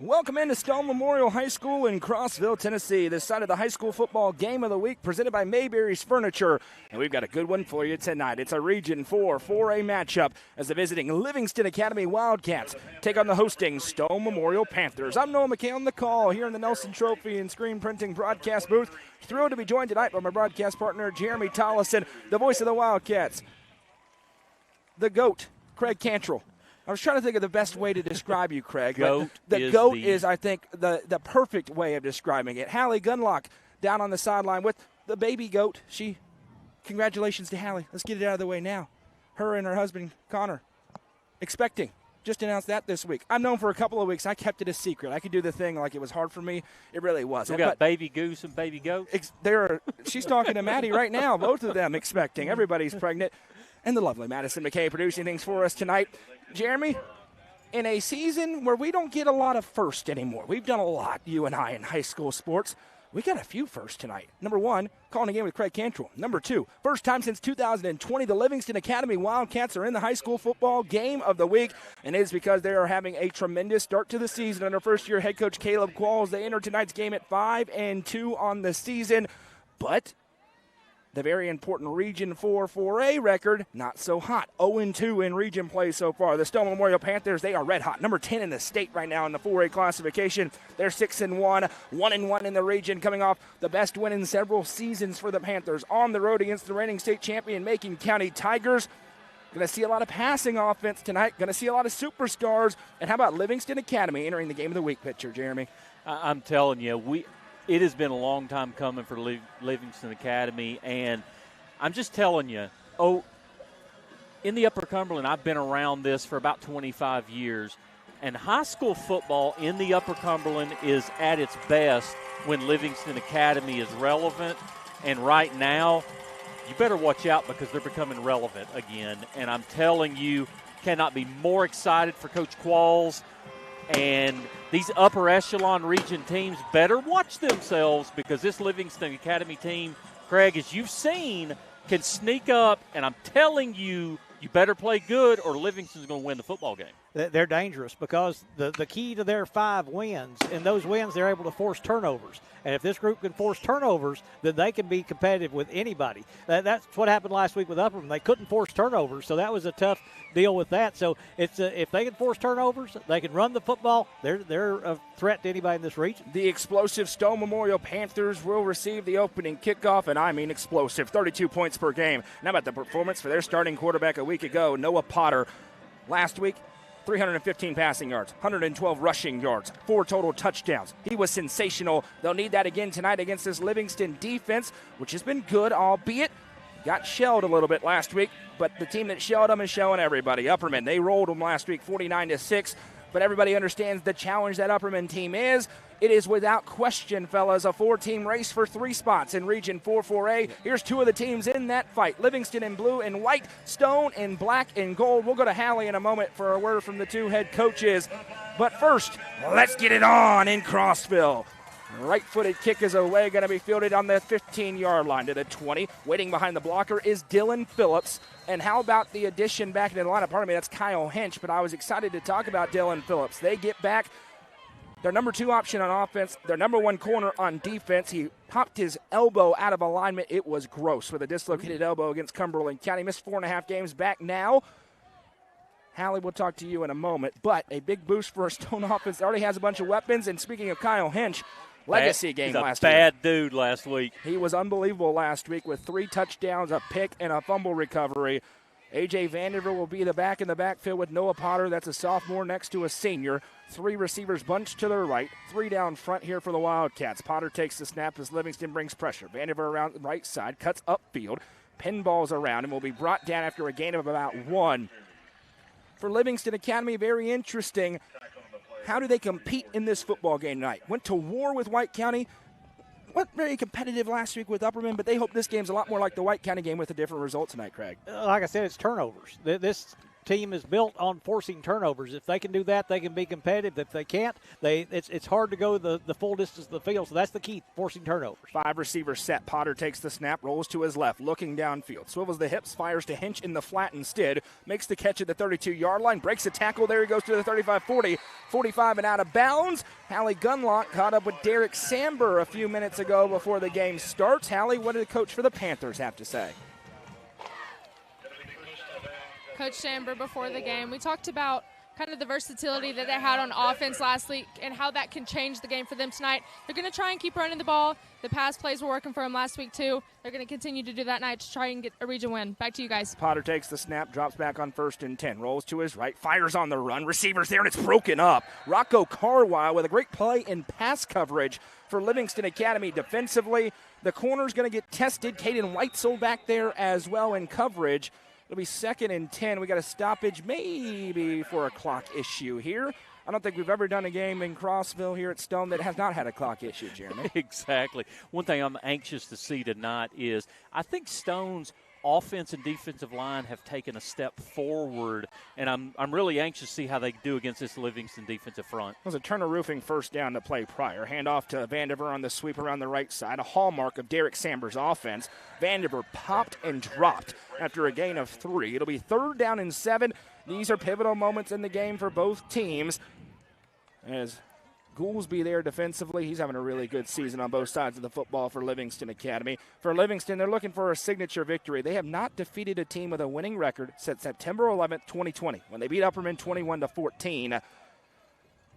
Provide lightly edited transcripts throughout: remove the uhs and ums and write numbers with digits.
Welcome into Stone Memorial High School in Crossville, Tennessee. This side of the high school football game of the week presented by Mayberry's Furniture. And we've got a good one for you tonight. It's a Region 4 4A matchup as the visiting Livingston Academy Wildcats take on the hosting Stone Memorial Panthers. I'm Noah McKay on the call here in the Nelson Trophy and Screen Printing broadcast booth. Thrilled to be joined tonight by my broadcast partner, Jeremy Tollison, the voice of the Wildcats. The GOAT, Craig Cantrell. I was trying to think of the best way to describe you, Craig. The GOAT is, I think, the perfect way of describing it. Hallie Gunlock down on the sideline with the baby GOAT. Congratulations to Hallie. Let's get it out of the way now. Her and her husband, Connor, expecting. Just announced that this week. I've known for a couple of weeks. I kept it a secret. I could do the thing like it was hard for me. It really wasn't. We got baby goose and baby goat. She's talking to Maddie right now. Both of them expecting. Everybody's pregnant. And the lovely Madison McKay producing things for us tonight. Jeremy, in a season where we don't get a lot of firsts anymore, we've done a lot, you and I, in high school sports. We got a few firsts tonight. Number one, calling a game with Craig Cantrell. Number two, first time since 2020, the Livingston Academy Wildcats are in the high school football game of the week, and it is because they are having a tremendous start to the season under first-year head coach Caleb Qualls. They enter tonight's game at 5-2 on the season, but the very important Region 4 4A record, not so hot. 0-2 in region play so far. The Stone Memorial Panthers, they are red hot. Number 10 in the state right now in the 4A classification. They're 6-1, 1-1 in the region, coming off the best win in several seasons for the Panthers. On the road against the reigning state champion Macon County Tigers. Going to see a lot of passing offense tonight. Going to see a lot of superstars. And how about Livingston Academy entering the game of the week picture, Jeremy? I'm telling you, it has been a long time coming for Livingston Academy, and I'm just telling you, in the Upper Cumberland, I've been around this for about 25 years, and high school football in the Upper Cumberland is at its best when Livingston Academy is relevant, and right now, you better watch out because they're becoming relevant again, and I'm telling you, cannot be more excited for Coach Qualls. And these upper echelon region teams better watch themselves because this Livingston Academy team, Craig, as you've seen, can sneak up. And I'm telling you, you better play good or Livingston's going to win the football game. They're dangerous because the key to their 5 wins, in those wins they're able to force turnovers. And if this group can force turnovers, then they can be competitive with anybody. That's what happened last week with Upperman. They couldn't force turnovers, so that was a tough deal with that. So it's if they can force turnovers, they can run the football, they're a threat to anybody in this region. The explosive Stone Memorial Panthers will receive the opening kickoff, and I mean explosive, 32 points per game. Now about the performance for their starting quarterback a week ago, Noah Potter. Last week, 315 passing yards, 112 rushing yards, 4 total touchdowns. He was sensational. They'll need that again tonight against this Livingston defense, which has been good, albeit got shelled a little bit last week, but the team that shelled them is showing everybody. Upperman, they rolled them last week 49-6, but everybody understands the challenge that Upperman team is. It is without question, fellas, a 4-team race for 3 spots in Region 4 4A. Here's 2 of the teams in that fight. Livingston in blue and white, Stone in black and gold. We'll go to Hallie in a moment for a word from the 2 head coaches. But first, let's get it on in Crossville. Right-footed kick is away, going to be fielded on the 15-yard line to the 20. Waiting behind the blocker is Dylan Phillips. And how about the addition back into the lineup? Pardon me, that's Kyle Hench, but I was excited to talk about Dylan Phillips. They get back their number 2 option on offense, their number 1 corner on defense. He popped his elbow out of alignment. It was gross with a dislocated elbow against Cumberland County. Missed 4.5 games, back now. Hallie, we'll talk to you in a moment, but a big boost for a Stone offense. Already has a bunch of weapons, and speaking of Kyle Hench, legacy game last week. He's a bad dude last week. He was unbelievable last week with 3 touchdowns, a pick, and a fumble recovery. A.J. Vanderbilt will be the back in the backfield with Noah Potter. That's a sophomore next to a senior. 3 receivers bunched to their right. 3 down front here for the Wildcats. Potter takes the snap as Livingston brings pressure. Vanderbilt around the right side, cuts upfield, pinballs around, and will be brought down after a gain of about 1. For Livingston Academy, very interesting. How do they compete in this football game tonight? Went to war with White County. Went very competitive last week with Upperman, but they hope this game's a lot more like the White County game with a different result tonight, Craig. Like I said, it's turnovers. This team is built on forcing turnovers. If they can do that, they can be competitive. If they can't, it's hard to go the full distance of the field. So that's the key, forcing turnovers. 5 receivers set. Potter takes the snap, rolls to his left, looking downfield. Swivels the hips, fires to Hinch in the flat instead. Makes the catch at the 32-yard line. Breaks a tackle. There he goes to the 35-40. 45 and out of bounds. Hallie Gunlock caught up with Derek Samber a few minutes ago before the game starts. Hallie, what did the coach for the Panthers have to say? Coach Samber, before the game, we talked about kind of the versatility that they had on offense last week and how that can change the game for them tonight. They're going to try and keep running the ball. The pass plays were working for them last week, too. They're going to continue to do that night to try and get a region win. Back to you guys. Potter takes the snap, drops back on 1st and 10, rolls to his right, fires on the run. Receivers there, and it's broken up. Rocco Carwile with a great play in pass coverage for Livingston Academy defensively. The corner's going to get tested. Caden Weitzel back there as well in coverage. It'll be 2nd and 10. We got a stoppage maybe for a clock issue here. I don't think we've ever done a game in Crossville here at Stone that has not had a clock issue, Jeremy. Exactly. One thing I'm anxious to see tonight is I think Stone's offense and defensive line have taken a step forward, and I'm really anxious to see how they do against this Livingston defensive front. It was a Turner Roofing first down to play prior. Handoff to Vandiver on the sweep around the right side, a hallmark of Derek Samber's offense. Vandiver popped and dropped after a gain of 3. It'll be 3rd down and 7. These are pivotal moments in the game for both teams. As Goolsby there defensively, he's having a really good season on both sides of the football for Livingston Academy. For Livingston, they're looking for a signature victory. They have not defeated a team with a winning record since September 11th, 2020, when they beat Upperman 21-14.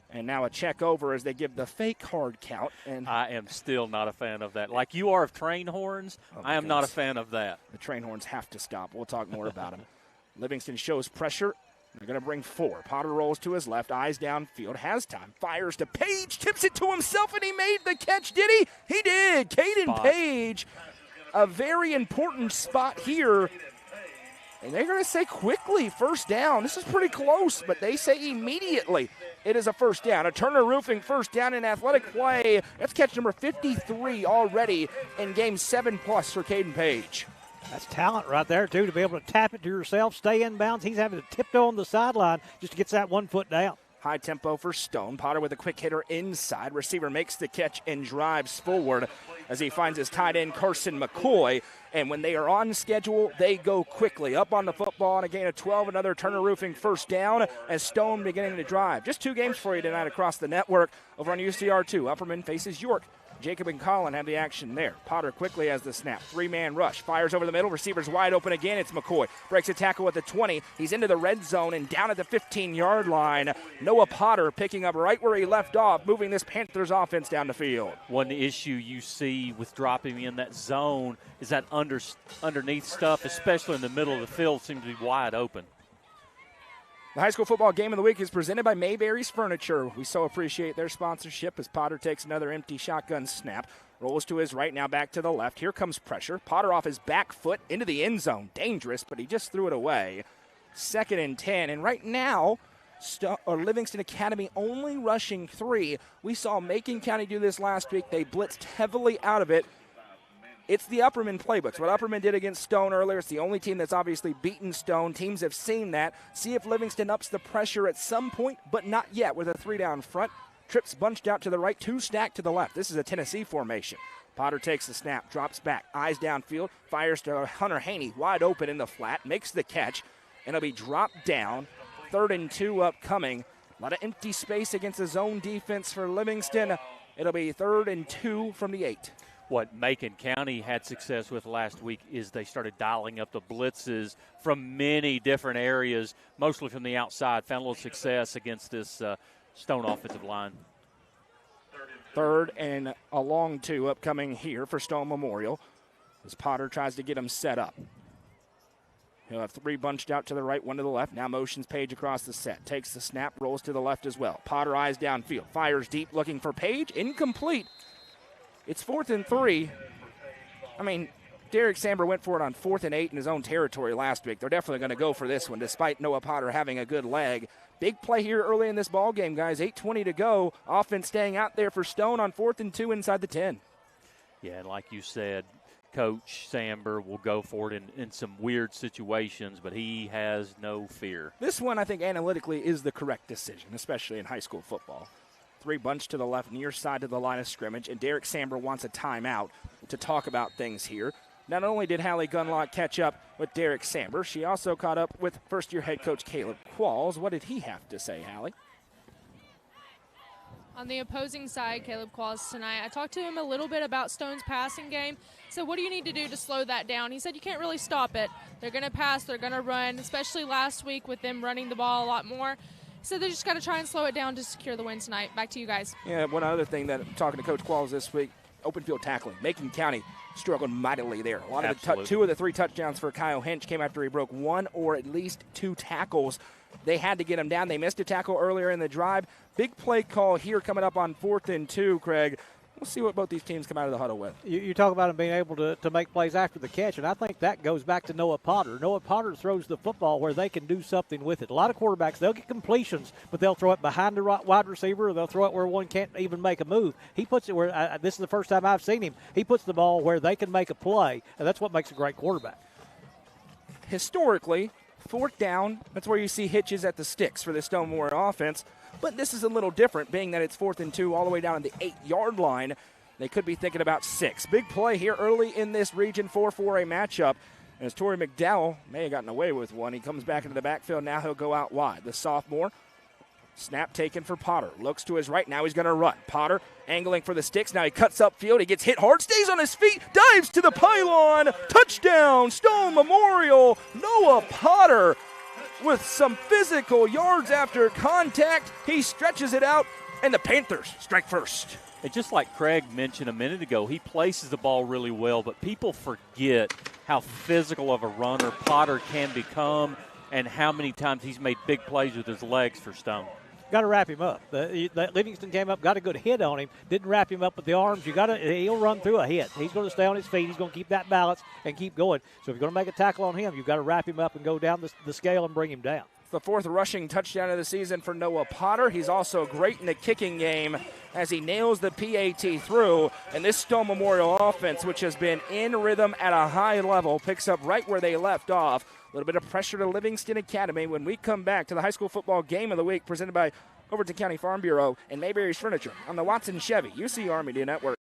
And now a check over as they give the fake hard count. And I am still not a fan of that. Like you are of train horns, I am not a fan of that. The train horns have to stop. We'll talk more about them. Livingston shows pressure. They're going to bring 4. Potter rolls to his left, eyes downfield, has time, fires to Page, tips it to himself, and he made the catch, did he? He did. Caden Page, a very important spot here. And they're going to say quickly, 1st down. This is pretty close, but they say immediately it is a 1st down. A Turner Roofing 1st down in athletic play. That's catch number 53 already in game 7+ for Caden Page. That's talent right there, too, to be able to tap it to yourself, stay in bounds. He's having to tiptoe on the sideline just to get that 1 foot down. High tempo for Stone. Potter with a quick hitter inside. Receiver makes the catch and drives forward as he finds his tight end, Carson McCoy. And when they are on schedule, they go quickly. Up on the football and a gain of 12. Another Turner Roofing 1st down as Stone beginning to drive. Just 2 games for you tonight across the network. Over on UCR2, Upperman faces York. Jacob and Collin have the action there. Potter quickly has the snap. 3-man rush. Fires over the middle. Receivers wide open again. It's McCoy. Breaks a tackle at the 20. He's into the red zone and down at the 15-yard line. Noah Potter picking up right where he left off, moving this Panthers offense down the field. One issue you see with dropping in that zone is that underneath stuff, especially in the middle of the field, seems to be wide open. The high school football game of the week is presented by Mayberry's Furniture. We so appreciate their sponsorship as Potter takes another empty shotgun snap. Rolls to his right, now back to the left. Here comes pressure. Potter off his back foot into the end zone. Dangerous, but he just threw it away. 2nd and 10. And right now, Livingston Academy only rushing 3. We saw Macon County do this last week. They blitzed heavily out of it. It's the Upperman playbooks. What Upperman did against Stone earlier, it's the only team that's obviously beaten Stone. Teams have seen that. See if Livingston ups the pressure at some point, but not yet with a 3-down front. Trips bunched out to the right, 2 stacked to the left. This is a Tennessee formation. Potter takes the snap, drops back, eyes downfield, fires to Hunter Haney, wide open in the flat, makes the catch, and it'll be dropped down. 3rd and 2 upcoming. A lot of empty space against the zone defense for Livingston. It'll be 3rd and 2 from the 8. What Macon County had success with last week is they started dialing up the blitzes from many different areas, mostly from the outside. Found a little success against this Stone offensive line. 3rd and a long 2 upcoming here for Stone Memorial as Potter tries to get him set up. He'll have 3 bunched out to the right, 1 to the left. Now motions Page across the set. Takes the snap, rolls to the left as well. Potter eyes downfield, fires deep looking for Page. Incomplete. It's 4th and 3. I mean, Derek Samber went for it on 4th and 8 in his own territory last week. They're definitely going to go for this one, despite Noah Potter having a good leg. Big play here early in this ball game, guys. 8:20 to go. Offense staying out there for Stone on 4th and 2 inside the 10. Yeah, and like you said, Coach Samber will go for it in some weird situations, but he has no fear. This one, I think, analytically is the correct decision, especially in high school football. 3 bunch to the left, near side to the line of scrimmage, and Derek Samber wants a timeout to talk about things here. Not only did Hallie Gunlock catch up with Derek Samber, she also caught up with first-year head coach Caleb Qualls. What did he have to say, Hallie? On the opposing side, Caleb Qualls tonight, I talked to him a little bit about Stone's passing game. So what do you need to do to slow that down? He said you can't really stop it. They're going to pass, they're going to run, especially last week with them running the ball a lot more. So they just got to try and slow it down to secure the win tonight. Back to you guys. Yeah, one other thing that I'm talking to Coach Qualls this week, open field tackling. Macon County struggled mightily there. A lot of 2 of the 3 touchdowns for Kyle Hinch came after he broke 1 or at least 2 tackles. They had to get him down. They missed a tackle earlier in the drive. Big play call here coming up on 4th and 2, Craig. We'll see what both these teams come out of the huddle with. You talk about them being able to make plays after the catch, and I think that goes back to Noah Potter. Noah Potter throws the football where they can do something with it. A lot of quarterbacks, they'll get completions, but they'll throw it behind the wide receiver, or they'll throw it where one can't even make a move. He puts it where, this is the first time I've seen him, he puts the ball where they can make a play, and that's what makes a great quarterback. Historically, 4th down, that's where you see hitches at the sticks for the Stone Memorial offense. But this is a little different, being that it's 4th and 2 all the way down to the 8-yard line. They could be thinking about 6. Big play here early in this Region 4-4A matchup. As Torrey McDowell may have gotten away with one. He comes back into the backfield. Now he'll go out wide. The sophomore, snap taken for Potter. Looks to his right. Now he's going to run. Potter angling for the sticks. Now he cuts upfield. He gets hit hard. Stays on his feet. Dives to the pylon. Touchdown, Stone Memorial. Noah Potter with some physical yards after contact. He stretches it out, and the Panthers strike first. And just like Craig mentioned a minute ago, he places the ball really well, but people forget how physical of a runner Potter can become and how many times he's made big plays with his legs for Stone. Got to wrap him up. Livingston came up, got a good hit on him, didn't wrap him up with the arms. He'll run through a hit. He's going to stay on his feet. He's going to keep that balance and keep going. So if you're going to make a tackle on him, you've got to wrap him up and go down the scale and bring him down. The 4th rushing touchdown of the season for Noah Potter. He's also great in the kicking game as he nails the PAT through. And this Stone Memorial offense, which has been in rhythm at a high level, picks up right where they left off. A little bit of pressure to Livingston Academy when we come back to the high school football game of the week presented by Overton County Farm Bureau and Mayberry's Furniture on the Watson Chevy UC Army Network.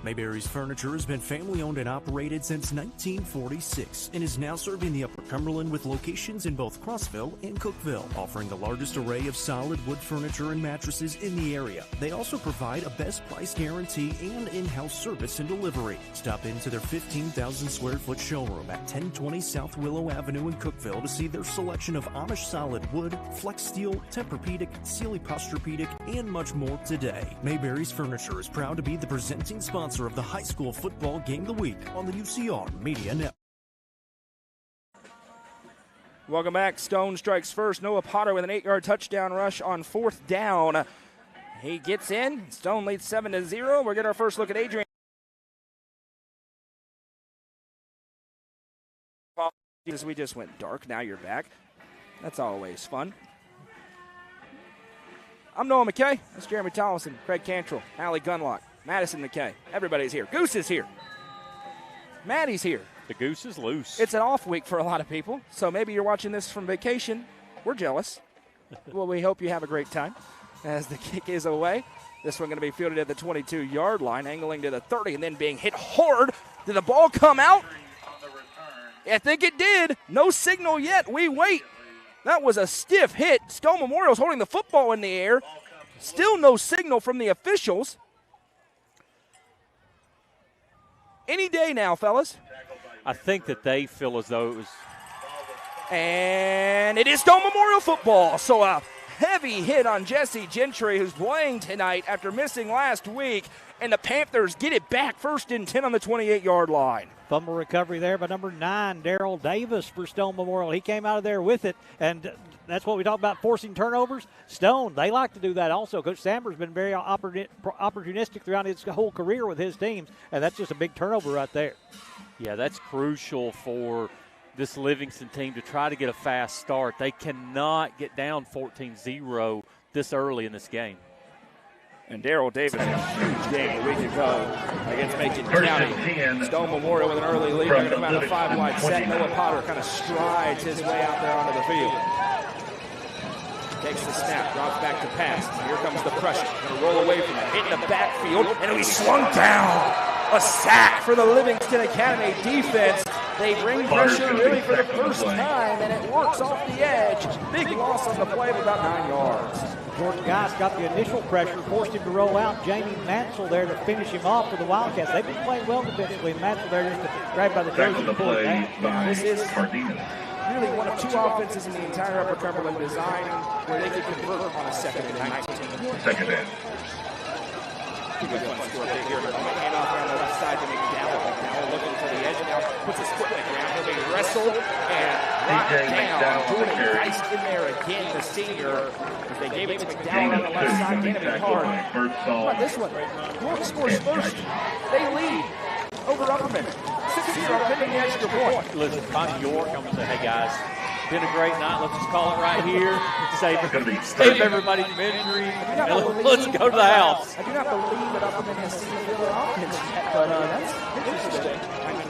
Mayberry's Furniture has been family-owned and operated since 1946 and is now serving the Upper Cumberland with locations in both Crossville and Cookeville, offering the largest array of solid wood furniture and mattresses in the area. They also provide a best price guarantee and in-house service and delivery. Stop into their 15,000 square foot showroom at 1020 South Willow Avenue in Cookeville to see their selection of Amish solid wood, flex steel, Tempur-Pedic, Sealy Posturepedic, and much more today. Mayberry's Furniture is proud to be the presenting sponsor of the high school football game of the week on the UCR Media Network. Welcome back. Stone strikes first. Noah Potter with an 8-yard touchdown rush on 4th down. He gets in. Stone leads 7-0. We're getting our first look at Adrian. We just went dark. Now you're back. That's always fun. I'm Noah McKay. That's Jeremy Tollison, Craig Cantrell, Allie Gunlock, Madison McKay. Everybody's here. Goose is here. Maddie's here. The goose is loose. It's an off week for a lot of people, so maybe you're watching this from vacation. We're jealous. Well, we hope you have a great time as the kick is away. This one going to be fielded at the 22-yard line, angling to the 30, and then being hit hard. Did the ball come out? I think it did. No signal yet. We wait. That was a stiff hit. Stone Memorial's holding the football in the air. Still no signal from the officials. Any day now, fellas. I think that they feel as though it was. And it is Stone Memorial football. So a heavy hit on Jesse Gentry, who's playing tonight after missing last week. And the Panthers get it back 1st and 10 on the 28-yard line. Fumble recovery there by number 9, Darrell Davis for Stone Memorial. He came out of there with it, and that's what we talk about, forcing turnovers. Stone, they like to do that also. Coach Samber's been very opportunistic throughout his whole career with his teams, and that's just a big turnover right there. Yeah, that's crucial for this Livingston team to try to get a fast start. They cannot get down 14-0 this early in this game. And Darrell Davis had a huge game a week ago against Macon County. Stone Memorial with an early lead. They're going to come out of a 5-wide set. Noah Potter kind of strides his way out there onto the field. Takes the snap, drops back to pass. Here comes the pressure. Going to roll away from it. Hit in the backfield, and he swung down. A sack for the Livingston Academy defense. They bring pressure really for the first time, and it works off the edge. Big loss on the play of about 9 yards. Jordan Geis got the initial pressure, forced him to roll out. Jamie Mansell there to finish him off for the Wildcats. They've been playing well defensively, and Mansell there just to grab by the jersey and pull it down. This is really one of 2 offenses in the entire Upper Cumberland designed where they could convert on a 2nd and 19. Second down. Good one score big here. Hand off around the left side to McDowell. McDowell looking for the edge now. Puts his foot in the ground. He'll be wrestled and knocked down. Jordan Geis in there again, the senior. As they gave it to McDowell on the left side. Can't be hard. How about this one? York scores first. They lead over Upperman. 6-0, pinning the extra point. Listen, if I'm York, I'm going to say, hey, guys, been a great night. Let's just call it right here. Save everybody from injury. And let's go to the house. I do not believe that Upperman has seen their offense yet, but that's interesting. Thank you.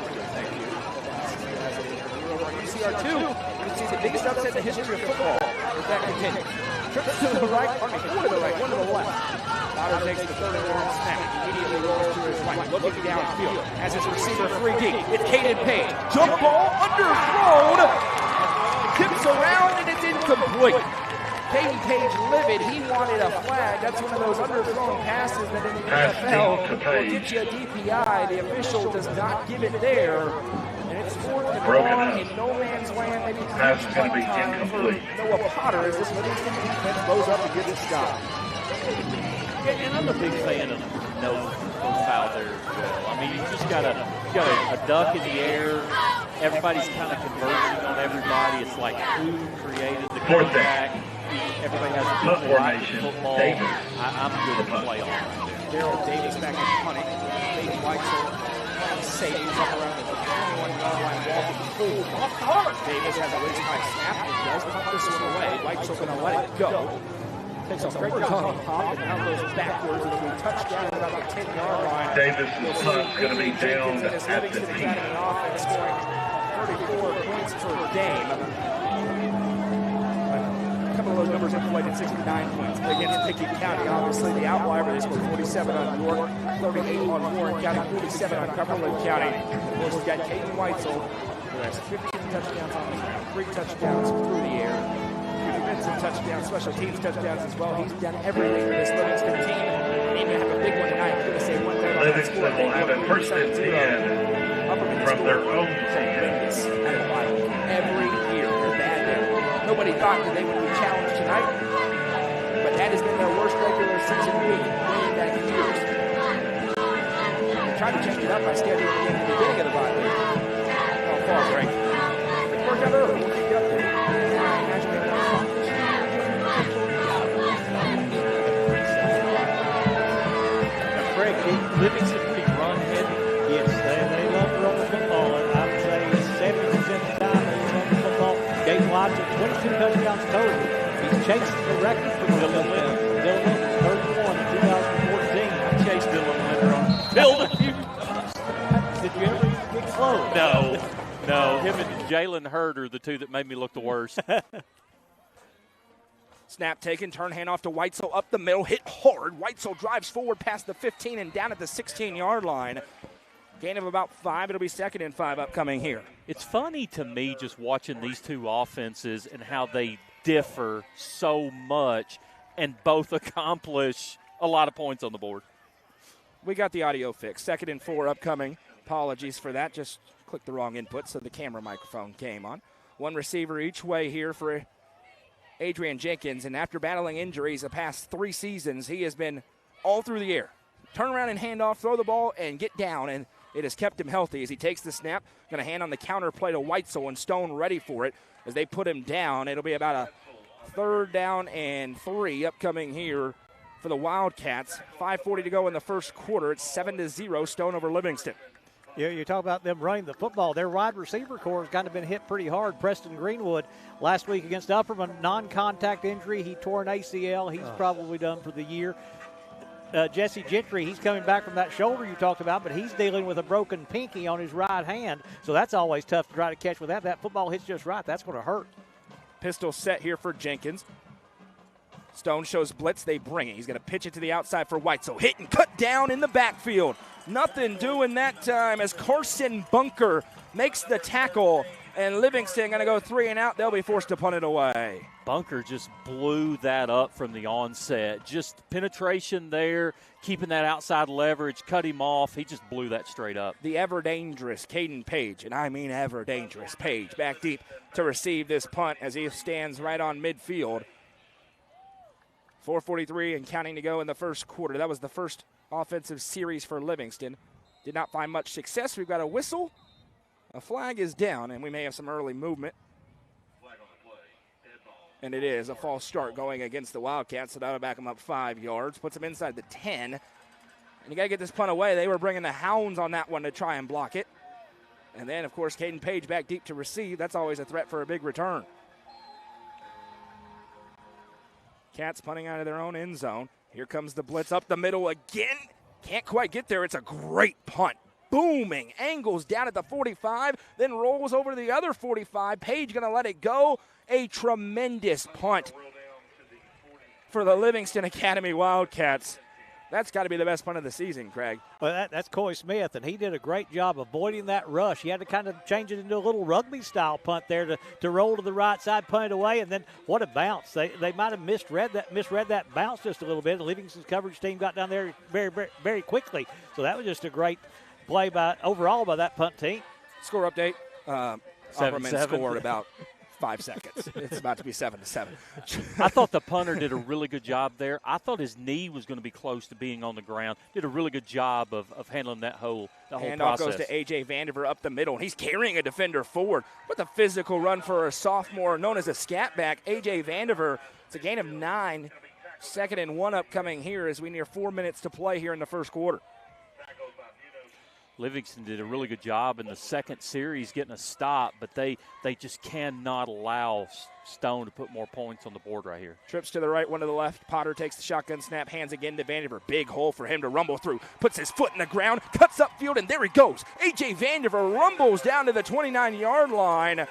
UCR2, you see the biggest upset in the history of football if that continues. Trips to the right, one to the right, one to the left. Potter takes the third and long snap. Immediately rolls to his right, looking downfield. As his receiver 3D, it's Caden Page. Jump ball, underthrown. Tips around and it's incomplete. Caden Page livid. He wanted a flag. That's one of those underthrown passes that in the NFL will get you a DPI. The official does not give it there. And it's 4th and long in no man's land. Maybe pass is going to be incomplete. Noah Potter as this Livingston defense goes up and gets a stop. Yeah, and I'm a big fan of no foul there as well. I mean, you just got a duck in the air. Everybody's kind of converging on everybody. It's like who created the quarterback. Everybody has a good formation. Football. I'm good at the play on it. Darrell Davis back to punting. Caden Whitesell saves up around the 21-yard line, walking full. Davis has a waist high snap. He does punt this one away. Whitesell going to let it go. Takes a horizontal pop and now goes backwards. It'll be a touchdown at about the 10-yard line. Davis's punt is going to be down at the 10. Scoring 34 points per game. A couple of those numbers inflated, 69 points against Pickett County. Obviously, the outlier, they scored 47 on York, 38 on Warren County, 47 on Cumberland County. Of course, we've got Caden Whitesell, who has 15 touchdowns on the ground, 3 touchdowns through the air. Defensive touchdowns, special teams touchdowns as well. He's done everything for this Livingston team. And even have a big one tonight. I'm going to say one thing about that score. Livingston will have a first and 10 from their own tremendous every year. They're bad there. Nobody thought that they would be challenged tonight, but that has been their worst regular season week going back years. They tried to change it up by scheduling the game at the beginning of the bye week. Oh, far break. It worked out early. We'll keep you up there. Livingston pretty run heavy. Yes, they love to run the football, and I would say 70% of the time they run the football. Gabe Watson, 22 touchdowns total. He's chasing the record for Dylan Linder. Dylan Linder, 31 in 2014. I chased Dylan Linder on the field a few times. Did you ever get close? No. Him and Jalen Hurd are the two that made me look the worst. Snap taken, turn handoff to Whitesell up the middle, hit hard. Whitesell drives forward past the 15 and down at the 16-yard line. Gain of about 5. It'll be 2nd and 5 upcoming here. It's funny to me just watching these two offenses and how they differ so much and both accomplish a lot of points on the board. We got the audio fixed. 2nd and 4 upcoming. Apologies for that. Just clicked the wrong input, so the camera microphone came on. One receiver each way here for Adrian Jenkins, and after battling injuries the past 3 seasons, he has been all through the air. Turn around and hand off, throw the ball, and get down, and it has kept him healthy as he takes the snap. Going to hand on the counter play to Whitesell, and Stone ready for it as they put him down. It'll be about a 3rd down and 3 upcoming here for the Wildcats. 5:40 to go in the first quarter. It's 7-0, Stone over Livingston. Yeah, you talk about them running the football. Their wide receiver core has kind of been hit pretty hard. Preston Greenwood last week against Upperman, non-contact injury. He tore an ACL. He's probably done for the year. Jesse Gentry, he's coming back from that shoulder you talked about, but he's dealing with a broken pinky on his right hand, so that's always tough to try to catch with that. That football hits just right. That's going to hurt. Pistol set here for Jenkins. Stone shows blitz. They bring it. He's going to pitch it to the outside for White. So hit and cut down in the backfield. Nothing doing that time as Carson Bunker makes the tackle. And Livingston going to go 3 and out. They'll be forced to punt it away. Bunker just blew that up from the onset. Just penetration there, keeping that outside leverage, cut him off. He just blew that straight up. The ever-dangerous Caden Page, and I mean ever-dangerous Page, back deep to receive this punt as he stands right on midfield. 4:43 and counting to go in the first quarter. That was the first offensive series for Livingston. Did not find much success. We've got a whistle. A flag is down, and we may have some early movement. And it is a false start going against the Wildcats, so that'll back them up 5 yards. Puts them inside the 10. And you got to get this punt away. They were bringing the Hounds on that one to try and block it. And then, of course, Caden Page back deep to receive. That's always a threat for a big return. Cats punting out of their own end zone. Here comes the blitz up the middle again. Can't quite get there. It's a great punt. Booming. Angles down at the 45, then rolls over to the other 45. Page going to let it go. A tremendous punt for the Livingston Academy Wildcats. That's got to be the best punt of the season, Craig. Well, that's Coy Smith, and he did a great job avoiding that rush. He had to kind of change it into a little rugby-style punt there to roll to the right side, punt it away, and then what a bounce. They might have misread that bounce just a little bit. The Livingston's coverage team got down there very, very, very quickly. So that was just a great play overall by that punt team. Score update. 7-7. Scored about 5 seconds. It's about to be 7-7. I thought the punter did a really good job there. I thought his knee was going to be close to being on the ground. Did a really good job of handling that whole Handoff process. Goes to A.J. Vandiver up the middle, and he's carrying a defender forward. What a physical run for a sophomore known as a scat back, A.J. Vandiver. It's a gain of 9. 2nd and 1 upcoming here as we near 4 minutes to play here in the first quarter. Livingston did a really good job in the second series getting a stop, but they just cannot allow Stone to put more points on the board right here. Trips to the right, one to the left. Potter takes the shotgun snap, hands again to Vandiver. Big hole for him to rumble through. Puts his foot in the ground, cuts upfield, and there he goes. A.J. Vandiver rumbles down to the 29-yard line.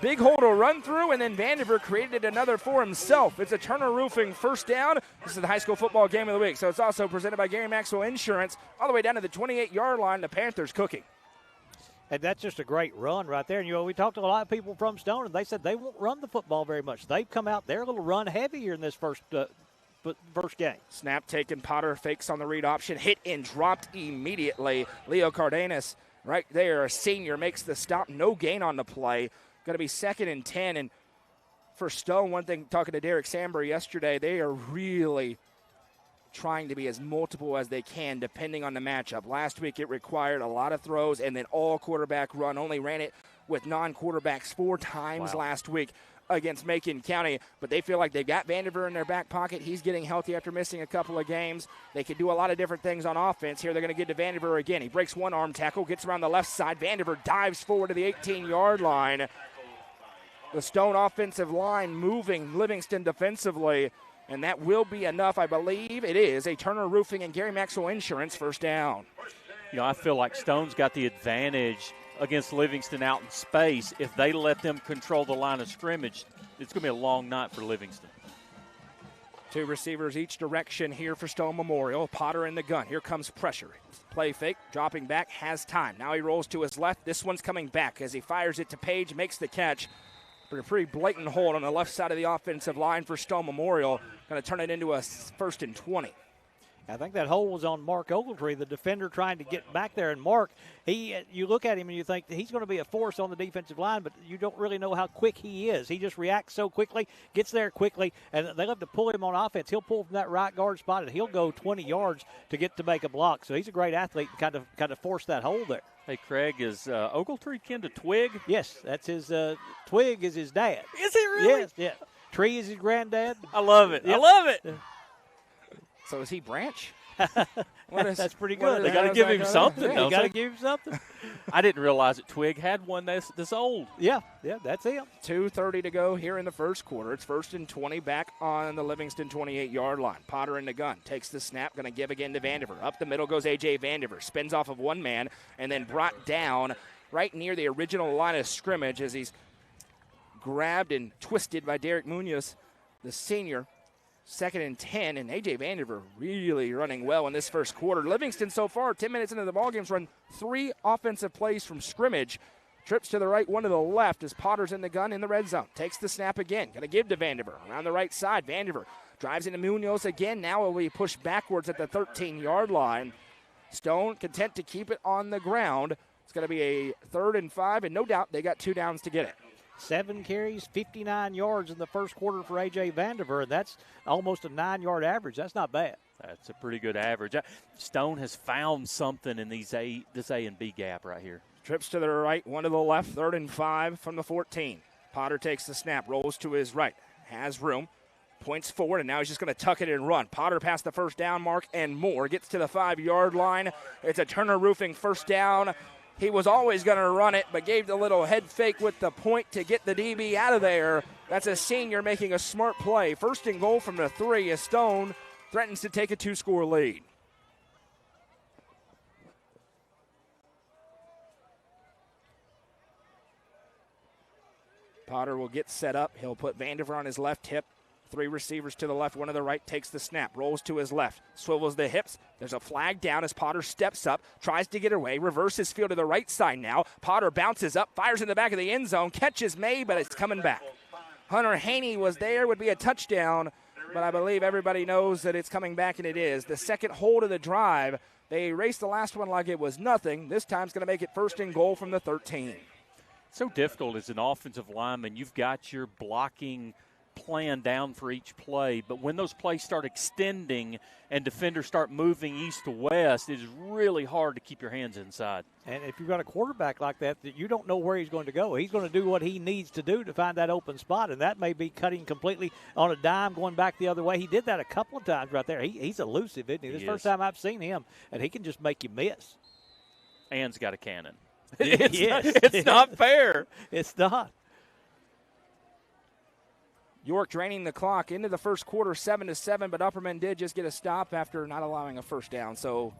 Big hole to run through, and then Vandiver created another for himself. It's a Turner Roofing first down. This is the high school football game of the week, so it's also presented by Gary Maxwell Insurance. All the way down to the 28-yard line, the Panthers cooking. And that's just a great run right there. And, we talked to a lot of people from Stone, and they said they won't run the football very much. They've come out there a little run heavier in this first game. Snap taken. Potter fakes on the read option. Hit and dropped immediately. Leo Cardenas right there, a senior, makes the stop. No gain on the play. Going to be 2nd and 10. And for Stone, one thing, talking to Derek Samber yesterday, they are really trying to be as multiple as they can depending on the matchup. Last week it required a lot of throws and then all quarterback run. Only ran it with non-quarterbacks 4 times last week against Macon County. But they feel like they've got Vandiver in their back pocket. He's getting healthy after missing a couple of games. They can do a lot of different things on offense. Here they're going to get to Vandiver again. He breaks one arm tackle, gets around the left side. Vandiver dives forward to the 18-yard line. The Stone offensive line moving Livingston defensively, and that will be enough, I believe. It is a Turner Roofing and Gary Maxwell Insurance first down. I feel like Stone's got the advantage against Livingston out in space. If they let them control the line of scrimmage, it's going to be a long night for Livingston. 2 receivers each direction here for Stone Memorial. Potter in the gun. Here comes pressure. Play fake, dropping back, has time. Now he rolls to his left. This one's coming back as he fires it to Page, makes the catch. A pretty blatant hold on the left side of the offensive line for Stone Memorial. Going to turn it into a 1st and 20. I think that hole was on Mark Ogletree, the defender trying to get back there. And Mark, you look at him and you think he's going to be a force on the defensive line, but you don't really know how quick he is. He just reacts so quickly, gets there quickly, and they love to pull him on offense. He'll pull from that right guard spot, and he'll go 20 yards to get to make a block. So he's a great athlete and kind of force that hole there. Hey, Craig, is Ogletree kin to Twig? Yes, that's his Twig is his dad. Is he really? Yes, yeah. Tree is his granddad. I love it. Yep. I love it. So is he Branch? That's pretty good. They got to give him something, You don't got to they? give him something. I didn't realize that Twig had one this old. Yeah, that's him. 2:30 to go here in the first quarter. It's 1st and 20 back on the Livingston 28-yard line. Potter in the gun. Takes the snap. Going to give again to Vandiver. Up the middle goes A.J. Vandiver. Spins off of one man and then brought down right near the original line of scrimmage as he's grabbed and twisted by Derek Munoz, the senior. 2nd and 10, and A.J. Vandiver really running well in this first quarter. Livingston so far, 10 minutes into the ballgame's run 3 offensive plays from scrimmage. Trips to the right, one to the left as Potter's in the gun in the red zone. Takes the snap again. Going to give to Vandiver. Around the right side, Vandiver drives into Munoz again. Now will be pushed backwards at the 13-yard line. Stone content to keep it on the ground. It's going to be a 3rd and 5, and no doubt they got 2 downs to get it. 7 carries, 59 yards in the first quarter for A.J. Vandiver, and that's almost a 9-yard average. That's not bad. That's a pretty good average. Stone has found something in this A and B gap right here. Trips to the right, one to the left, 3rd and 5 from the 14. Potter takes the snap, rolls to his right, has room, points forward, and now he's just going to tuck it and run. Potter past the first down mark and more, gets to the 5-yard line. It's a Turner Roofing first down. He was always going to run it, but gave the little head fake with the point to get the DB out of there. That's a senior making a smart play. 1st and goal from the 3 as Stone threatens to take a 2-score lead. Potter will get set up. He'll put Vandiver on his left hip. 3 receivers to the left, one to the right, takes the snap, rolls to his left, swivels the hips. There's a flag down as Potter steps up, tries to get away, reverses field to the right side now. Potter bounces up, fires in the back of the end zone, catches May, but it's coming back. Hunter Haney was there, would be a touchdown, but I believe everybody knows that it's coming back, and it is. The second hold of the drive, they erased the last one like it was nothing. This time it's going to make it 1st and goal from the 13. So difficult as an offensive lineman. You've got your blocking plan down for each play, but when those plays start extending and defenders start moving east to west, it is really hard to keep your hands inside. And if you've got a quarterback like that you don't know where he's going to go, he's going to do what he needs to do to find that open spot, and that may be cutting completely on a dime, going back the other way. He did that a couple of times right there. He's elusive, isn't he? This is the first time I've seen him, and he can just make you miss. And's got a cannon. It's not fair. It's not. York draining the clock into the first quarter, 7-7, but Upperman did just get a stop after not allowing a first down. So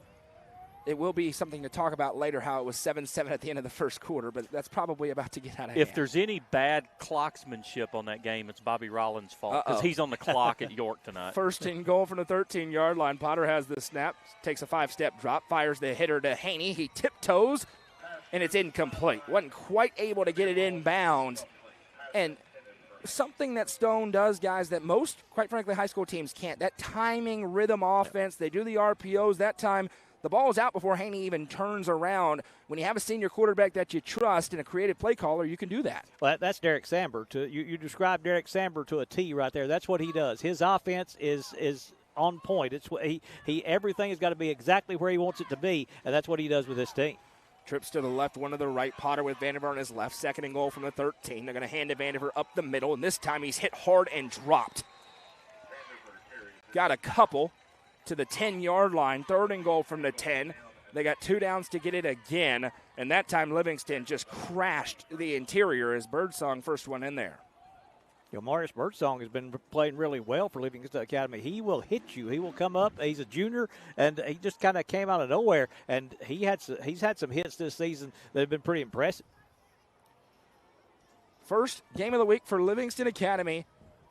it will be something to talk about later, how it was 7-7 at the end of the first quarter, but that's probably about to get out of hand. If there's any bad clocksmanship on that game, it's Bobby Rollins' fault because he's on the clock at York tonight. 1st and goal from the 13-yard line. Potter has the snap, takes a 5-step drop, fires the hitter to Haney. He tiptoes, and it's incomplete. Wasn't quite able to get it inbounds. And something that Stone does, guys, that most, quite frankly, high school teams can't. That timing, rhythm offense, they do the RPOs. That time, the ball's out before Haney even turns around. When you have a senior quarterback that you trust and a creative play caller, you can do that. Well, that's Derek Samber. You described Derek Samber to a T right there. That's what he does. His offense is on point. It's what he everything has got to be exactly where he wants it to be, and that's what he does with this team. Trips to the left, one to the right. Potter with Vandiver on his left. 2nd and goal from the 13. They're going to hand to Vandiver up the middle, and this time he's hit hard and dropped. Got a couple to the 10-yard line. 3rd and goal from the 10. They got 2 downs to get it again, and that time Livingston just crashed the interior as Birdsong first one in there. Marius Birdsong has been playing really well for Livingston Academy. He will hit you. He will come up. He's a junior, and he just kind of came out of nowhere. And he's had some hits this season that have been pretty impressive. First game of the week for Livingston Academy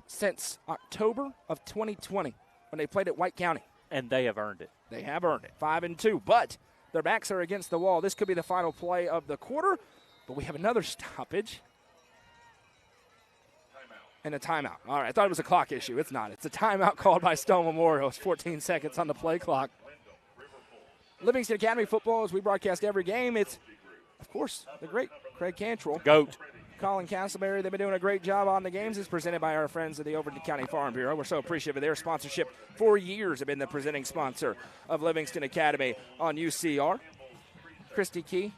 since October of 2020 when they played at White County. And they have earned it. They have earned it, 5-2. But their backs are against the wall. This could be the final play of the quarter, but we have another stoppage. And a timeout. All right, I thought it was a clock issue. It's not. It's a timeout called by Stone Memorial. It's 14 seconds on the play clock. Livingston Academy football, as we broadcast every game, it's, of course, the great Craig Cantrell. GOAT. Colin Castleberry, they've been doing a great job on the games. It's presented by our friends at the Overton County Farm Bureau. We're so appreciative of their sponsorship. For years have been the presenting sponsor of Livingston Academy on UCR. Christy Key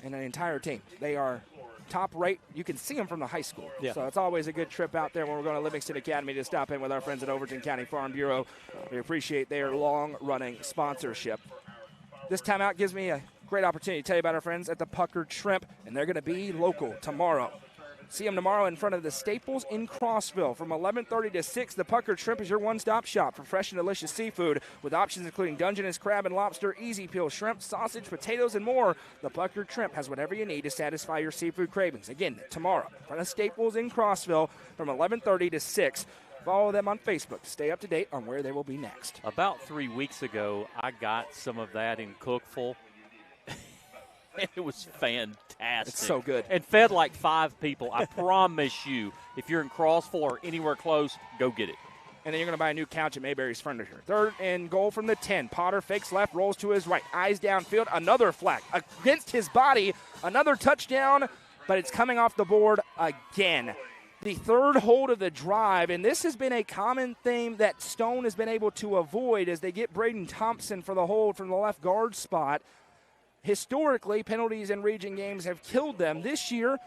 and an entire team. They are top rate. You can see them from the high school. Yeah. So it's always a good trip out there when we're going to Livingston Academy to stop in with our friends at Overton County Farm Bureau. We appreciate their long-running sponsorship. This timeout gives me a great opportunity to tell you about our friends at the Puckered Shrimp, and they're going to be local tomorrow. See them tomorrow in front of the Staples in Crossville. From 11:30 to 6, the Puckered Shrimp is your one-stop shop for fresh and delicious seafood with options including Dungeness crab and lobster, easy peel shrimp, sausage, potatoes, and more. The Puckered Shrimp has whatever you need to satisfy your seafood cravings. Again, tomorrow in front of Staples in Crossville from 11:30 to 6. Follow them on Facebook to stay up to date on where they will be next. About 3 weeks ago, I got some of that in Cookville. It was fantastic. It's so good. And fed like 5 people. I promise you, if you're in Crossville or anywhere close, go get it. And then you're going to buy a new couch at Mayberry's Furniture. 3rd and goal from the 10. Potter fakes left, rolls to his right. Eyes downfield, another flag. Against his body, another touchdown, but it's coming off the board again. The 3rd hold of the drive, and this has been a common theme that Stone has been able to avoid as they get Braden Thompson for the hold from the left guard spot. Historically, penalties in region games have killed them. This year,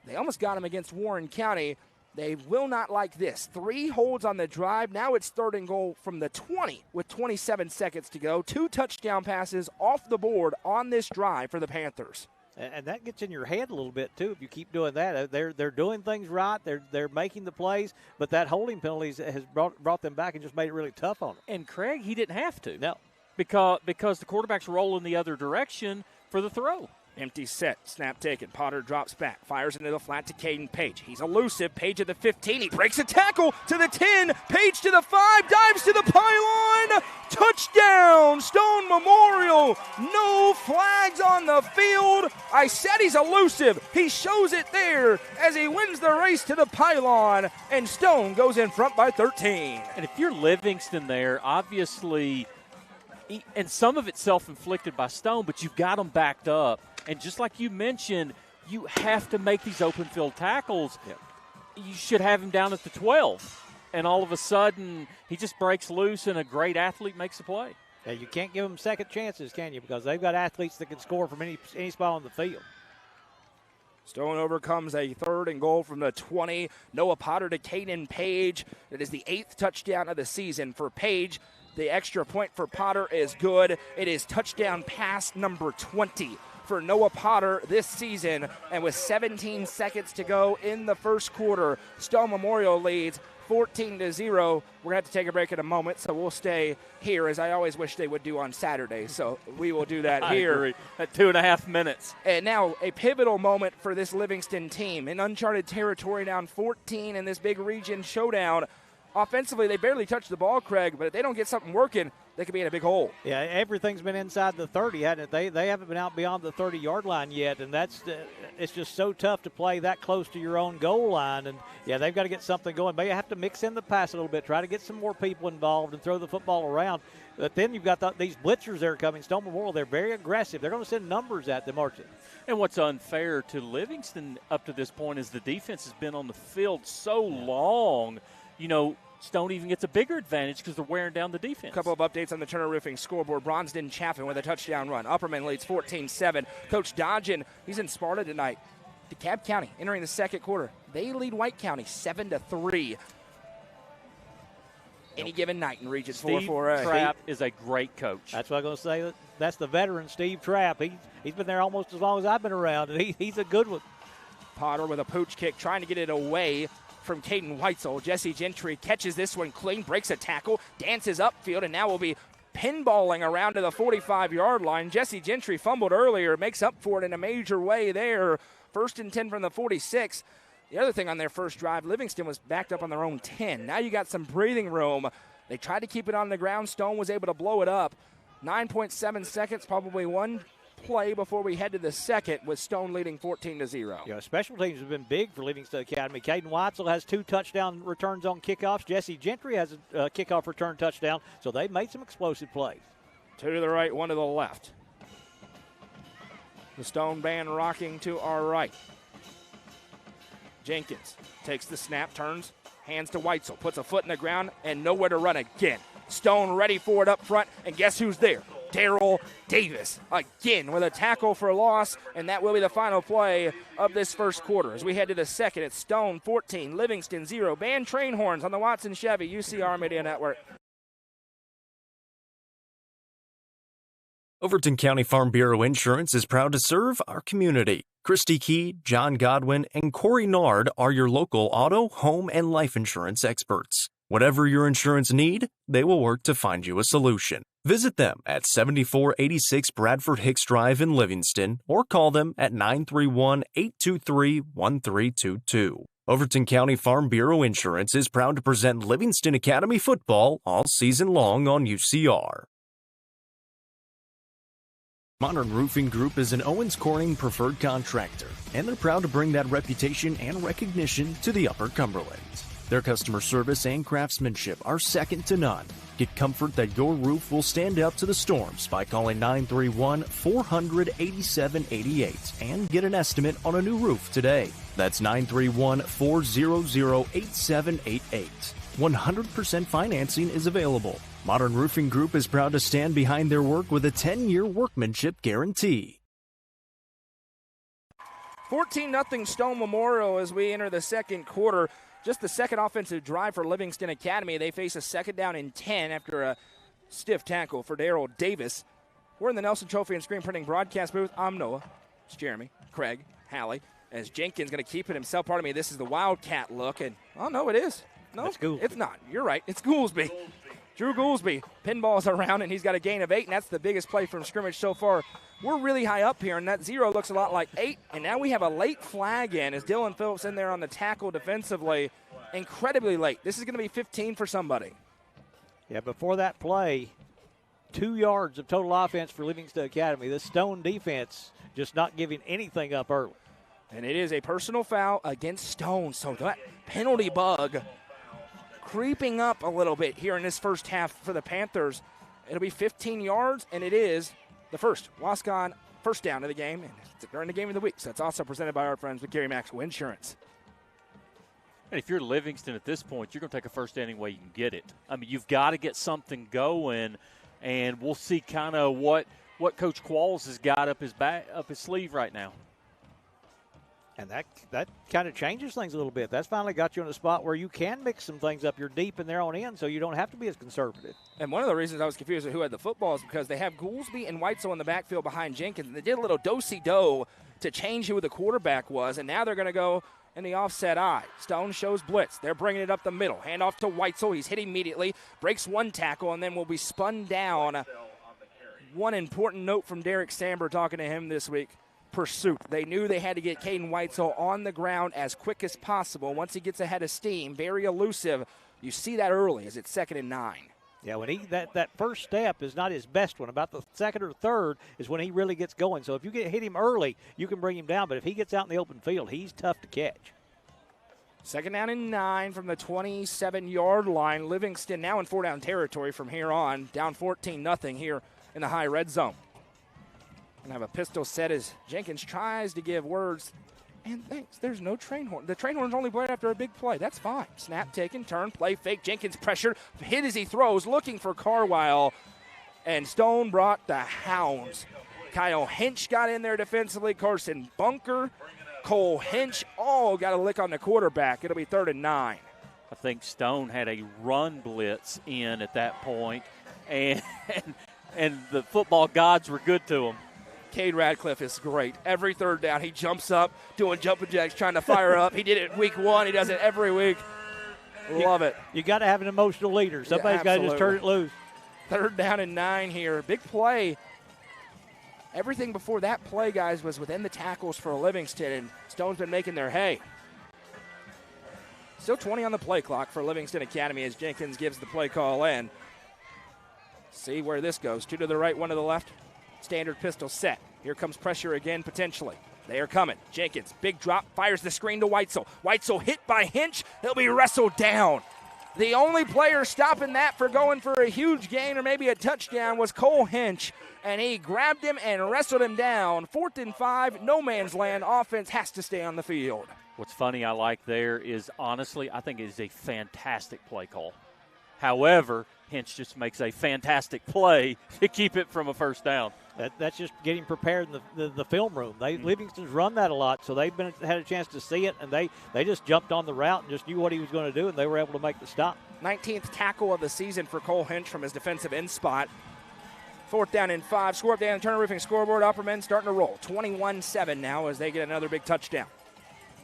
they almost got him against Warren County. They will not like this. 3 holds on the drive. Now it's 3rd and goal from the 20 with 27 seconds to go. 2 touchdown passes off the board on this drive for the Panthers. And that gets in your head a little bit, too, if you keep doing that. They're doing things right. They're making the plays, but that holding penalties has brought them back and just made it really tough on them. And Craig, he didn't have to. No. Because the quarterback's rolling the other direction for the throw. Empty set, snap taken. Potter drops back, fires into the flat to Caden Page. He's elusive. Page at the 15. He breaks a tackle to the 10. Page to the 5. Dives to the pylon. Touchdown, Stone Memorial. No flags on the field. I said he's elusive. He shows it there as he wins the race to the pylon, and Stone goes in front by 13. And if you're Livingston there, obviously, and some of it's self-inflicted by Stone, but you've got them backed up. And just like you mentioned, you have to make these open field tackles. Yep. You should have him down at the 12. And all of a sudden, he just breaks loose and a great athlete makes a play. Yeah, you can't give them second chances, can you? Because they've got athletes that can score from any spot on the field. Stone overcomes a 3rd and goal from the 20. Noah Potter to Caden Page. It is the 8th touchdown of the season for Page. The extra point for Potter is good. It is touchdown pass number 20 for Noah Potter this season. And with 17 seconds to go in the first quarter, Stone Memorial leads 14-0. We're going to have to take a break in a moment, so we'll stay here, as I always wish they would do on Saturday. So we will do that here. I agree. At 2.5 minutes. And now a pivotal moment for this Livingston team. In uncharted territory, down 14 in this big region showdown. Offensively, they barely touch the ball, Craig, but if they don't get something working, they could be in a big hole. Yeah, everything's been inside the 30, hasn't it? They haven't been out beyond the 30-yard line yet, and it's just so tough to play that close to your own goal line. And, yeah, they've got to get something going. But you have to mix in the pass a little bit, try to get some more people involved and throw the football around. But then you've got these blitzers that are coming. Stone Memorial, they're very aggressive. They're going to send numbers at them, aren't they? And what's unfair to Livingston up to this point is the defense has been on the field so long, Stone even gets a bigger advantage because they're wearing down the defense. A couple of updates on the Turner Roofing scoreboard. Bronsden Chaffin with a touchdown run. Upperman leads 14-7. Coach Dodgen, he's in Sparta tonight. DeKalb County entering the second quarter. They lead White County 7-3. Any given night in Region 4-4A. Steve Trapp is a great coach. That's what I'm going to say. That's the veteran, Steve Trapp. He's been there almost as long as I've been around, and he's a good one. Potter with a pooch kick, trying to get it away from Caden Weitzel. Jesse Gentry catches this one clean, breaks a tackle, dances upfield, and now will be pinballing around to the 45-yard line. Jesse Gentry fumbled earlier, makes up for it in a major way there. 1st and 10 from the 46. The other thing on their first drive, Livingston was backed up on their own 10. Now you got some breathing room. They tried to keep it on the ground. Stone was able to blow it up. 9.7 seconds, probably one play before we head to the second, with Stone leading 14-0. Yeah, special teams have been big for Livingston Academy. Caden Weitzel has 2 touchdown returns on kickoffs. Jesse Gentry has a kickoff return touchdown, so they've made some explosive plays. 2 to the right, 1 to the left. The Stone band rocking to our right. Jenkins takes the snap, turns, hands to Weitzel, puts a foot in the ground, and nowhere to run again. Stone ready for it up front, and guess who's there? Darrell Davis again with a tackle for loss, and that will be the final play of this first quarter. As we head to the second, it's Stone 14, Livingston 0. Band train horns on the Watson Chevy UCR Media Network. Overton County Farm Bureau Insurance is proud to serve our community. Christy Key, John Godwin, and Corey Nard are your local auto, home, and life insurance experts. Whatever your insurance need, they will work to find you a solution. Visit them at 7486 Bradford Hicks Drive in Livingston or call them at 931-823-1322. Overton County Farm Bureau Insurance is proud to present Livingston Academy football all season long on UCR. Modern Roofing Group is an Owens Corning preferred contractor, and they're proud to bring that reputation and recognition to the Upper Cumberland. Their customer service and craftsmanship are second to none. Get comfort that your roof will stand up to the storms by calling 931-400-8788 and get an estimate on a new roof today. That's 931-400-8788. 100% financing is available. Modern Roofing Group is proud to stand behind their work with a 10-year workmanship guarantee. 14-0 Stone Memorial as we enter the second quarter. Just the second offensive drive for Livingston Academy. They face a second down and 10 after a stiff tackle for Darrell Davis. We're in the Nelson Trophy and Screen Printing broadcast booth. I'm Noah. It's Jeremy, Craig, Hallie. As Jenkins going to keep it himself. Pardon me, this is the Wildcat look. And, oh, no, it is. No, it's not. You're right. It's Goolsby. Drew Goolsby pinballs around, and he's got a gain of 8, and that's the biggest play from scrimmage so far. We're really high up here, and that 0 looks a lot like 8, and now we have a late flag in as Dylan Phillips in there on the tackle defensively. Incredibly late. This is going to be 15 for somebody. Yeah, before that play, 2 yards of total offense for Livingston Academy. The Stone defense just not giving anything up early. And it is a personal foul against Stone, so that penalty bug creeping up a little bit here in this first half for the Panthers. It'll be 15 yards, and it is the first Wascon first down of the game, and during the game of the week. So that's also presented by our friends with Gary Maxwell Insurance. And if you're Livingston at this point, you're going to take a first down any way you can get it. I mean, you've got to get something going, and we'll see kind of what Coach Qualls has got up his sleeve right now. And that kind of changes things a little bit. That's finally got you in a spot where you can mix some things up. You're deep in their own end, so you don't have to be as conservative. And one of the reasons I was confused with who had the football is because they have Goolsby and Weitzel in the backfield behind Jenkins. And they did a little do-si-do to change who the quarterback was, and now they're going to go in the offset eye. Stone shows blitz. They're bringing it up the middle. Hand off to Weitzel. He's hit immediately, breaks one tackle, and then will be spun down. One important note from Derek Samber talking to him this week. Pursuit. They knew they had to get Caden Weitzel on the ground as quick as possible. Once he gets ahead of steam, very elusive. You see that early as it's 2nd and 9. Yeah, when that first step is not his best one. About the second or third is when he really gets going. So if you hit him early, you can bring him down. But if he gets out in the open field, he's tough to catch. 2nd down and 9 from the 27-yard line. Livingston now in 4-down territory from here on. Down 14-0 here in the high red zone. And have a pistol set as Jenkins tries to give words. And thanks, there's no train horn. The train horn's only played after a big play. That's fine. Snap taken, turn, play fake. Jenkins pressured, hit as he throws, looking for Carwile. And Stone brought the hounds. Kyle Hinch got in there defensively. Carson Bunker, Cole Hinch, all got a lick on the quarterback. It'll be 3rd and 9. I think Stone had a run blitz in at that point, and the football gods were good to him. Cade Radcliffe is great. Every 3rd down, he jumps up, doing jumping jacks, trying to fire up. He did it week 1. He does it every week. Love it. You got to have an emotional leader. Somebody's got to just turn it loose. 3rd down and 9 here. Big play. Everything before that play, guys, was within the tackles for Livingston, and Stone's been making their hay. Still 20 on the play clock for Livingston Academy as Jenkins gives the play call in. See where this goes. 2 to the right, 1 to the left. Standard pistol set. Here comes pressure again, potentially. They are coming. Jenkins, big drop, fires the screen to Weitzel. Weitzel hit by Hinch. He'll be wrestled down. The only player stopping that for going for a huge gain or maybe a touchdown was Cole Hinch, and he grabbed him and wrestled him down. 4th and 5, no man's land. Offense has to stay on the field. What's funny I like there is, honestly, I think it is a fantastic play call. However, Hinch just makes a fantastic play to keep it from a first down. That's just getting prepared in the film room. Livingston's run that a lot, so they've had a chance to see it, and they just jumped on the route and just knew what he was going to do, and they were able to make the stop. 19th tackle of the season for Cole Hinch from his defensive end spot. 4th down and 5. Score up down Turner Roofing scoreboard. Upperman starting to roll. 21-7 now as they get another big touchdown.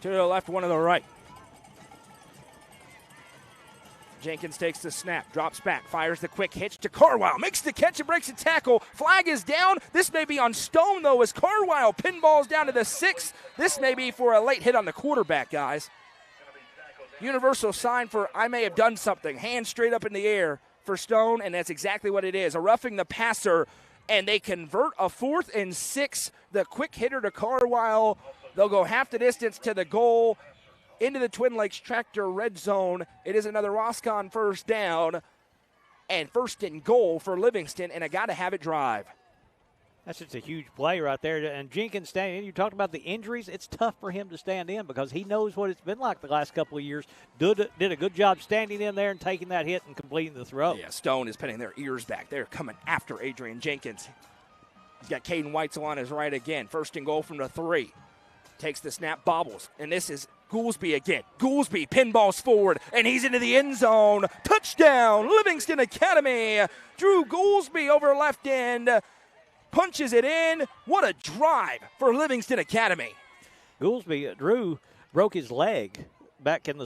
2 to the left, 1 to the right. Jenkins takes the snap, drops back, fires the quick hitch to Carwile, makes the catch and breaks the tackle. Flag is down. This may be on Stone, though, as Carwile pinballs down to the 6. This may be for a late hit on the quarterback, guys. Universal sign for I may have done something. Hand straight up in the air for Stone, and that's exactly what it is. A roughing the passer, and they convert a 4th and 6. The quick hitter to Carwile. They'll go half the distance to the goal. Into the Twin Lakes Tractor red zone. It is another Roscon first down and 1st and goal for Livingston, and I got to have it drive. That's just a huge play right there. And Jenkins standing in. You talked about the injuries. It's tough for him to stand in because he knows what it's been like the last couple of years. Did a good job standing in there and taking that hit and completing the throw. Yeah, Stone is pinning their ears back. They're coming after Adrian Jenkins. He's got Caden Weitzel on his right again. 1st and goal from the 3. Takes the snap, bobbles, and this is Goolsby again. Goolsby pinballs forward, and he's into the end zone. Touchdown, Livingston Academy. Drew Goolsby over left end, punches it in. What a drive for Livingston Academy. Goolsby, Drew broke his leg back in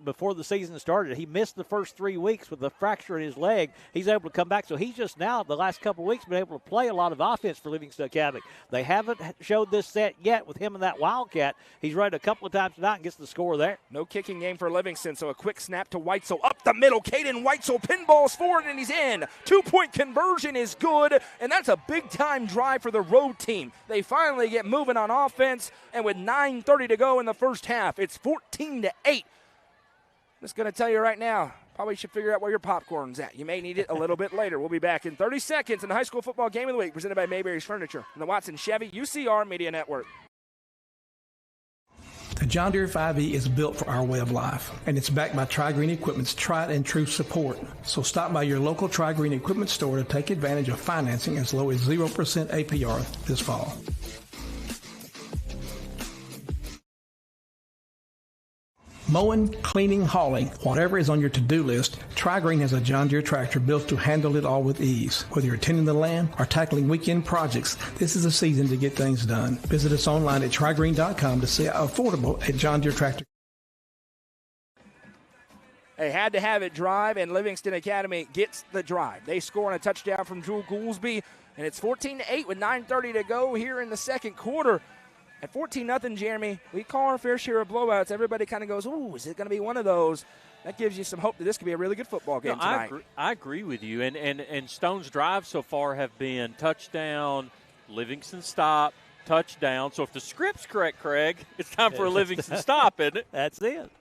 before the season started. He missed the first 3 weeks with a fracture in his leg. He's able to come back, so he's just now, the last couple of weeks, been able to play a lot of offense for Livingston Academy. They haven't showed this set yet with him and that Wildcat. He's run a couple of times tonight and gets the score there. No kicking game for Livingston, so a quick snap to Weitzel up the middle. Caden Weitzel pinballs forward, and he's in. 2-point conversion is good, and that's a big-time drive for the road team. They finally get moving on offense, and with 9:30 to go in the first half, it's 14-8. I'm just going to tell you right now, probably should figure out where your popcorn's at. You may need it a little bit later. We'll be back in 30 seconds in the high school football game of the week, presented by Mayberry's Furniture and the Watson Chevy UCR Media Network. The John Deere 5E is built for our way of life, and it's backed by Tri-Green Equipment's tried and true support. So stop by your local Tri-Green Equipment store to take advantage of financing as low as 0% APR this fall. Mowing, cleaning, hauling, whatever is on your to-do list, Tri-Green has a John Deere tractor built to handle it all with ease. Whether you're tending the land or tackling weekend projects, this is a season to get things done. Visit us online at trigreen.com to see how affordable a John Deere tractor. They had to have it drive, and Livingston Academy gets the drive. They score on a touchdown from Drew Goolsby, and it's 14-8 with 9:30 to go here in the second quarter. At 14-0, Jeremy, we call our fair share of blowouts. Everybody kind of goes, ooh, is it going to be one of those? That gives you some hope that this could be a really good football game tonight. I agree with you. And Stone's drives so far have been touchdown, Livingston stop, touchdown. So if the script's correct, Craig, it's time for a Livingston stop, isn't it? That's it.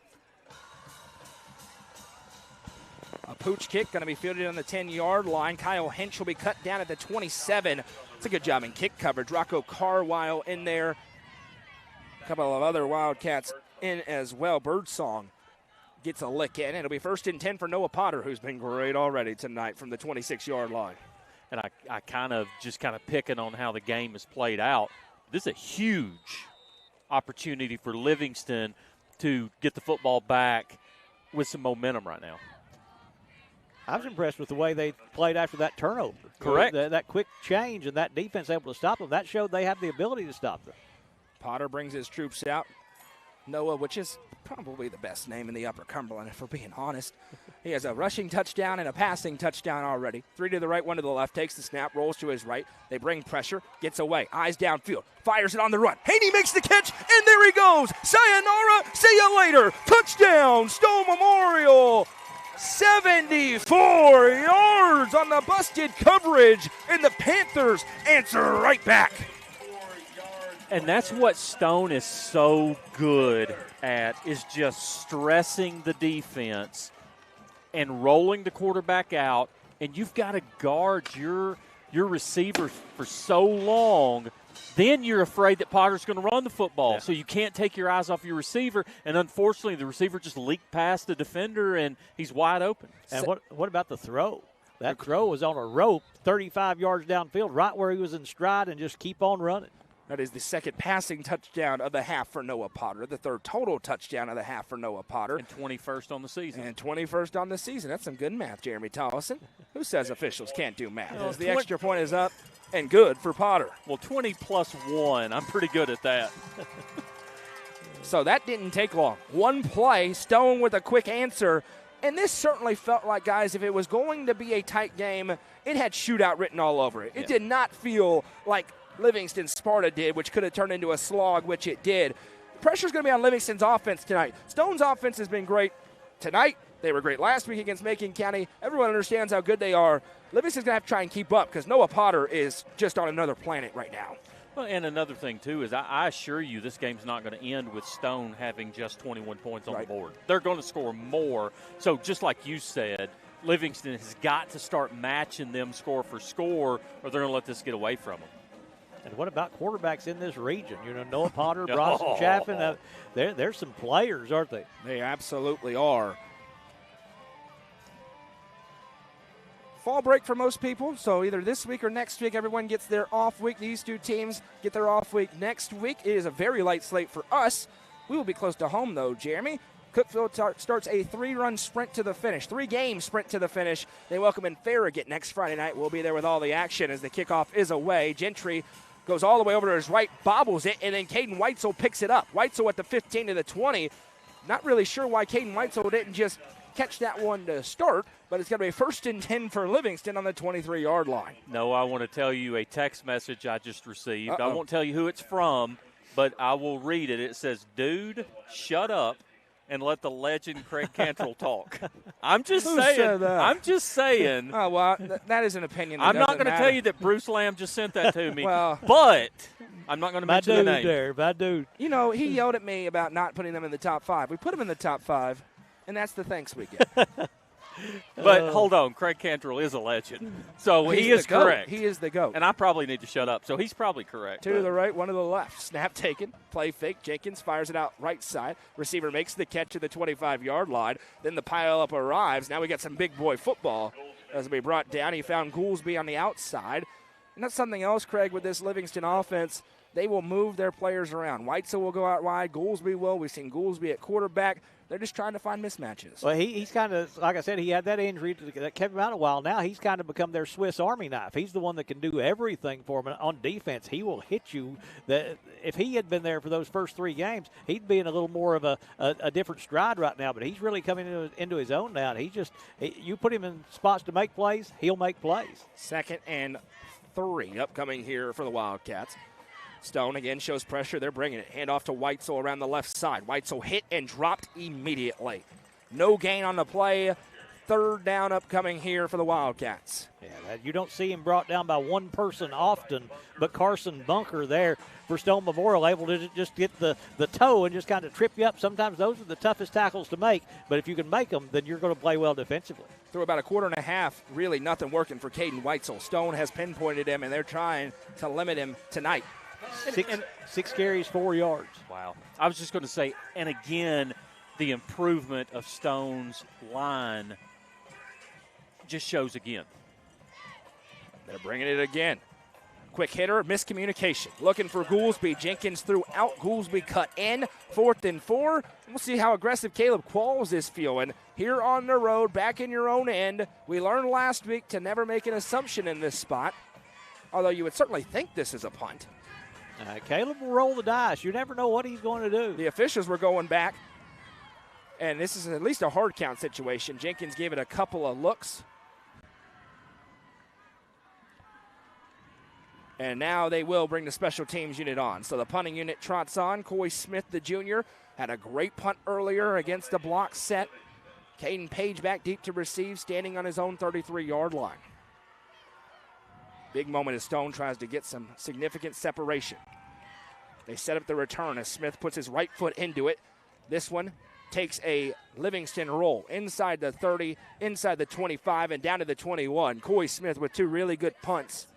A pooch kick going to be fielded on the 10-yard line. Kyle Hinch will be cut down at the 27. It's a good job in kick coverage. Rocco Carwile in there. A couple of other Wildcats in as well. Birdsong gets a lick in. It'll be 1st and 10 for Noah Potter, who's been great already tonight from the 26-yard line. And I kind of picking on how the game is played out. This is a huge opportunity for Livingston to get the football back with some momentum right now. I was impressed with the way they played after that turnover. Correct. That quick change and that defense able to stop them. That showed they have the ability to stop them. Potter brings his troops out. Noah, which is probably the best name in the Upper Cumberland, if we're being honest. He has a rushing touchdown and a passing touchdown already. 3 to the right, 1 to the left. Takes the snap, rolls to his right. They bring pressure, gets away. Eyes downfield, fires it on the run. Haney makes the catch, and there he goes. Sayonara, see you later. Touchdown, Stone Memorial. 74 yards on the busted coverage, and the Panthers answer right back. And that's what Stone is so good at, is just stressing the defense and rolling the quarterback out. And you've got to guard your receiver for so long then you're afraid that Potter's going to run the football. Yeah. So you can't take your eyes off your receiver. And unfortunately, the receiver just leaked past the defender, and he's wide open. And what about the throw? That throw was on a rope 35 yards downfield, right where he was in stride, and just keep on running. That is the second passing touchdown of the half for Noah Potter, the third total touchdown of the half for Noah Potter. And 21st on the season. And 21st on the season. That's some good math, Jeremy Tollison. Who says officials can't do math? As the extra point is up and good for Potter. Well, 20 plus 1. I'm pretty good at that. So that didn't take long. One play, Stone with a quick answer. And this certainly felt like, guys, if it was going to be a tight game, it had shootout written all over it. It did not feel like Livingston Sparta did, which could have turned into a slog, which it did. Pressure's going to be on Livingston's offense tonight. Stone's offense has been great tonight. They were great last week against Macon County. Everyone understands how good they are. Livingston's going to have to try and keep up because Noah Potter is just on another planet right now. Well, and another thing, too, is I assure you this game's not going to end with Stone having just 21 points on the board. They're going to score more. So just like you said, Livingston has got to start matching them score for score, or they're going to let this get away from them. And what about quarterbacks in this region? You know, Noah Potter, Bronson Chaffin, they're some players, aren't they? They absolutely are. Fall break for most people, so either this week or next week, everyone gets their off week. These two teams get their off week next week. It is a very light slate for us. We will be close to home, though, Jeremy. Cookeville starts a 3-run sprint to the finish, 3-game sprint to the finish. They welcome in Farragut next Friday night. We'll be there with all the action as the kickoff is away. Gentry goes all the way over to his right, bobbles it, and then Caden Weitzel picks it up. Weitzel at the 15 to the 20. Not really sure why Caden Weitzel didn't just catch that one to start, but it's going to be 1st and 10 for Livingston on the 23-yard line. No, I want to tell you a text message I just received. I won't tell you who it's from, but I will read it. It says, "Dude, shut up and let the legend Craig Cantrell talk." I'm just saying. Said that? I'm just saying. Oh, well, that is an opinion that I'm not going to matter. tell you that Bruce Lamb just sent that to me, Well, but I'm not going to mention the name. My dude. You know, he yelled at me about not putting them in the top 5. We put them in the top 5, and that's the thanks we get. But hold on, Craig Cantrell is a legend. So he is the GOAT. correct. He is the GOAT. And I probably need to shut up. So he's probably correct. 2 to the right, 1 to the left. Snap taken. Play fake. Jenkins fires it out right side. Receiver makes the catch to the 25-yard line. Then the pile-up arrives. Now we got some big boy football as we brought down. He found Goolsby on the outside. And that's something else, Craig, with this Livingston offense. They will move their players around. Weitzel will go out wide. Goolsby will. We've seen Goolsby at quarterback. They're just trying to find mismatches. Well, he's kind of, like I said, he had that injury that kept him out a while. Now he's kind of become their Swiss Army knife. He's the one that can do everything for them. On defense, he will hit you. If he had been there for those first 3 games, he'd be in a little more of a different stride right now. But he's really coming into his own now. You put him in spots to make plays, he'll make plays. 2nd and 3 upcoming here for the Wildcats. Stone again shows pressure. They're bringing it. Hand off to Weitzel around the left side. Weitzel hit and dropped immediately. No gain on the play. 3rd down upcoming here for the Wildcats. Yeah, you don't see him brought down by one person often, but Carson Bunker there for Stone Memorial able to just get the toe and just kind of trip you up. Sometimes those are the toughest tackles to make, but if you can make them, then you're going to play well defensively. Through about a quarter and a half, really nothing working for Caden Weitzel. Stone has pinpointed him, and they're trying to limit him tonight. 6 carries, 4 yards. Wow. I was just going to say, and again, the improvement of Stone's line just shows again. They're bringing it again. Quick hitter, miscommunication. Looking for Goolsby. Jenkins threw out. Goolsby cut in. 4th and 4. We'll see how aggressive Caleb Qualls is feeling. Here on the road, back in your own end. We learned last week to never make an assumption in this spot, although you would certainly think this is a punt. Caleb will roll the dice. You never know what he's going to do. The officials were going back, and this is at least a hard count situation. Jenkins gave it a couple of looks. And now they will bring the special teams unit on. So the punting unit trots on. Coy Smith, the junior, had a great punt earlier against a block set. Caden Page back deep to receive, standing on his own 33-yard line. Big moment as Stone tries to get some significant separation. They set up the return as Smith puts his right foot into it. This one takes a Livingston roll inside the 30, inside the 25, and down to the 21. Coy Smith with 2 really good punts.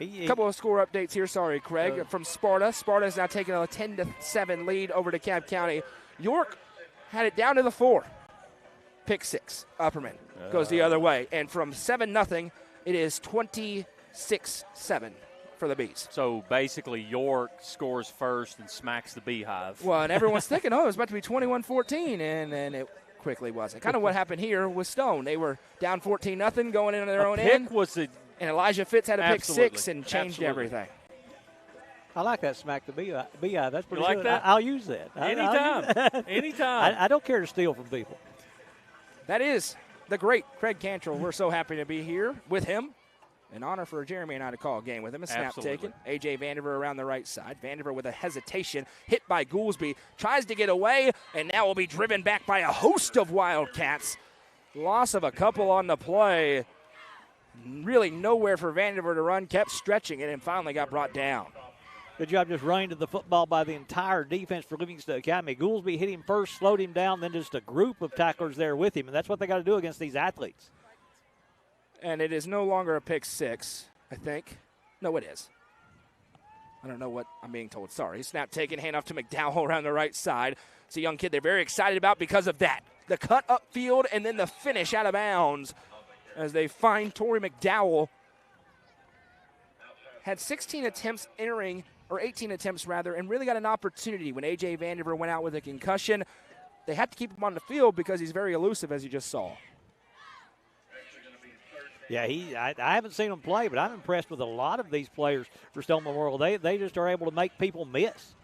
A couple of score updates here. Sorry, Craig. From Sparta. Sparta is now taking a 10-7 lead over DeKalb County. York had it down to the 4. Pick 6. Upperman goes the other way. And from 7-0, it is 26-7 for the Bees. So basically York scores first and smacks the Beehive. Well, and everyone's thinking, it was about to be 21-14, and then it quickly wasn't. Kind of what happened here with Stone. They were down 14-0 going into their own end. And Elijah Fitz had a pick 6 and changed everything. I like that smack the Beehive. That's pretty you like good. that? I'll use that. Anytime. Anytime. I don't care to steal from people. That is the great Craig Cantrell. We're so happy to be here with him. An honor for Jeremy and I to call a game with him. A snap taken. A.J. Vandiver around the right side. Vandiver with a hesitation. Hit by Goolsby. Tries to get away, and now will be driven back by a host of Wildcats. Loss of a couple on the play. Really nowhere for Vandiver to run. Kept stretching it and finally got brought down. Good job just running to the football by the entire defense for Livingston Academy. Goolsby hit him first, slowed him down, then just a group of tacklers there with him, and that's what they got to do against these athletes. And it is no longer a pick 6, I think. No, it is. I don't know what I'm being told. Sorry. Snap taken, handoff to McDowell around the right side. It's a young kid they're very excited about because of that. The cut upfield and then the finish out of bounds as they find Torrey McDowell. Had 16 attempts entering, or 18 attempts rather, and really got an opportunity when A.J. Vandiver went out with a concussion. They had to keep him on the field because he's very elusive, as you just saw. Yeah, I haven't seen him play, but I'm impressed with a lot of these players for Stone Memorial. They just are able to make people miss.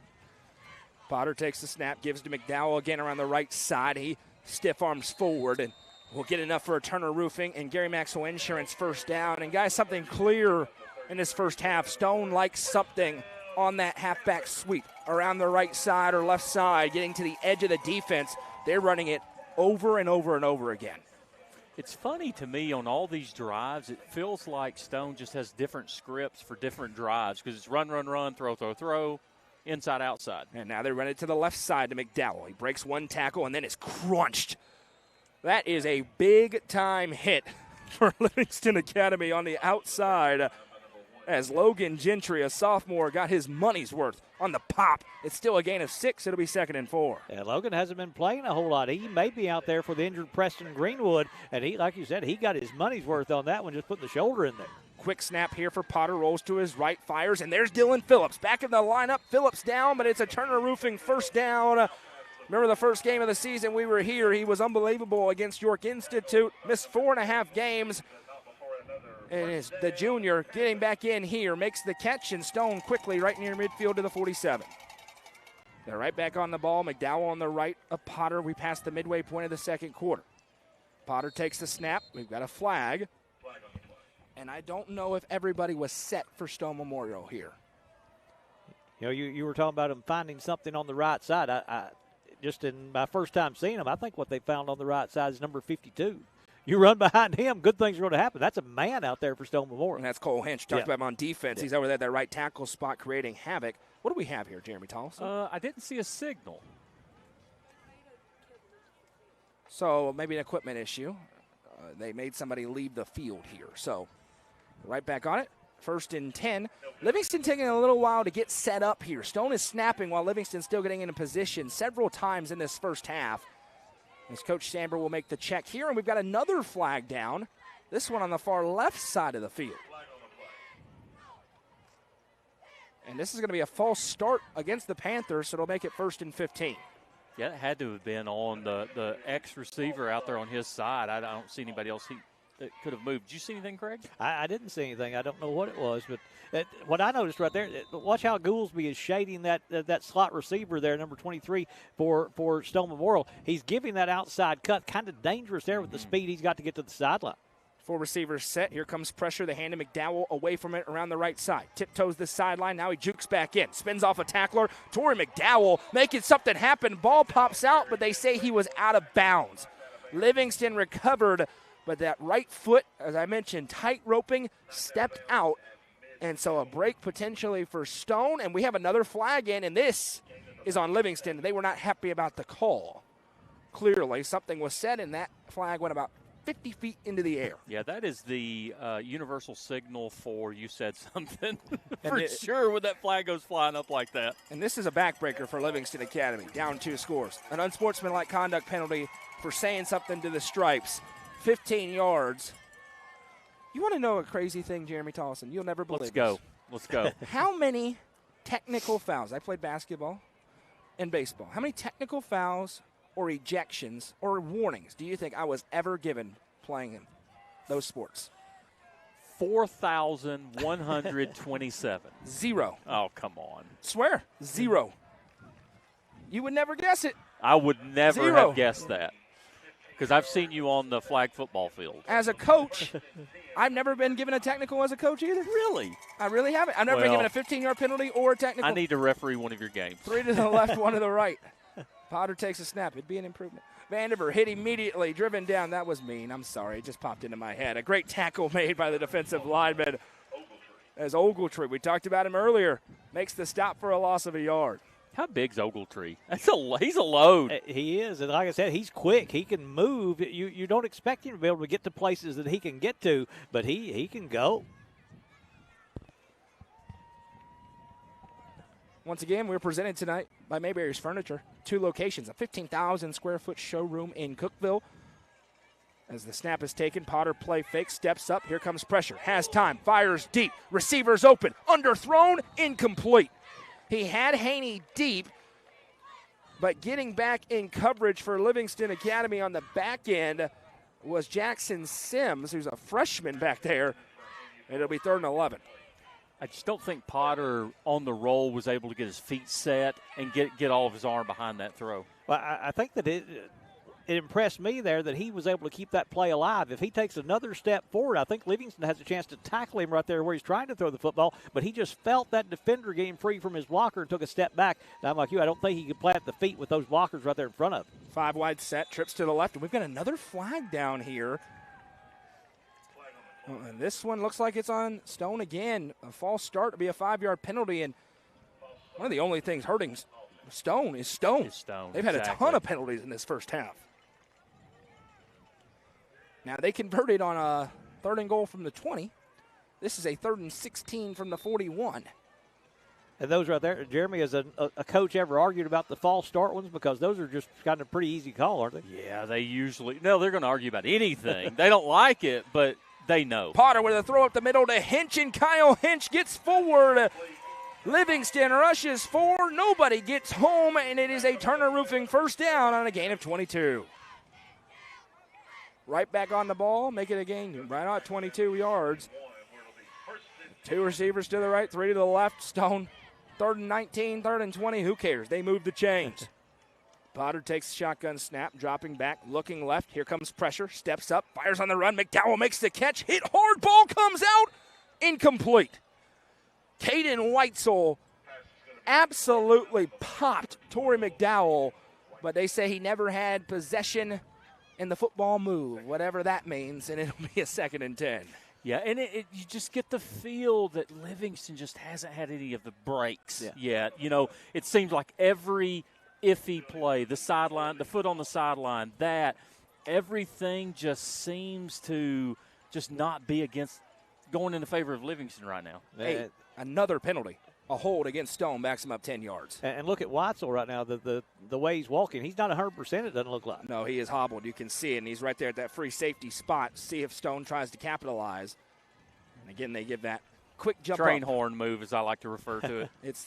Potter takes the snap, gives to McDowell again around the right side. He stiff arms forward and will get enough for a Turner Roofing and Gary Maxwell Insurance first down. And guys, something clear in this first half. Stone likes something on that halfback sweep around the right side or left side, getting to the edge of the defense. They're running it over and over and over again. It's funny to me on all these drives, it feels like Stone just has different scripts for different drives because it's run, run, run, throw, throw, throw, inside, outside. And now they run it to the left side to McDowell. He breaks one tackle and then is crunched. That is a big-time hit for Livingston Academy on the outside as Logan Gentry, a sophomore, got his money's worth on the pop. It's still a gain of 6. It'll be 2nd and 4. Yeah, Logan hasn't been playing a whole lot. He may be out there for the injured Preston Greenwood, and he, like you said, he got his money's worth on that one, just putting the shoulder in there. Quick snap here for Potter, rolls to his right, fires, and there's Dylan Phillips. Back in the lineup, Phillips down, but it's a Turner Roofing first down. Remember the first game of the season we were here, he was unbelievable against York Institute, missed 4.5 games. And it's the junior getting back in here, makes the catch, and Stone quickly right near midfield to the 47. They're right back on the ball. McDowell on the right of Potter. We passed the midway point of the second quarter. Potter takes the snap. We've got a flag. And I don't know if everybody was set for Stone Memorial here. You know, you were talking about them finding something on the right side. I just in my first time seeing them, I think what they found on the right side is number 52. You run behind him, good things are going to happen. That's a man out there for Stone Memorial. And that's Cole Hinch. Talked about him on defense. He's over there at that right tackle spot creating havoc. What do we have here, Jeremy Tolson? I didn't see a signal. So maybe an equipment issue. They made somebody leave the field here. So right back on it. 1st and 10. Livingston taking a little while to get set up here. Stone is snapping while Livingston's still getting into position several times in this first half. As Coach Samber will make the check here, and we've got another flag down. This one on the far left side of the field. And this is going to be a false start against the Panthers, so it'll make it 1st and 15. Yeah, it had to have been on the ex-receiver out there on his side. I don't see anybody else that could have moved. Did you see anything, Craig? I didn't see anything. I don't know what it was, but what I noticed right there, watch how Goolsby is shading that slot receiver there, number 23 for Stone Memorial. He's giving that outside cut, kind of dangerous there with the speed he's got to get to the sideline. 4 receivers set. Here comes pressure. They hand to McDowell away from it around the right side. Tiptoes the sideline. Now he jukes back in. Spins off a tackler. Torrey McDowell making something happen. Ball pops out, but they say he was out of bounds. Livingston recovered, but that right foot, as I mentioned, tight roping, stepped out. And so a break potentially for Stone. And we have another flag in, and this is on Livingston. They were not happy about the call. Clearly, something was said, and that flag went about 50 feet into the air. Yeah, that is the universal signal for you said something for sure when that flag goes flying up like that. And this is a backbreaker for Livingston Academy, down 2 scores. An unsportsmanlike conduct penalty for saying something to the stripes, 15 yards. You want to know a crazy thing, Jeremy Tollison? You'll never believe this. Let's go. How many technical fouls? I played basketball and baseball. How many technical fouls or ejections or warnings do you think I was ever given playing in those sports? 4,127. 0. Oh, come on. Swear, 0. You would never guess it. I would never 0. have guessed that because I've seen you on the flag football field. As a coach, I've never been given a technical as a coach either. Really? I really haven't. I've never been given a 15-yard penalty or a technical. I need to referee one of your games. 3 to the left, 1 to the right. Potter takes a snap. It'd be an improvement. Vandiver hit immediately, driven down. That was mean. I'm sorry. It just popped into my head. A great tackle made by the defensive lineman as Ogletree, we talked about him earlier, makes the stop for a loss of a yard. How big's Ogletree? He's a load. He is, and like I said, he's quick. He can move. You don't expect him to be able to get to places that he can get to, but he can go. Once again, we're presented tonight by Mayberry's Furniture. 2 locations, a 15,000-square-foot showroom in Cookeville. As the snap is taken, Potter play fake, steps up. Here comes pressure. Has time, fires deep. Receivers open, underthrown, incomplete. He had Haney deep, but getting back in coverage for Livingston Academy on the back end was Jackson Sims, who's a freshman back there. It'll be 3rd and 11. I just don't think Potter on the roll was able to get his feet set and get all of his arm behind that throw. Well, I think that it impressed me there that he was able to keep that play alive. If he takes another step forward, I think Livingston has a chance to tackle him right there where he's trying to throw the football, but he just felt that defender getting free from his blocker and took a step back. Now, I'm like you, I don't think he could plant the feet with those blockers right there in front of him. 5 wide set, trips to the left, and we've got another flag down here. And this one looks like it's on Stone again. A false start to be a 5-yard penalty, and one of the only things hurting Stone is Stone. They've had a ton of penalties in this first half. Now they converted on a 3rd and goal from the 20. This is a 3rd and 16 from the 41. And those right there, Jeremy, has a coach ever argued about the false start ones? Because those are just kind of a pretty easy call, aren't they? Yeah, they usually – no, they're going to argue about anything. They don't like it, but they know. Potter with a throw up the middle to Hinch, and Kyle Hinch gets forward. Livingston rushes 4. Nobody gets home, and it is a Turner Roofing first down on a gain of 22. Right back on the ball, make it a gain right on 22 yards. 2 receivers to the right, 3 to the left. Stone, 3rd and 19, 3rd and 20. Who cares? They move the chains. Potter takes the shotgun snap, dropping back, looking left. Here comes pressure, steps up, fires on the run. McDowell makes the catch, hit hard, ball comes out, incomplete. Caden Whitesell absolutely popped Torrey McDowell, but they say he never had possession in the football move, whatever that means, and it'll be a 2nd and 10. Yeah, and you just get the feel that Livingston just hasn't had any of the breaks yet. You know, it seems like every iffy play, the sideline, the foot on the sideline, that everything just seems to just not be against going in the favor of Livingston right now. Hey, another penalty. A hold against Stone backs him up 10 yards. And look at Whitesell right now, the way he's walking. He's not 100%, it doesn't look like. No, he is hobbled. You can see it, and he's right there at that free safety spot. See if Stone tries to capitalize. And again, they give that quick jump train up. horn move, as I like to refer to it. It's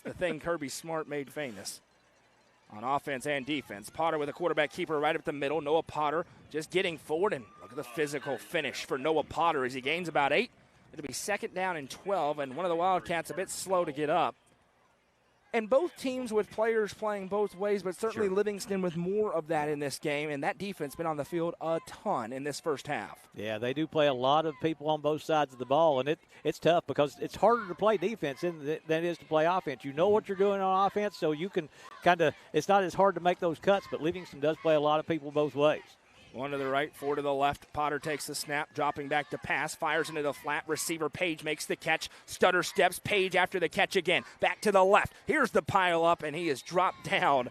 the thing Kirby Smart made famous on offense and defense. Potter with a quarterback keeper right up the middle. Noah Potter just getting forward, and look at the physical finish for Noah Potter as he gains about 8. It'll be 2nd down and 12, and one of the Wildcats a bit slow to get up. And both teams with players playing both ways, but certainly Livingston with more of that in this game, and that defense been on the field a ton in this first half. Yeah, they do play a lot of people on both sides of the ball, and it's tough because it's harder to play defense than it is to play offense. You know what you're doing on offense, so you can kind of – it's not as hard to make those cuts, but Livingston does play a lot of people both ways. 1 to the right, 4 to the left. Potter takes the snap, dropping back to pass, fires into the flat. Receiver Page makes the catch. Stutter steps, Page after the catch again. Back to the left. Here's the pile up, and he is dropped down.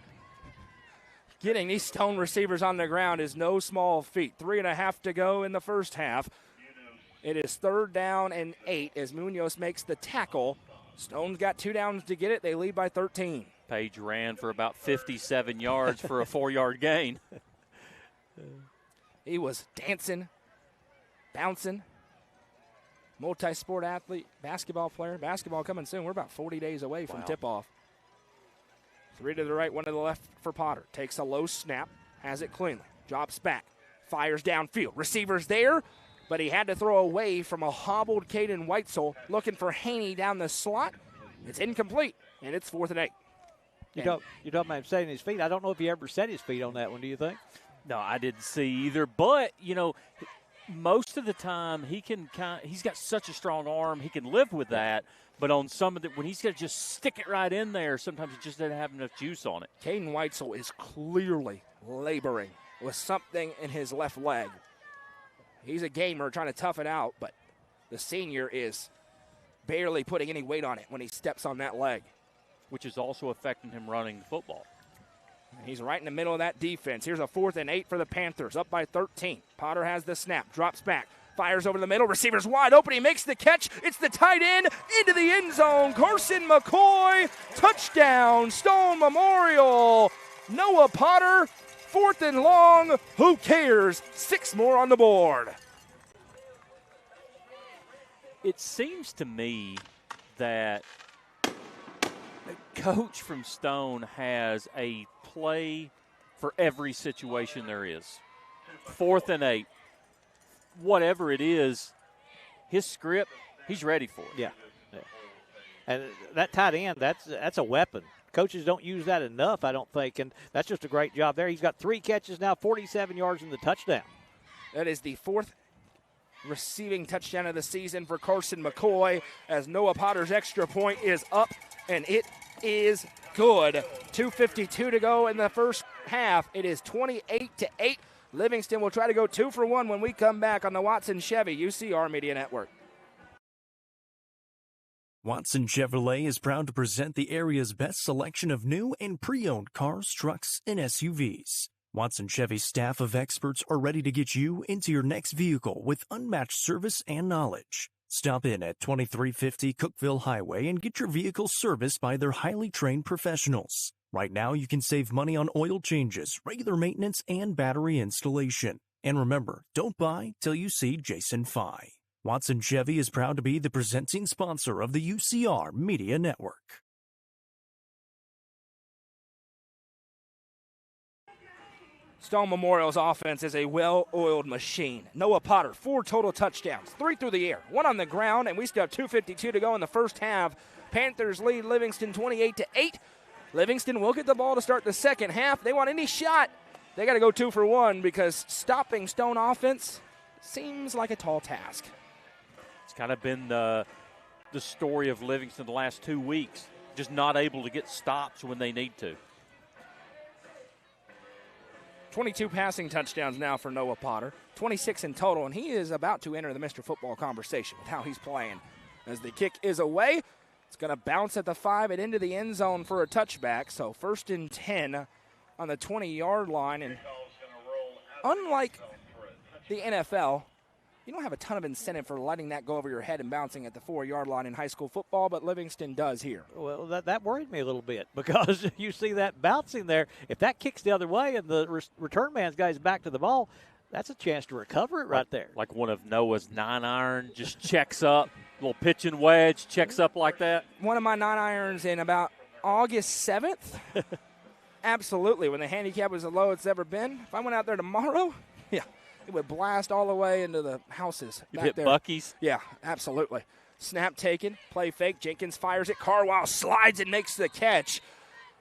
Getting these Stone receivers on the ground is no small feat. 3.5 to go in the first half. It is 3rd down and 8 as Munoz makes the tackle. Stone's got 2 downs to get it. They lead by 13. Page ran for about 57 yards for a 4-yard gain. He was dancing, bouncing. Multi-sport athlete, basketball player. Basketball coming soon. We're about 40 days away from tip-off. 3 to the right, 1 to the left for Potter. Takes a low snap, has it cleanly. Drops back, fires downfield. Receivers there, but he had to throw away from a hobbled Caden Weitzel. Looking for Haney down the slot. It's incomplete, and it's 4th and 8. You're talking about him setting his feet. I don't know if he ever set his feet on that one, do you think? No, I didn't see either. But, most of the time he's got such a strong arm, he can live with that. But on some of the, when he's got to just stick it right in there, sometimes he just doesn't have enough juice on it. Caden Weitzel is clearly laboring with something in his left leg. He's a gamer trying to tough it out, but the senior is barely putting any weight on it when he steps on that leg. Which is also affecting him running the football. He's right in the middle of that defense. Here's a 4th and 8 for the Panthers, up by 13. Potter has the snap, drops back, fires over the middle. Receiver's wide open. He makes the catch. It's the tight end into the end zone. Carson McCoy, touchdown, Stone Memorial. Noah Potter, 4th and long. Who cares? 6 more on the board. It seems to me that the coach from Stone has a play for every situation there is. 4th and 8. Whatever it is, his script, he's ready for it. Yeah. And that tight end, that's a weapon. Coaches don't use that enough, I don't think, and that's just a great job there. He's got 3 catches now, 47 yards in the touchdown. That is the 4th receiving touchdown of the season for Carson McCoy as Noah Potter's extra point is up, and it is good. 2:52 to go in the first half. It is 28-8. Livingston will try to go 2 for 1 when we come back on the Watson Chevy UCR Media Network. Watson Chevrolet is proud to present the area's best selection of new and pre-owned cars, trucks, and SUVs. Watson Chevy's staff of experts are ready to get you into your next vehicle with unmatched service and knowledge. Stop in at 2350 Cookeville Highway and get your vehicle serviced by their highly trained professionals. Right now, you can save money on oil changes, regular maintenance, and battery installation. And remember, don't buy till you see Jason Fye. Watson Chevy is proud to be the presenting sponsor of the UCR Media Network. Stone Memorial's offense is a well-oiled machine. Noah Potter, 4 total touchdowns, 3 through the air, 1 on the ground, and we still have 2:52 to go in the first half. Panthers lead Livingston 28-8. Livingston will get the ball to start the second half. They want any shot. They got to go 2 for 1 because stopping Stone offense seems like a tall task. It's kind of been the story of Livingston the last 2 weeks, just not able to get stops when they need to. 22 passing touchdowns now for Noah Potter, 26 in total, and he is about to enter the Mr. Football conversation with how he's playing. As the kick is away, it's going to bounce at the 5 and into the end zone for a touchback. So 1st and 10 on the 20-yard line. And unlike the NFL, you don't have a ton of incentive for letting that go over your head and bouncing at the 4-yard line in high school football, but Livingston does here. Well, that worried me a little bit because you see that bouncing there. If that kicks the other way and the return man's got his back to the ball, that's a chance to recover it right there. Like one of Noah's 9-iron just checks up, little pitching wedge, checks up like that. One of my 9-irons in about August 7th. Absolutely. When the handicap was the lowest it's ever been. If I went out there tomorrow, yeah. It would blast all the way into the houses. You back hit there. Buc-ee's? Yeah, absolutely. Snap taken, play fake. Jenkins fires it. Carwile slides and makes the catch.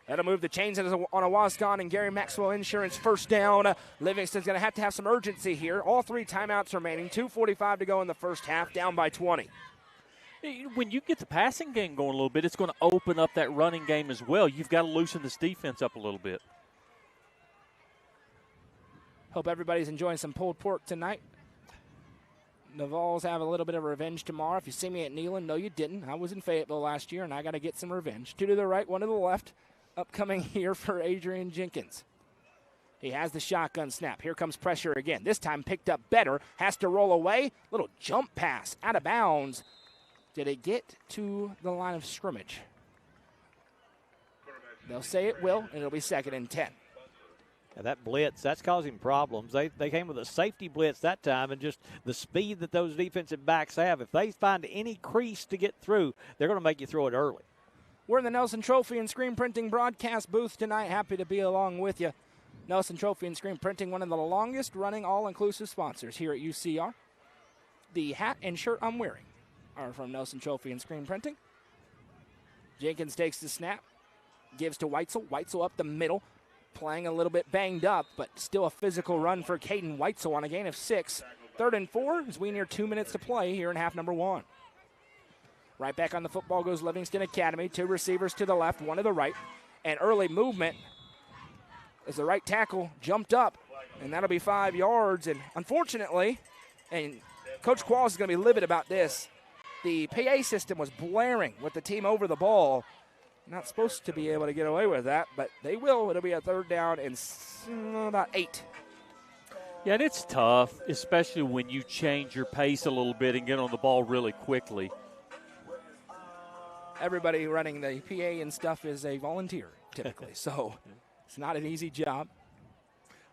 That'll move the chains on a Wascon and Gary Maxwell Insurance first down. Livingston's going to have some urgency here. All 3 timeouts remaining. 2:45 to go in the first half, down by 20. When you get the passing game going a little bit, it's going to open up that running game as well. You've got to loosen this defense up a little bit. Hope everybody's enjoying some pulled pork tonight. The Vols have a little bit of revenge tomorrow. If you see me at Neyland, no, you didn't. I was in Fayetteville last year, and I got to get some revenge. 2 to the right, 1 to the left. Upcoming here for Adrian Jenkins. He has the shotgun snap. Here comes pressure again. This time picked up better. Has to roll away. Little jump pass out of bounds. Did it get to the line of scrimmage? They'll say it will, and it'll be 2nd and 10. Now that blitz, that's causing problems. They came with a safety blitz that time, and just the speed that those defensive backs have. If they find any crease to get through, they're going to make you throw it early. We're in the Nelson Trophy and Screen Printing broadcast booth tonight. Happy to be along with you. Nelson Trophy and Screen Printing, one of the longest-running all-inclusive sponsors here at UCR. The hat and shirt I'm wearing are from Nelson Trophy and Screen Printing. Jenkins takes the snap, gives to Weitzel. Weitzel up the middle, playing a little bit banged up, but still a physical run for Caden Weitzel on a gain of 6. 3rd and 4 as we near 2 minutes to play here in half number 1. Right back on the football goes Livingston Academy. 2 receivers to the left, 1 to the right. And early movement as the right tackle jumped up, and that'll be 5 yards. And unfortunately, and Coach Qualls is going to be livid about this, the PA system was blaring with the team over the ball. Not supposed to be able to get away with that, but they will. It'll be a 3rd down and about 8. Yeah, and it's tough, especially when you change your pace a little bit and get on the ball really quickly. Everybody running the PA and stuff is a volunteer, typically, so it's not an easy job.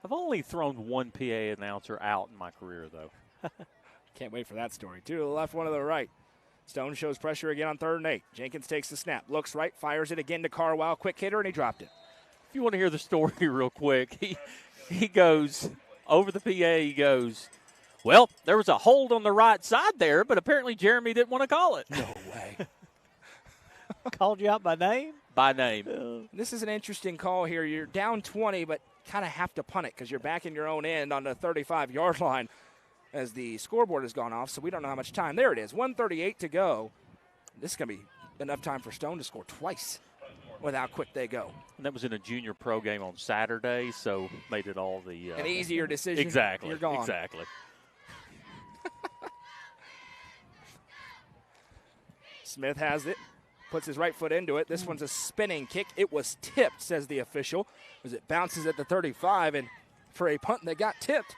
I've only thrown 1 PA announcer out in my career, though. Can't wait for that story. 2 to the left, 1 to the right. Stone shows pressure again on 3rd and 8. Jenkins takes the snap, looks right, fires it again to Carwile. Quick hitter, and he dropped it. If you want to hear the story real quick, he goes over the PA, he goes, well, there was a hold on the right side there, but apparently Jeremy didn't want to call it. No way. Called you out by name? By name. This is an interesting call here. You're down 20, but kind of have to punt it because you're back in your own end on the 35-yard line as the scoreboard has gone off, so we don't know how much time. There it is, 1:38 to go. This is going to be enough time for Stone to score twice with how quick they go. And that was in a junior pro game on Saturday, so made it all the an easier decision. Exactly. You're gone. Exactly. Smith has it. Puts his right foot into it. This one's a spinning kick. It was tipped, says the official, as it bounces at the 35. And for a punt that got tipped,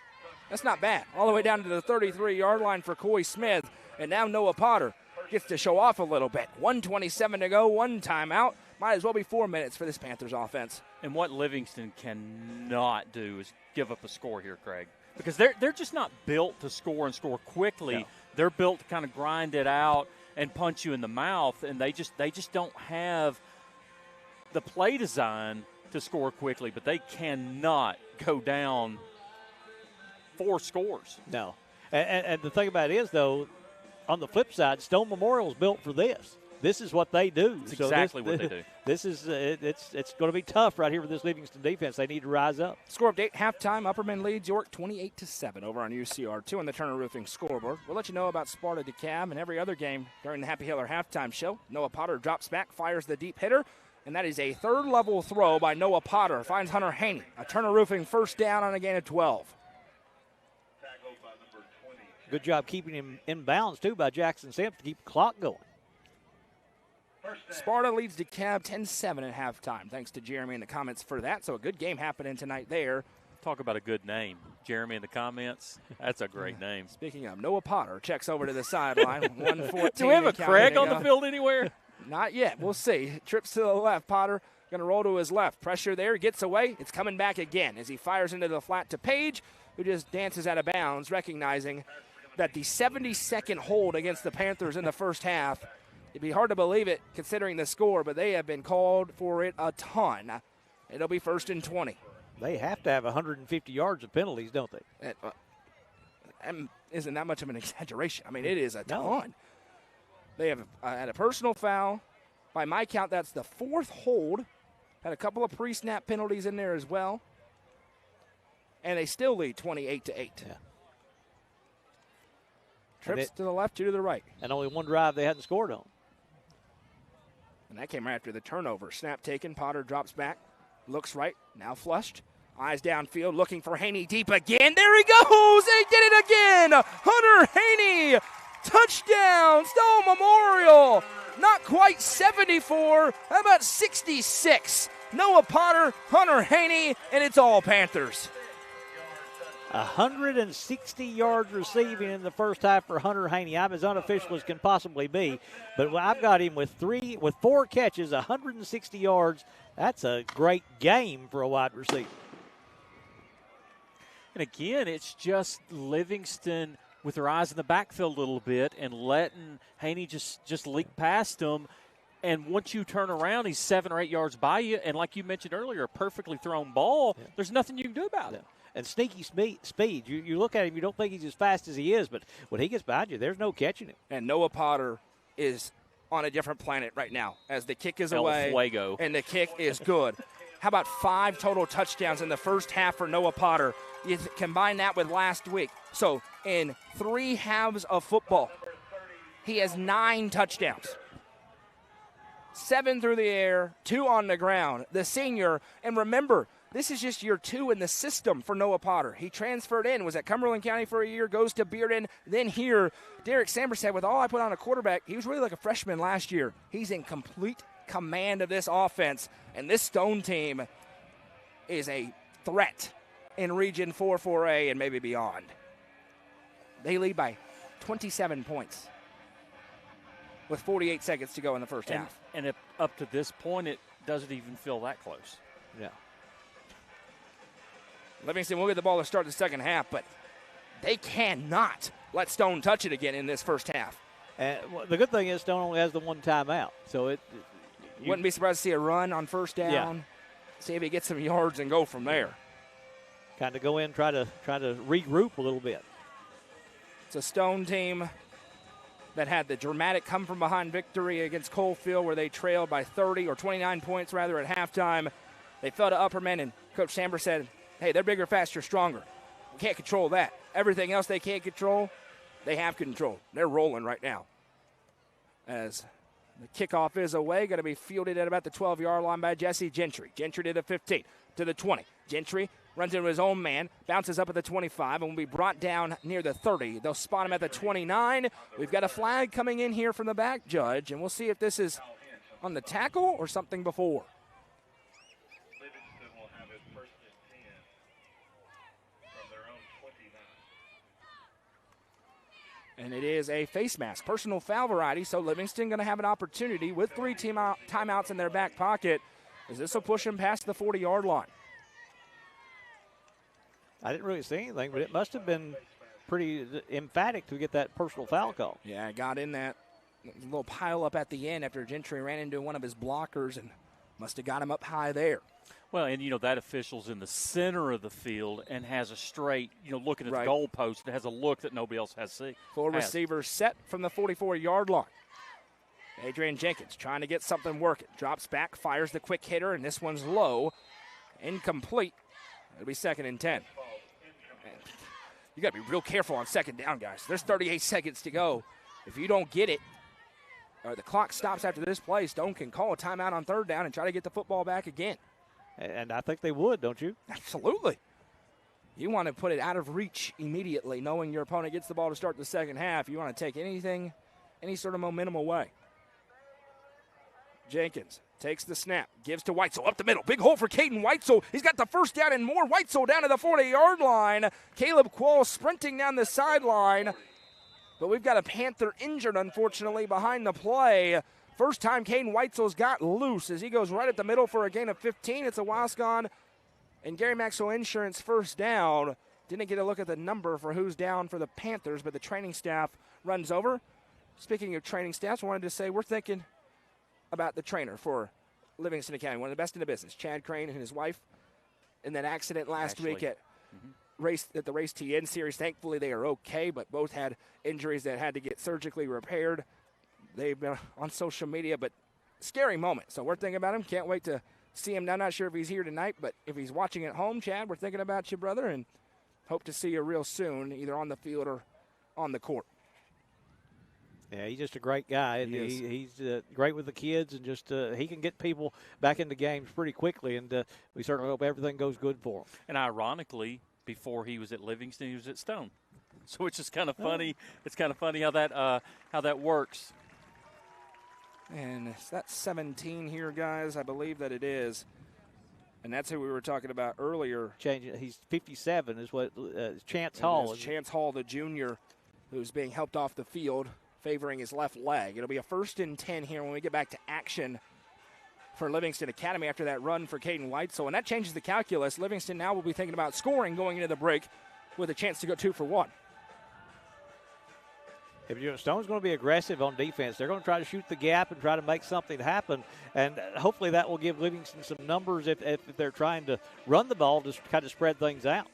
that's not bad. All the way down to the 33-yard line for Coy Smith. And now Noah Potter gets to show off a little bit. 1:27 to go, 1 timeout. Might as well be 4 minutes for this Panthers offense. And what Livingston cannot do is give up a score here, Craig, because they're just not built to score and score quickly. No. They're built to kind of grind it out and punch you in the mouth, and they just don't have the play design to score quickly, but they cannot go down 4 scores. No. And the thing about it is, though, on the flip side, Stone Memorial is built for this. This is what they do. It's exactly what they do. This is it's going to be tough right here for this Livingston defense. They need to rise up. Score update, halftime. Upperman leads York 28-7 over on UCR2 on the Turner Roofing scoreboard. We'll let you know about Sparta DeKalb and every other game during the Happy Hiller halftime show. Noah Potter drops back, fires the deep hitter, and that is a 3rd-level throw by Noah Potter. Finds Hunter Haney. A Turner Roofing first down on a gain of 12. Good job keeping him in bounds, too, by Jackson Sims to keep the clock going. Sparta leads DeKalb 10-7 at halftime. Thanks to Jeremy in the comments for that. So a good game happening tonight there. Talk about a good name. Jeremy in the comments. That's a great name. Speaking of, Noah Potter checks over to the sideline. 1:14. Do we have a Craig on the field anywhere? Not yet. We'll see. Trips to the left. Potter going to roll to his left. Pressure there. Gets away. It's coming back again as he fires into the flat to Page, who just dances out of bounds, recognizing that the 72nd hold against the Panthers in the first half. It'd be hard to believe it considering the score, but they have been called for it a ton. It'll be 1st and 20. They have to have 150 yards of penalties, don't they? Isn't that much of an exaggeration? I mean, it is a ton. No. They have had a personal foul. By my count, that's the 4th hold. Had a couple of pre-snap penalties in there as well. And they still lead 28-8. Yeah. Trips to the left, 2 to the right. And only 1 drive they hadn't scored on. And that came right after the turnover. Snap taken. Potter drops back. Looks right. Now flushed. Eyes downfield. Looking for Haney deep again. There he goes. They did it again. Hunter Haney. Touchdown. Stone Memorial. Not quite 74. How about 66? Noah Potter, Hunter Haney, and it's all Panthers. 160 yards receiving in the first half for Hunter Haney. I'm as unofficial as can possibly be, but I've got him with 4 catches, 160 yards. That's a great game for a wide receiver. And again, it's just Livingston with their eyes in the backfield a little bit and letting Haney just leak past them. And once you turn around, he's 7 or 8 yards by you. And like you mentioned earlier, a perfectly thrown ball. Yeah. There's nothing you can do about it. And sneaky speed. You look at him, you don't think he's as fast as he is, but when he gets behind you, there's no catching him. And Noah Potter is on a different planet right now as the kick is away Fuego. And the kick is good. How about 5 total touchdowns in the first half for Noah Potter? You combine that with last week. So in 3 halves of football, he has 9 touchdowns. 7 through the air, 2 on the ground. The senior, and remember, this is just year 2 in the system for Noah Potter. He transferred in, was at Cumberland County for a year, goes to Bearden, then here. Derek Sanders said, with all I put on a quarterback, he was really like a freshman last year. He's in complete command of this offense, and this Stone team is a threat in Region 4-4A and maybe beyond. They lead by 27 points with 48 seconds to go in the first half. And up to this point, it doesn't even feel that close. Yeah. Livingston will get the ball to start the second half, but they cannot let Stone touch it again in this first half. The good thing is Stone only has the 1 timeout, so you wouldn't be surprised to see a run on first down. Yeah. See if he gets some yards and go from there. Kind of go in, try to regroup a little bit. It's a Stone team that had the dramatic come-from-behind victory against Coalfield where they trailed by 30 or 29 points rather at halftime. They fell to Upperman, and Coach Sambers said, hey, they're bigger, faster, stronger. We can't control that. Everything else they can't control, they have control. They're rolling right now. As the kickoff is away, going to be fielded at about the 12-yard line by Jesse Gentry. Gentry to the 15, to the 20. Gentry runs into his own man, bounces up at the 25, and will be brought down near the 30. They'll spot him at the 29. We've got a flag coming in here from the back judge, and we'll see if this is on the tackle or something before. Livingston will have it first and 10 from their own 29. And it is a face mask, personal foul variety, so Livingston going to have an opportunity with 3 timeouts in their back pocket as this will push him past the 40-yard line. I didn't really see anything, but it must have been pretty emphatic to get that personal foul call. Yeah, got in that little pile up at the end after Gentry ran into one of his blockers and must have got him up high there. Well, and, that official's in the center of the field and has a straight, looking at right. the goalpost and has a look that nobody else has to see. Full receiver set from the 44-yard line. Adrian Jenkins trying to get something working. Drops back, fires the quick hitter, and this one's low. Incomplete. It'll be 2nd and 10. You got to be real careful on second down, guys. There's 38 seconds to go. If you don't get it, or the clock stops after this play, Stone can call a timeout on 3rd down and try to get the football back again. And I think they would, don't you? Absolutely. You want to put it out of reach immediately, knowing your opponent gets the ball to start the second half. You want to take any sort of momentum away. Jenkins takes the snap, gives to Weitzel up the middle. Big hole for Caden Weitzel. He's got the first down and more. Weitzel down to the 40-yard line. Caleb Quall sprinting down the sideline. But we've got a Panther injured, unfortunately, behind the play. First time Caden Weitzel's got loose as he goes right at the middle for a gain of 15. It's a Wascon and Gary Maxwell Insurance first down. Didn't get a look at the number for who's down for the Panthers, but the training staff runs over. Speaking of training staffs, I wanted to say we're thinking about the trainer for Livingston Academy, one of the best in the business, Chad Crane and his wife. In that accident last week at the Race TN series, thankfully they are okay, but both had injuries that had to get surgically repaired. They've been on social media, but scary moment. So we're thinking about him. Can't wait to see him. I'm not sure if he's here tonight, but if he's watching at home, Chad, we're thinking about you, brother, and hope to see you real soon, either on the field or on the court. Yeah, he's just a great guy. He's great with the kids, and just he can get people back into games pretty quickly, and we certainly hope everything goes good for him. And ironically, before he was at Livingston, he was at Stone. So it's just kind of funny. It's kind of funny how that works. And that's 17 here, guys. I believe that it is. And that's who we were talking about earlier. He's 57 is what Chance Hall. Chance Hall, the junior, who's being helped off the field, favoring his left leg. It'll be a 1st and 10 here when we get back to action for Livingston Academy after that run for Caden Weitzel. And that changes the calculus. Livingston now will be thinking about scoring going into the break with a chance to go 2 for 1. If Stone's going to be aggressive on defense, they're going to try to shoot the gap and try to make something happen. And hopefully that will give Livingston some numbers if they're trying to run the ball to kind of spread things out.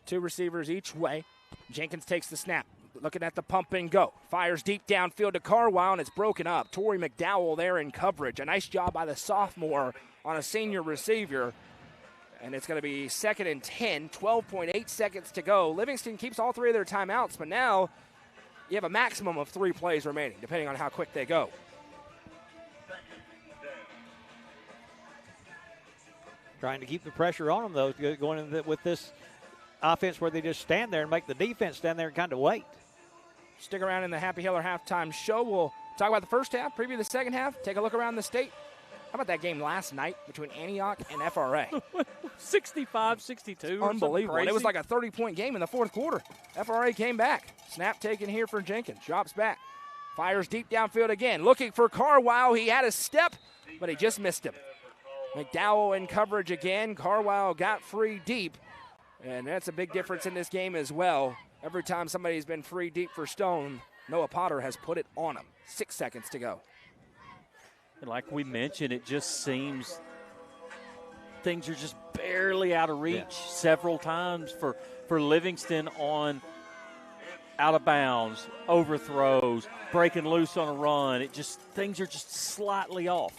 2 receivers each way. Jenkins takes the snap. Looking at the pump and go. Fires deep downfield to Carwile, and it's broken up. Torrey McDowell there in coverage. A nice job by the sophomore on a senior receiver. And it's going to be 2nd and 10, 12.8 seconds to go. Livingston keeps all 3 of their timeouts, but now you have a maximum of 3 plays remaining, depending on how quick they go. Trying to keep the pressure on them, though, going in with this offense where they just stand there and make the defense stand there and kind of wait. Stick around in the Happy Hiller halftime show. We'll talk about the first half, preview the second half, take a look around the state. How about that game last night between Antioch and FRA? 65-62. Unbelievable. It was like a 30-point game in the fourth quarter. FRA came back. Snap taken here for Jenkins. Drops back. Fires deep downfield again. Looking for Carwile. He had a step, but he just missed him. McDowell in coverage again. Carwile got free deep, and that's a big difference in this game as well. Every time somebody's been free deep for Stone, Noah Potter has put it on him. 6 seconds to go. And like we mentioned, it just seems things are just barely out of reach several times for Livingston on out of bounds, overthrows, breaking loose on a run. Things are just slightly off.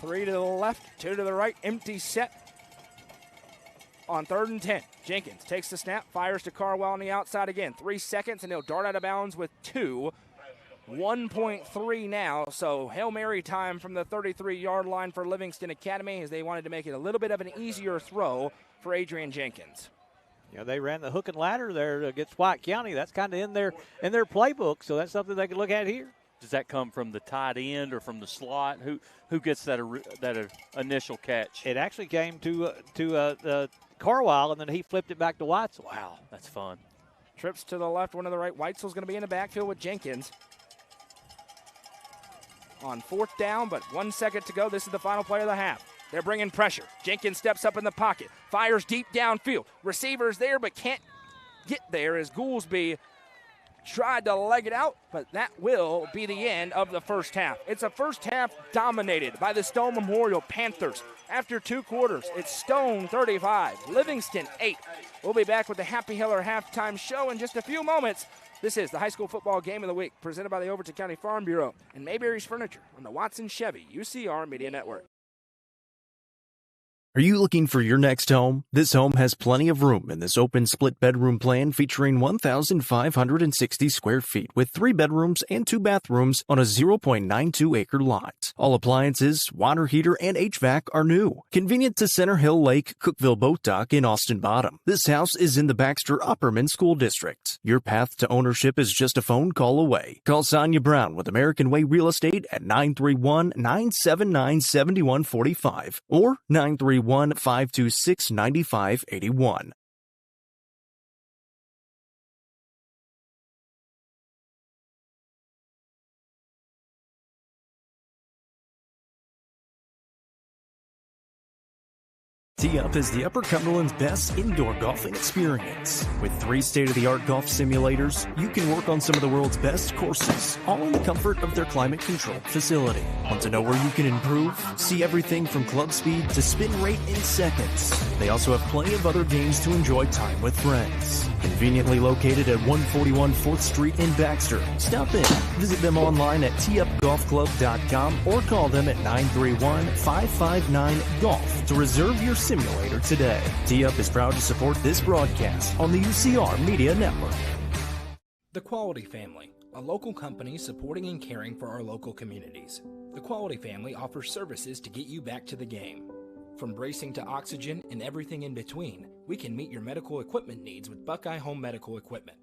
3 to the left, 2 to the right, empty set on 3rd and 10. Jenkins takes the snap, fires to Carwell on the outside again. 3 seconds, and he'll dart out of bounds with 2. 1.3 now, so Hail Mary time from the 33-yard line for Livingston Academy as they wanted to make it a little bit of an easier throw for Adrian Jenkins. They ran the hook and ladder there against White County. That's kind of in their playbook, so that's something they can look at here. Does that come from the tight end or from the slot? Who gets that initial catch? It actually came to Carwile, and then he flipped it back to Weitzel. Wow, that's fun. Trips to the left, one to the right. Weitzel's going to be in the backfield with Jenkins. On 4th down, but 1 second to go. This is the final play of the half. They're bringing pressure. Jenkins steps up in the pocket, fires deep downfield. Receivers there, but can't get there as Goolsby tried to leg it out, but that will be the end of the first half. It's a first half dominated by the Stone Memorial Panthers. After 2 quarters, it's Stone 35, Livingston 8. We'll be back with the Happy Hiller halftime show in just a few moments. This is the high school football game of the week, presented by the Overton County Farm Bureau and Mayberry's Furniture on the Watson Chevy UCR Media Network. Are you looking for your next home? This home has plenty of room in this open split bedroom plan featuring 1,560 square feet with 3 bedrooms and 2 bathrooms on a 0.92 acre lot. All appliances, water heater, and HVAC are new. Convenient to Center Hill Lake, Cookeville Boat Dock, in Austin Bottom. This house is in the Baxter Upperman School District. Your path to ownership is just a phone call away. Call Sonia Brown with American Way Real Estate at 931-979-7145 or 931-526-9581. Tee-Up is the Upper Cumberland's best indoor golfing experience. With 3 state-of-the-art golf simulators, you can work on some of the world's best courses, all in the comfort of their climate-controlled facility. Want to know where you can improve? See everything from club speed to spin rate in seconds. They also have plenty of other games to enjoy time with friends. Conveniently located at 141 4th Street in Baxter. Stop in. Visit them online at teeupgolfclub.com or call them at 931-559-GOLF to reserve your simulator today. Tee-Up is proud to support this broadcast on the UCR Media Network. The Quality Family, a local company supporting and caring for our local communities. The Quality Family offers services to get you back to the game. From bracing to oxygen and everything in between, we can meet your medical equipment needs with Buckeye Home Medical Equipment.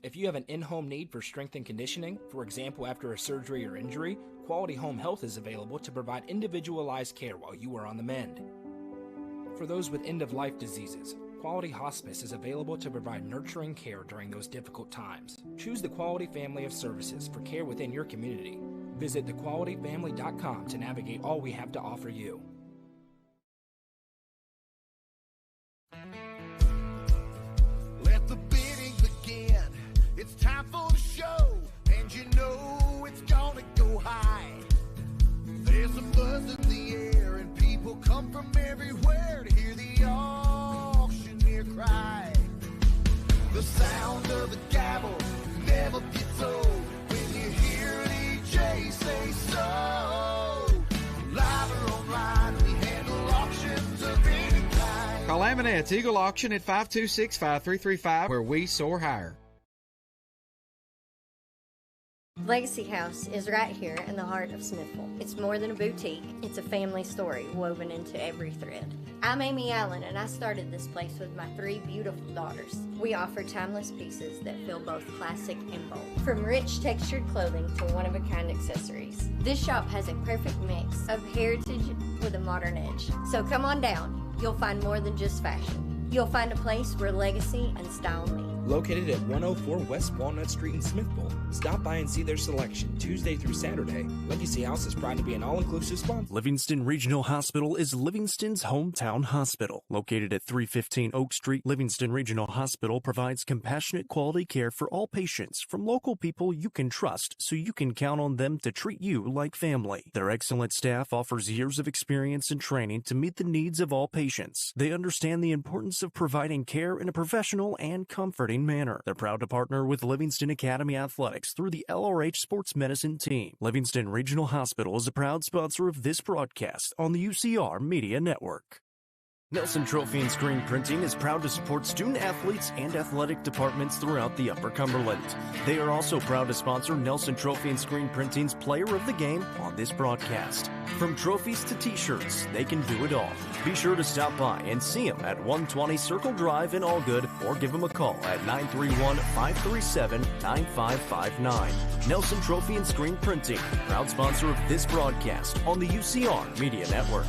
If you have an in-home need for strength and conditioning, for example after a surgery or injury, Quality Home Health is available to provide individualized care while you are on the mend. For those with end-of-life diseases, Quality Hospice is available to provide nurturing care during those difficult times. Choose the Quality family of services for care within your community. Visit thequalityfamily.com to navigate all we have to offer you. Let the bidding begin. It's time for the show, and you know it's gonna go high. There's a buzz in the air, and people come from everywhere to hear the auctioneer cry. The sound of the gavel never gets old when you hear an EJ say so. Live or online, we handle auctions of any kind. Call Amanette's Eagle Auction at 526-5335, where we soar higher. Legacy House is right here in the heart of Smithville. It's more than a boutique, it's a family story woven into every thread. I'm Amy Allen, and I started this place with my 3 beautiful daughters. We offer timeless pieces that feel both classic and bold. From rich textured clothing to one-of-a-kind accessories. This shop has a perfect mix of heritage with a modern edge. So come on down. You'll find more than just fashion. You'll find a place where legacy and style meet. Located at 104 West Walnut Street in Smithville, stop by and see their selection Tuesday through Saturday. Legacy House is proud to be an all-inclusive sponsor. Livingston Regional Hospital is Livingston's hometown hospital. Located at 315 Oak Street, Livingston Regional Hospital provides compassionate quality care for all patients from local people you can trust, so you can count on them to treat you like family. Their excellent staff offers years of experience and training to meet the needs of all patients. They understand the importance of providing care in a professional and comforting manner. They're proud to partner with Livingston Academy Athletics through the LRH Sports Medicine team. Livingston Regional Hospital is a proud sponsor of this broadcast on the UCR Media Network. Nelson Trophy and Screen Printing is proud to support student athletes and athletic departments throughout the Upper Cumberland. They are also proud to sponsor Nelson Trophy and Screen Printing's Player of the Game on this broadcast. From trophies to t-shirts, they can do it all. Be sure to stop by and see them at 120 Circle Drive in Allgood, or give them a call at 931-537-9559. Nelson Trophy and Screen Printing, proud sponsor of this broadcast on the UCR Media Network.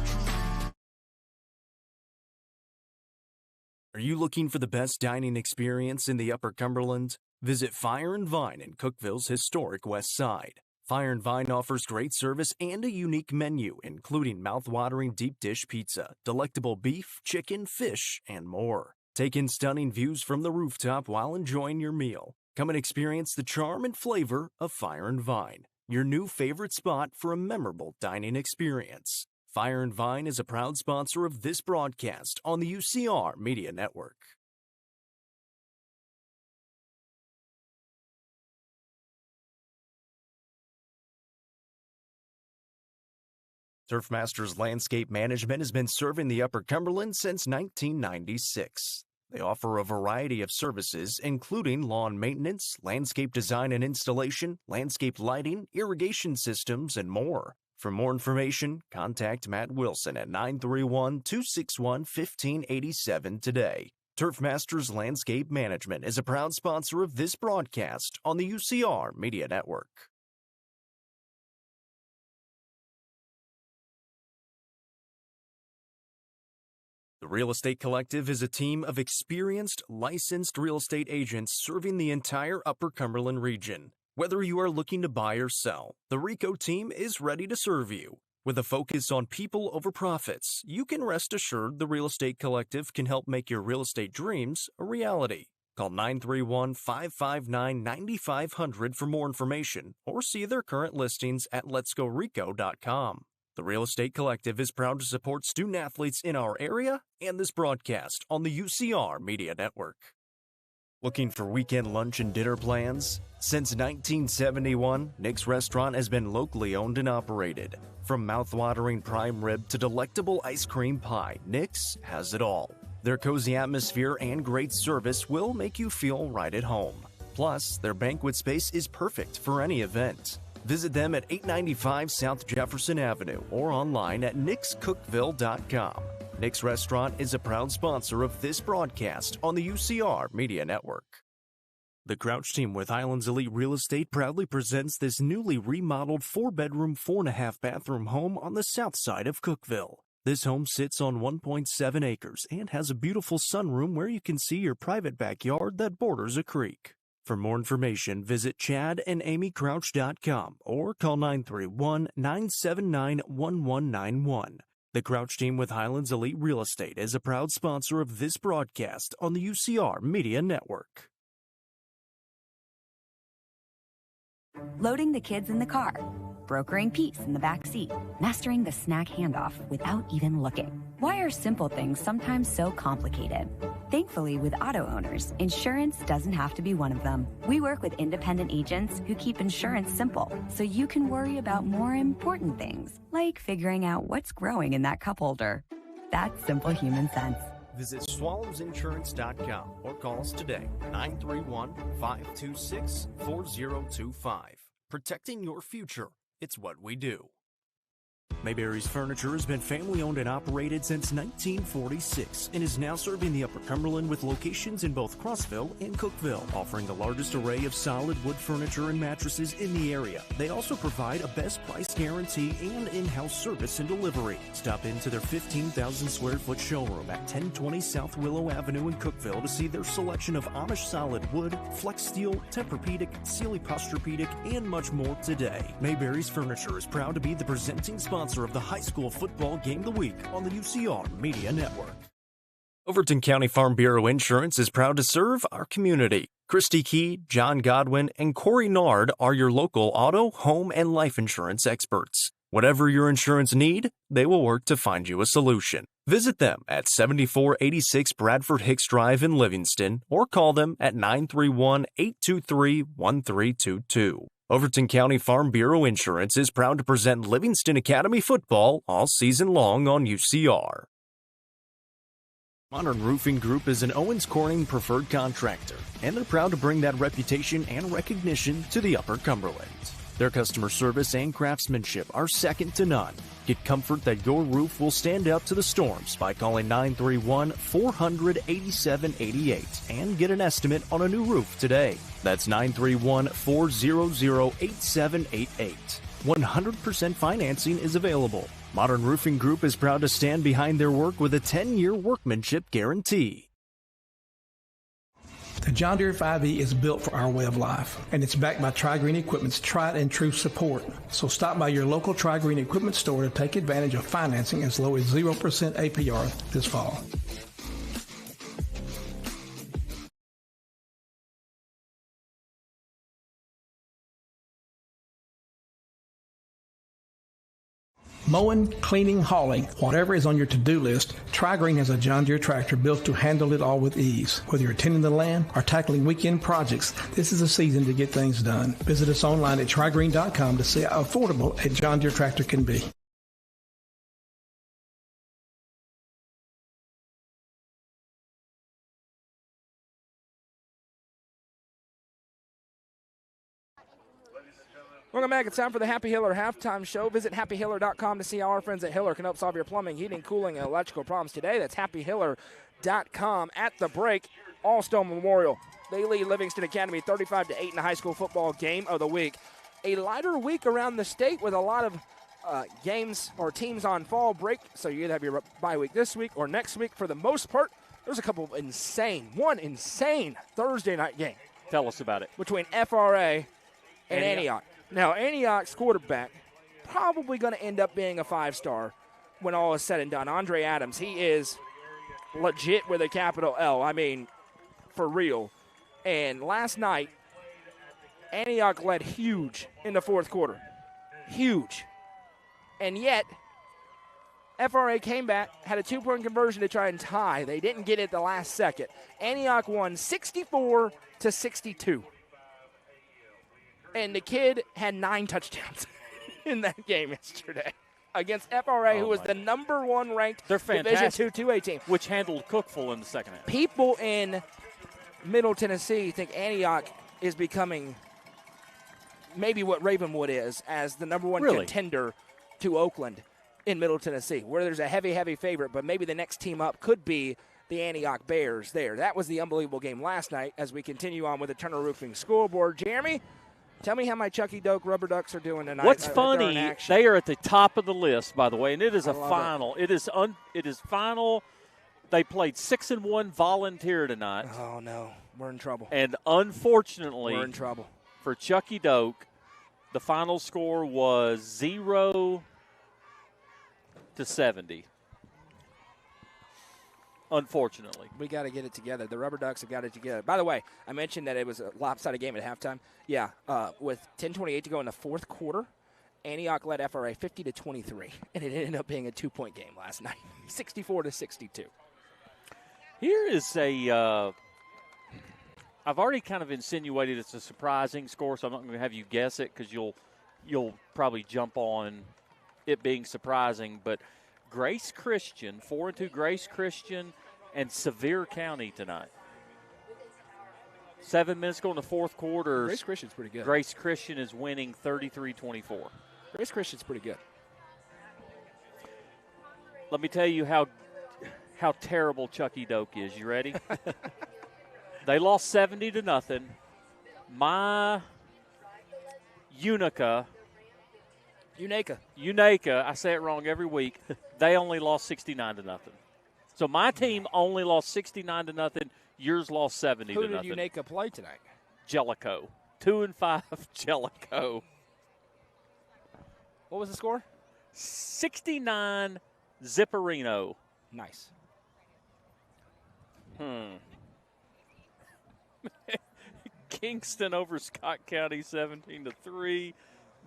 Are you looking for the best dining experience in the Upper Cumberland? Visit Fire and Vine in Cookeville's historic West Side. Fire and Vine offers great service and a unique menu, including mouth-watering deep dish pizza, delectable beef, chicken, fish, and more. Take in stunning views from the rooftop while enjoying your meal. Come and experience the charm and flavor of Fire and Vine, your new favorite spot for a memorable dining experience. Fire and Vine is a proud sponsor of this broadcast on the UCR Media Network. Turf Masters Landscape Management has been serving the Upper Cumberland since 1996. They offer a variety of services, including lawn maintenance, landscape design and installation, landscape lighting, irrigation systems, and more. For more information, contact Matt Wilson at 931-261-1587 today. Turf Masters Landscape Management is a proud sponsor of this broadcast on the UCR Media Network. The Real Estate Collective is a team of experienced, licensed real estate agents serving the entire Upper Cumberland region. Whether you are looking to buy or sell, the RICO team is ready to serve you. With a focus on people over profits, you can rest assured the Real Estate Collective can help make your real estate dreams a reality. Call 931-559-9500 for more information or see their current listings at letsgorico.com. The Real Estate Collective is proud to support student athletes in our area and this broadcast on the UCR Media Network. Looking for weekend lunch and dinner plans? Since 1971, Nick's Restaurant has been locally owned and operated. From mouth-watering prime rib to delectable ice cream pie, Nick's has it all. Their cozy atmosphere and great service will make you feel right at home. Plus, their banquet space is perfect for any event. Visit them at 895 South Jefferson Avenue or online at nickscookville.com. Nick's Restaurant is a proud sponsor of this broadcast on the UCR Media Network. The Crouch team with Highlands Elite Real Estate proudly presents this newly remodeled 4-bedroom, 4.5-bathroom home on the south side of Cookeville. This home sits on 1.7 acres and has a beautiful sunroom where you can see your private backyard that borders a creek. For more information, visit chadandamycrouch.com or call 931-979-1191. The Crouch team with Highlands Elite Real Estate is a proud sponsor of this broadcast on the UCR Media Network. Loading the kids in the car, brokering peace in the back seat, mastering the snack handoff without even looking. Why are simple things sometimes so complicated? Thankfully, with auto owners, insurance doesn't have to be one of them. We work with independent agents who keep insurance simple, so you can worry about more important things, like figuring out what's growing in that cup holder. That's simple human sense. Visit swallowsinsurance.com or call us today, 931-526-4025. Protecting your future, it's what we do. Mayberry's Furniture has been family-owned and operated since 1946 and is now serving the Upper Cumberland with locations in both Crossville and Cookeville, offering the largest array of solid wood furniture and mattresses in the area. They also provide a best price guarantee and in-house service and delivery. Stop into their 15,000 square foot showroom at 1020 South Willow Avenue in Cookeville to see their selection of Amish solid wood, flex steel, Tempur-Pedic, Sealy Posturepedic, and much more today. Mayberry's Furniture is proud to be the presenting sponsor of the high school football game of the week on the UCR Media Network. Overton County Farm Bureau Insurance is proud to serve our community. Christy Key, John Godwin, and Corey Nard are your local auto, home, and life insurance experts. Whatever your insurance need, they will work to find you a solution. Visit them at 7486 Bradford Hicks Drive in Livingston or call them at 931-823-1322. Overton County Farm Bureau Insurance is proud to present Livingston Academy football all season long on UCR. Modern Roofing Group is an Owens Corning preferred contractor, and they're proud to bring that reputation and recognition to the Upper Cumberland. Their customer service and craftsmanship are second to none. Get comfort that your roof will stand up to the storms by calling 931-400-8788 and get an estimate on a new roof today. That's 931-400-8788. 100% financing is available. Modern Roofing Group is proud to stand behind their work with a 10-year workmanship guarantee. The John Deere 5E is built for our way of life, and it's backed by Tri-Green Equipment's tried and true support. So stop by your local Tri-Green Equipment store to take advantage of financing as low as 0% APR this fall. Mowing, cleaning, hauling, whatever is on your to-do list, Tri-Green has a John Deere tractor built to handle it all with ease. Whether you're tending the land or tackling weekend projects, this is a season to get things done. Visit us online at trigreen.com to see how affordable a John Deere tractor can be. Welcome back. It's time for the Happy Hiller halftime show. Visit happyhiller.com to see how our friends at Hiller can help solve your plumbing, heating, cooling, and electrical problems today. That's happyhiller.com. At the break, Allstone Memorial. They lead Livingston Academy 35-8 in the high school football game of the week. A lighter week around the state with a lot of games or teams on fall break. So you either have your bye week this week or next week. For the most part, there's a couple of insane Thursday night game. Tell us about it. Between FRA and Antioch. Now, Antioch's quarterback probably going to end up being a 5-star when all is said and done. Andre Adams, he is legit with a capital L. I mean, for real. And last night, Antioch led huge in the fourth quarter. Huge. And yet, FRA came back, had a 2-point conversion to try and tie. They didn't get it the last second. Antioch won 64-62. And the kid had 9 touchdowns in that game yesterday against FRA, who was the number 1 ranked Division II 2A team. Which handled Cookeville in the second half. People in Middle Tennessee think Antioch is becoming maybe what Ravenwood is as the number 1 contender to Oakland in Middle Tennessee, where there's a heavy favorite, but maybe the next team up could be the Antioch Bears there. That was the unbelievable game last night as we continue on with the Turner Roofing scoreboard. Jeremy, tell me how my Chucky Doak Rubber Ducks are doing tonight. What's funny, they are at the top of the list, by the way, and it is a final. It is final. They played 6-1 volunteer tonight. Oh, no. We're in trouble. And unfortunately, we're in trouble. For Chucky Doak, the final score was 0-70. Unfortunately. We got to get it together. The Rubber Ducks have got it together. By the way, I mentioned that it was a lopsided game at halftime. Yeah, with 10:28 to go in the fourth quarter, Antioch led FRA 50-23, and it ended up being a 2-point game last night, 64-62. Here is a I've already kind of insinuated it's a surprising score, so I'm not going to have you guess it because you'll probably jump on it being surprising, but Grace Christian, 4-2 Grace Christian and Sevier County tonight. 7 minutes go in the fourth quarter. Grace Christian's pretty good. Grace Christian is winning 33-24. Grace Christian's pretty good. Let me tell you how terrible Chucky Doak is. You ready? They lost 70-0. My Unica, I say it wrong every week. They only lost 69-0. So my team only lost 69-0. Yours lost 70-0. Who did Unica play tonight? Jellicoe, 2-5 Jellicoe. What was the score? 69 Zipperino. Nice. Kingston over Scott County 17-3.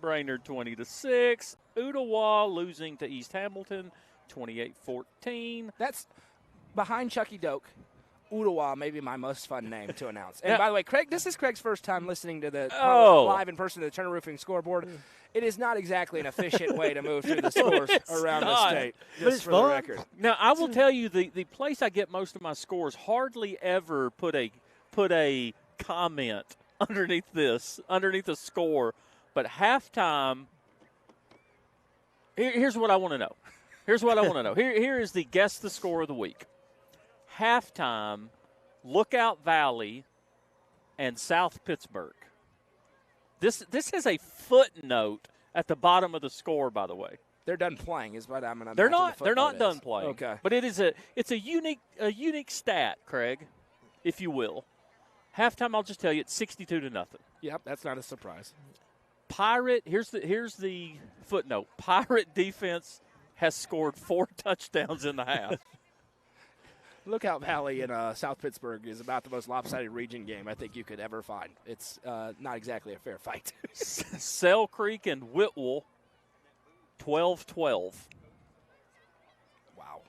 Brainerd 20-6. Ottawa losing to East Hamilton 28-14. That's behind Chucky Doak. Ottawa may be my most fun name to announce. And by the way, Craig, this is Craig's first time listening to the live in person to the Turner Roofing scoreboard. It is not exactly an efficient way to move through the scores around the state. But it's fun. The record. Now, I will tell you the place I get most of my scores hardly ever put a comment underneath the score. But halftime, here's what I want to know. Here is the guess the score of the week. Halftime, Lookout Valley and South Pittsburgh. This has a footnote at the bottom of the score, by the way. They're done playing, is what I'm going to. They're not done playing. Okay, but it's a unique stat, Craig, if you will. Halftime, I'll just tell you, it's 62-0. Yep, that's not a surprise. Pirate, here's the footnote. Pirate defense has scored 4 touchdowns in the half. Lookout Valley in South Pittsburgh is about the most lopsided region game I think you could ever find. It's not exactly a fair fight. Sell Creek and Whitwell, 12-12. Wow.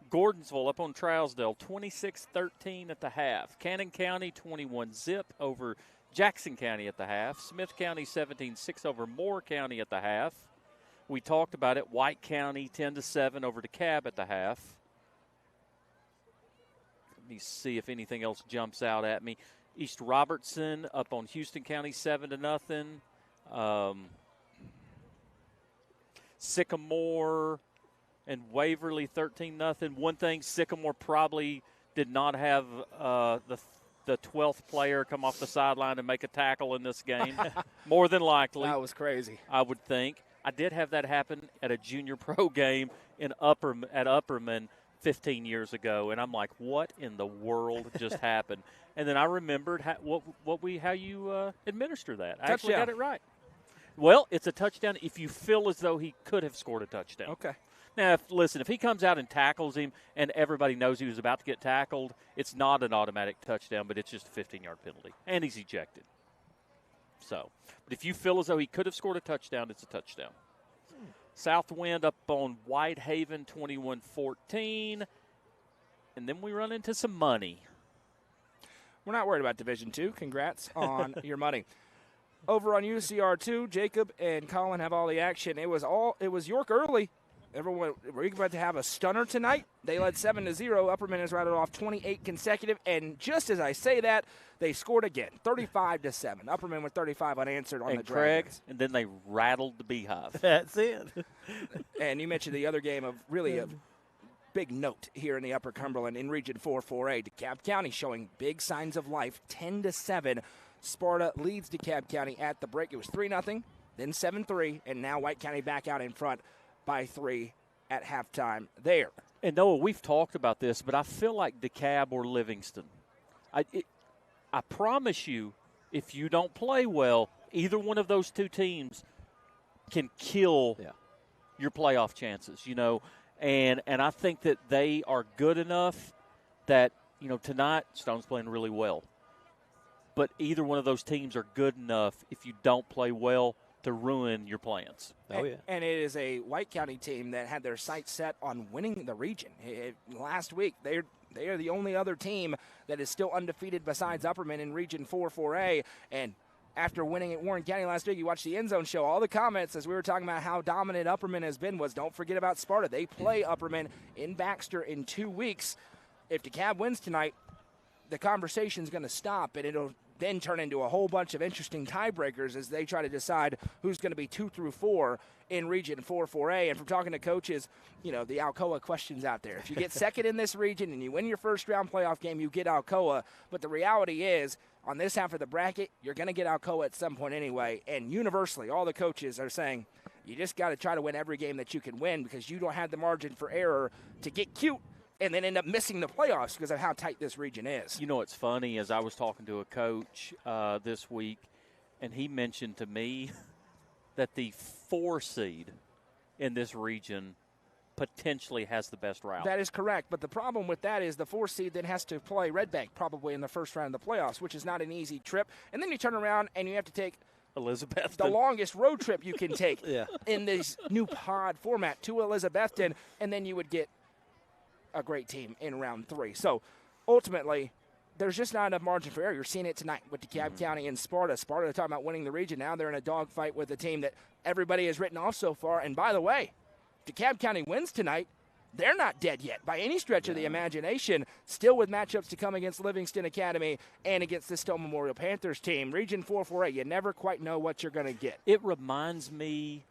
Gordonsville up on Trousdale, 26-13 at the half. Cannon County, 21-0 over Jackson County at the half. Smith County, 17-6 over Moore County at the half. We talked about it. White County, 10-7 over DeKalb at the half. Let me see if anything else jumps out at me. East Robertson up on Houston County, 7-0. Sycamore and Waverly, 13-0. One thing, Sycamore probably did not have the 12th player come off the sideline and make a tackle in this game. More than likely. That was crazy. I would think. I did have that happen at a junior pro game at Upperman 15 years ago, and I'm like, what in the world just happened? And then I remembered how you administer that. I actually got it right. Well, it's a touchdown if you feel as though he could have scored a touchdown. Okay. Now, if he comes out and tackles him and everybody knows he was about to get tackled, it's not an automatic touchdown, but it's just a 15-yard penalty, and he's ejected. So, but if you feel as though he could have scored a touchdown, it's a touchdown. Southwind up on Whitehaven, 21-14. And then we run into some money. We're not worried about Division II. Congrats on your money. Over on UCR2, Jacob and Colin have all the action. It was York early. Everyone, were you about to have a stunner tonight? They led 7-0. Upperman has rattled off 28 consecutive, and just as I say that, they scored again, 35-7. Upperman with 35 unanswered on the Dragons. And then they rattled the Beehive. That's it. And you mentioned the other game of really big note here in the Upper Cumberland in Region 4-4A. DeKalb County showing big signs of life, 10-7. Sparta leads DeKalb County at the break. It was 3-0, then 7-3, and now White County back out in front by 3 at halftime there. And Noah, we've talked about this, but I feel like DeKalb or Livingston. I promise you, if you don't play well, either one of those two teams can kill your playoff chances, And I think that they are good enough that, tonight Stone's playing really well. But either one of those teams are good enough, if you don't play well, to ruin your plans. And it is a White County team that had their sights set on winning the region. Last week, they are the only other team that is still undefeated besides Upperman in Region 4-4A. And after winning at Warren County last week, you watched the End Zone show. All the comments as we were talking about how dominant Upperman has been was, don't forget about Sparta. They play Upperman in Baxter in 2 weeks. If DeKalb wins tonight, the conversation's going to stop, and it'll then turn into a whole bunch of interesting tiebreakers as they try to decide who's going to be 2 through 4 in Region 4-4A. And from talking to coaches, the Alcoa question's out there. If you get second in this region and you win your first-round playoff game, you get Alcoa. But the reality is, on this half of the bracket, you're going to get Alcoa at some point anyway. And universally, all the coaches are saying, you just got to try to win every game that you can win because you don't have the margin for error to get cute and then end up missing the playoffs because of how tight this region is. What's funny is I was talking to a coach this week, and he mentioned to me that the 4 seed in this region potentially has the best route. That is correct, but the problem with that is the 4 seed then has to play Red Bank probably in the first round of the playoffs, which is not an easy trip. And then you turn around and you have to take Elizabethton, the longest road trip you can take in this new pod format to Elizabethton, and then you would get a great team in round 3. So ultimately, there's just not enough margin for error. You're seeing it tonight with DeKalb County and Sparta. Sparta talking about winning the region. Now they're in a dogfight with a team that everybody has written off so far. And by the way, DeKalb County wins tonight. They're not dead yet by any stretch of the imagination. Still with matchups to come against Livingston Academy and against the Stone Memorial Panthers team. Region 4-4A, you never quite know what you're going to get. It reminds me,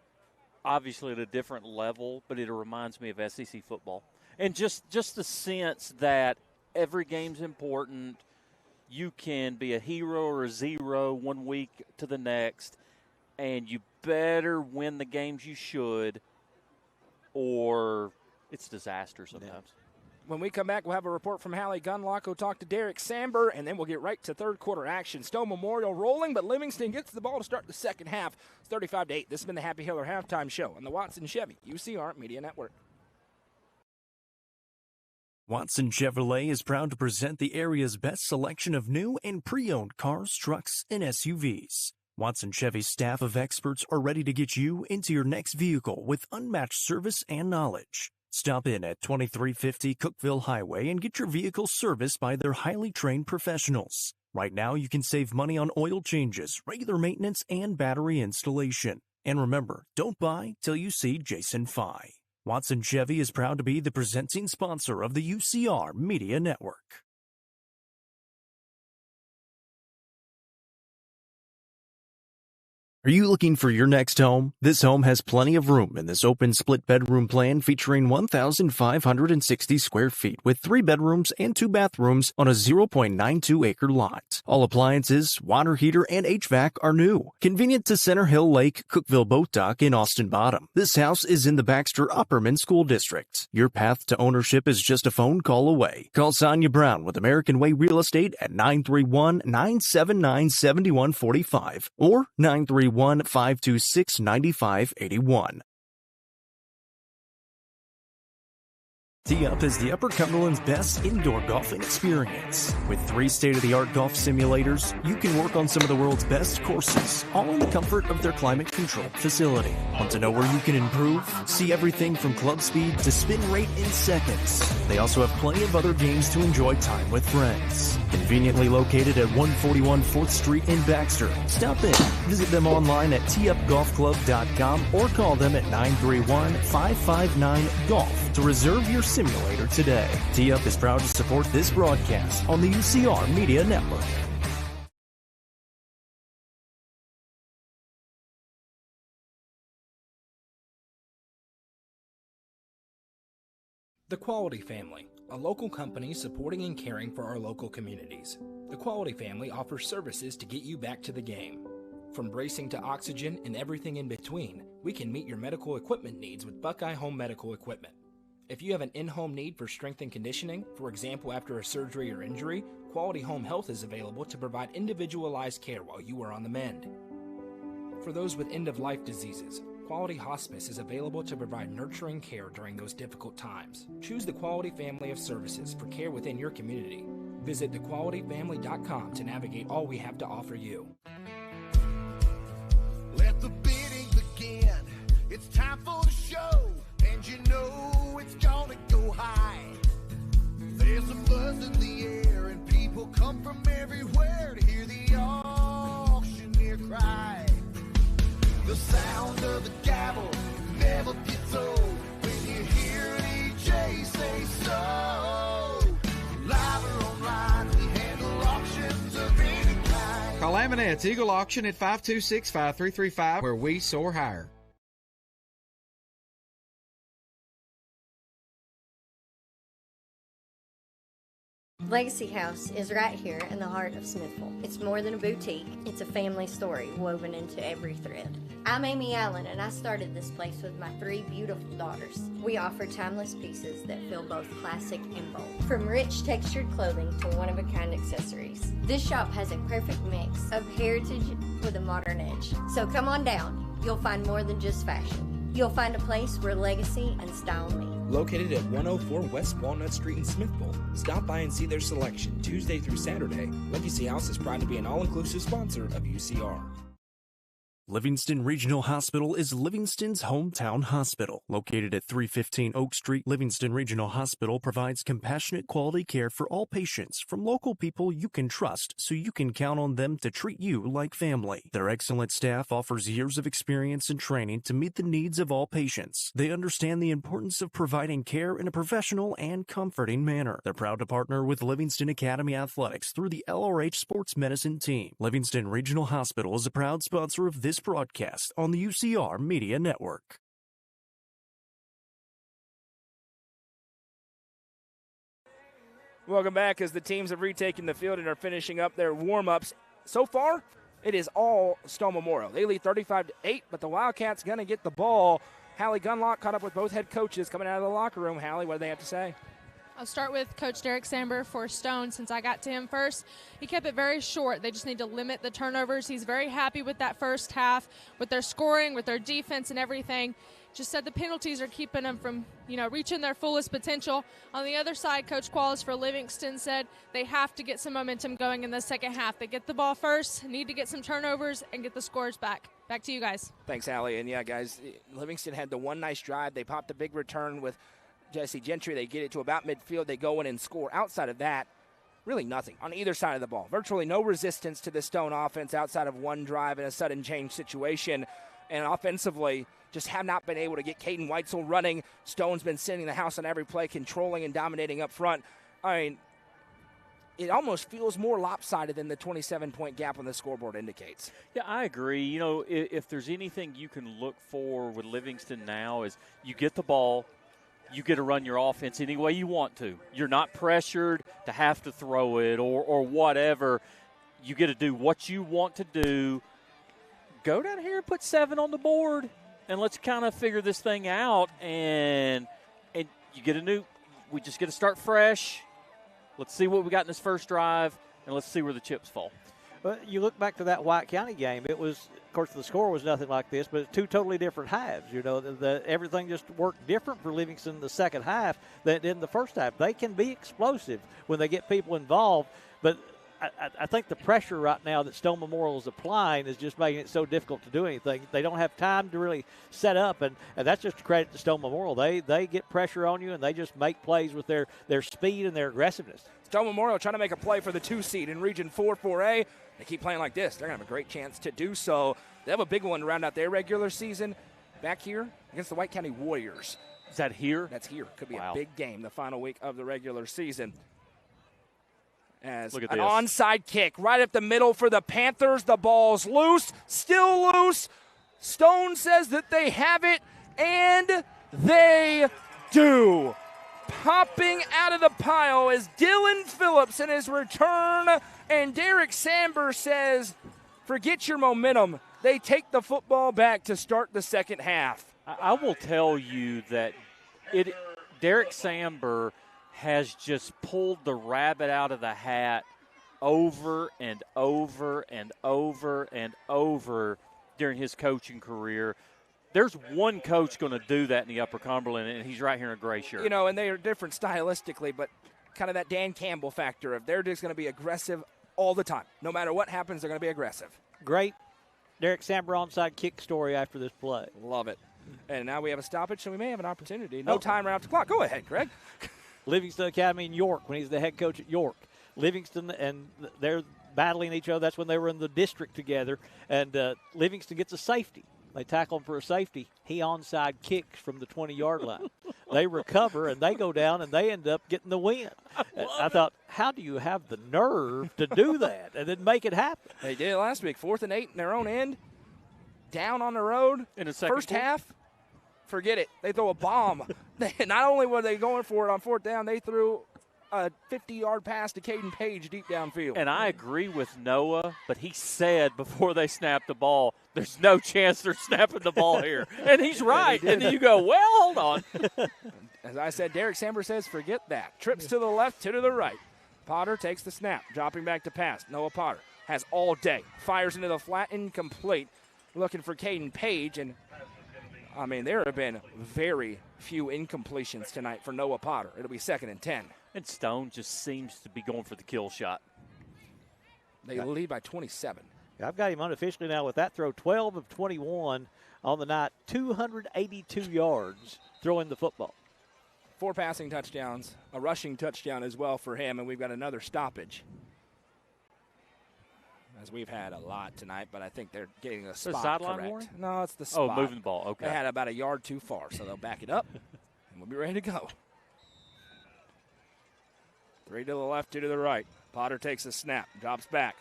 obviously at a different level, but it reminds me of SEC football. And just the sense that every game's important. You can be a hero or a zero 1 week to the next, and you better win the games you should, or it's disaster sometimes. When we come back, we'll have a report from Hallie Gunlock. We'll talk to Derek Samber, and then we'll get right to third quarter action. Stone Memorial rolling, but Livingston gets the ball to start the second half. It's 35-8. This has been the Happy Hiller Halftime Show on the Watson Chevy UCR Media Network. Watson Chevrolet is proud to present the area's best selection of new and pre-owned cars, trucks, and SUVs. Watson Chevy's staff of experts are ready to get you into your next vehicle with unmatched service and knowledge. Stop in at 2350 Cookeville Highway and get your vehicle serviced by their highly trained professionals. Right now, you can save money on oil changes, regular maintenance, and battery installation. And remember, don't buy till you see Jason Fye. Watson Chevy is proud to be the presenting sponsor of the UCR Media Network. Are you looking for your next home? This home has plenty of room in this open split bedroom plan featuring 1,560 square feet with 3 bedrooms and 2 bathrooms on a 0.92 acre lot. All appliances, water heater, and HVAC are new. Convenient to Center Hill Lake, Cookeville Boat Dock, and Austin Bottom. This house is in the Baxter Upperman School District. Your path to ownership is just a phone call away. Call Sonia Brown with American Way Real Estate at 931-979-7145 or 931-526-9581. Tee Up is the Upper Cumberland's best indoor golfing experience. With 3 state-of-the-art golf simulators, you can work on some of the world's best courses, all in the comfort of their climate-controlled facility. Want to know where you can improve? See everything from club speed to spin rate in seconds. They also have plenty of other games to enjoy time with friends. Conveniently located at 141 4th Street in Baxter. Stop in. Visit them online at teupgolfclub.com or call them at 931-559-GOLF to reserve your simulator today. Tee Up is proud to support this broadcast on the UCR Media Network. The Quality Family, a local company supporting and caring for our local communities. The Quality Family offers services to get you back to the game. From bracing to oxygen and everything in between, we can meet your medical equipment needs with Buckeye Home Medical Equipment. If you have an in-home need for strength and conditioning, for example after a surgery or injury, Quality Home Health is available to provide individualized care while you are on the mend. For those with end-of-life diseases, Quality Hospice is available to provide nurturing care during those difficult times. Choose the Quality family of services for care within your community. Visit thequalityfamily.com to navigate all we have to offer you. Let the bidding begin. It's time for the show, and you know it's gonna go high. There's a buzz in the air, and people come from everywhere to hear the auctioneer cry. The sound of the gavel never gets old when you hear an EJ say so. Live or online, we handle auctions of any kind. Call Aminette's Eagle Auction at 526-5335, where we soar higher. Legacy House is right here in the heart of Smithville. It's more than a boutique, it's a family story woven into every thread. I'm Amy Allen, and I started this place with my 3 beautiful daughters. We offer timeless pieces that feel both classic and bold. From rich textured clothing to one-of-a-kind accessories. This shop has a perfect mix of heritage with a modern edge. So come on down, you'll find more than just fashion. You'll find a place where legacy and style meet. Located at 104 West Walnut Street in Smithville. Stop by and see their selection Tuesday through Saturday. Legacy House is proud to be an all-inclusive sponsor of UCR. Livingston Regional Hospital is Livingston's hometown hospital. Located at 315 Oak Street, Livingston Regional Hospital provides compassionate quality care for all patients from local people you can trust, so you can count on them to treat you like family. Their excellent staff offers years of experience and training to meet the needs of all patients. They understand the importance of providing care in a professional and comforting manner. They're proud to partner with Livingston Academy Athletics through the LRH Sports Medicine Team. Livingston Regional Hospital is a proud sponsor of this broadcast on the UCR Media Network. Welcome back as the teams have retaken the field and are finishing up their warm-ups. So far, it is all Stone Memorial. They lead 35-8, but the Wildcats going to get the ball. Hallie Gunlock caught up with both head coaches coming out of the locker room. Hallie, what do they have to say? I'll start with Coach Derek Samber for Stone since I got to him first. He kept it very short. They just need to limit the turnovers. He's very happy with that first half, with their scoring, with their defense and everything. Just said the penalties are keeping them from, reaching their fullest potential. On the other side, Coach Qualls for Livingston said they have to get some momentum going in the second half. They get the ball first, need to get some turnovers, and get the scores back. Back to you guys. Thanks, Hallie. And, yeah, guys, Livingston had the one nice drive. They popped a big return with Jesse Gentry. They get it to about midfield. They go in and score. Outside of that, really nothing on either side of the ball. Virtually no resistance to the Stone offense outside of one drive in a sudden change situation. And offensively, just have not been able to get Caden Weitzel running. Stone's been sending the house on every play, controlling and dominating up front. I mean, it almost feels more lopsided than the 27-point gap on the scoreboard indicates. Yeah, I agree. If there's anything you can look for with Livingston now is you get the ball, you get to run your offense any way you want to. You're not pressured to have to throw it or whatever. You get to do what you want to do. Go down here and put 7 on the board, and let's kind of figure this thing out. And you get we just get to start fresh. Let's see what we got in this first drive, and let's see where the chips fall. Well, you look back to that White County game, it was, of course, the score was nothing like this, but it's 2 totally different halves. Everything just worked different for Livingston in the second half than it did in the first half. They can be explosive when they get people involved, but I think the pressure right now that Stone Memorial is applying is just making it so difficult to do anything. They don't have time to really set up, and that's just a credit to Stone Memorial. They get pressure on you, and they just make plays with their speed and their aggressiveness. Stone Memorial trying to make a play for the 2 seed in Region 4-4A. They keep playing like this, they're going to have a great chance to do so. They have a big one to round out their regular season back here against the White County Warriors. Is that here? That's here. Could be a big game the final week of the regular season. As an onside kick right up the middle for the Panthers. The ball's loose, still loose. Stone says that they have it, and they do. hopping out of the pile is Dylan Phillips in his return, and Derek Samber says, forget your momentum. They take the football back to start the second half. I will tell you that Derek Samber has just pulled the rabbit out of the hat over and over and over and over during his coaching career. There's one coach going to do that in the Upper Cumberland, and he's right here in a gray shirt. You know, and they are different stylistically, but kind of that Dan Campbell factor of they're just going to be aggressive all the time. No matter what happens, they're going to be aggressive. Great Derek Samber onside kick story after this play. Love it. And now we have a stoppage, so we may have an opportunity. No timer after the clock. Go ahead, Greg. Livingston Academy in York when he's the head coach at York. Livingston, and they're battling each other. That's when they were in the district together. And Livingston gets a safety. They tackle him for a safety. He onside kicks from the 20-yard line. They recover, and they go down, and they end up getting the win. I thought, how do you have the nerve to do that and then make it happen? They did it last week. 4th and 8 in their own end. Down on the road. In the second first half, forget it. They throw a bomb. Not only were they going for it on 4th down, they threw a 50-yard pass to Caden Page deep downfield. And I agree with Noah, but he said before they snapped the ball, there's no chance they're snapping the ball here. And he's right. And then you go, well, hold on. As I said, Derek Samber says, forget that. Trips to the left, to the right. Potter takes the snap, dropping back to pass. Noah Potter has all day. Fires into the flat, incomplete. Looking for Caden Page, and I mean, there have been very few incompletions tonight for Noah Potter. It'll be 2nd and 10. And Stone just seems to be going for the kill shot. They lead by 27. I've got him unofficially now with that throw, 12 of 21 on the night, 282 yards throwing the football. 4 passing touchdowns, a rushing touchdown as well for him, and we've got another stoppage. As we've had a lot tonight, but I think they're getting the spot sideline correct. warning? No, it's the spot. Oh, moving the ball, okay. They had about a yard too far, so they'll back it up, and we'll be ready to go. 3 to the left, 2 to the right. Potter takes a snap, drops back,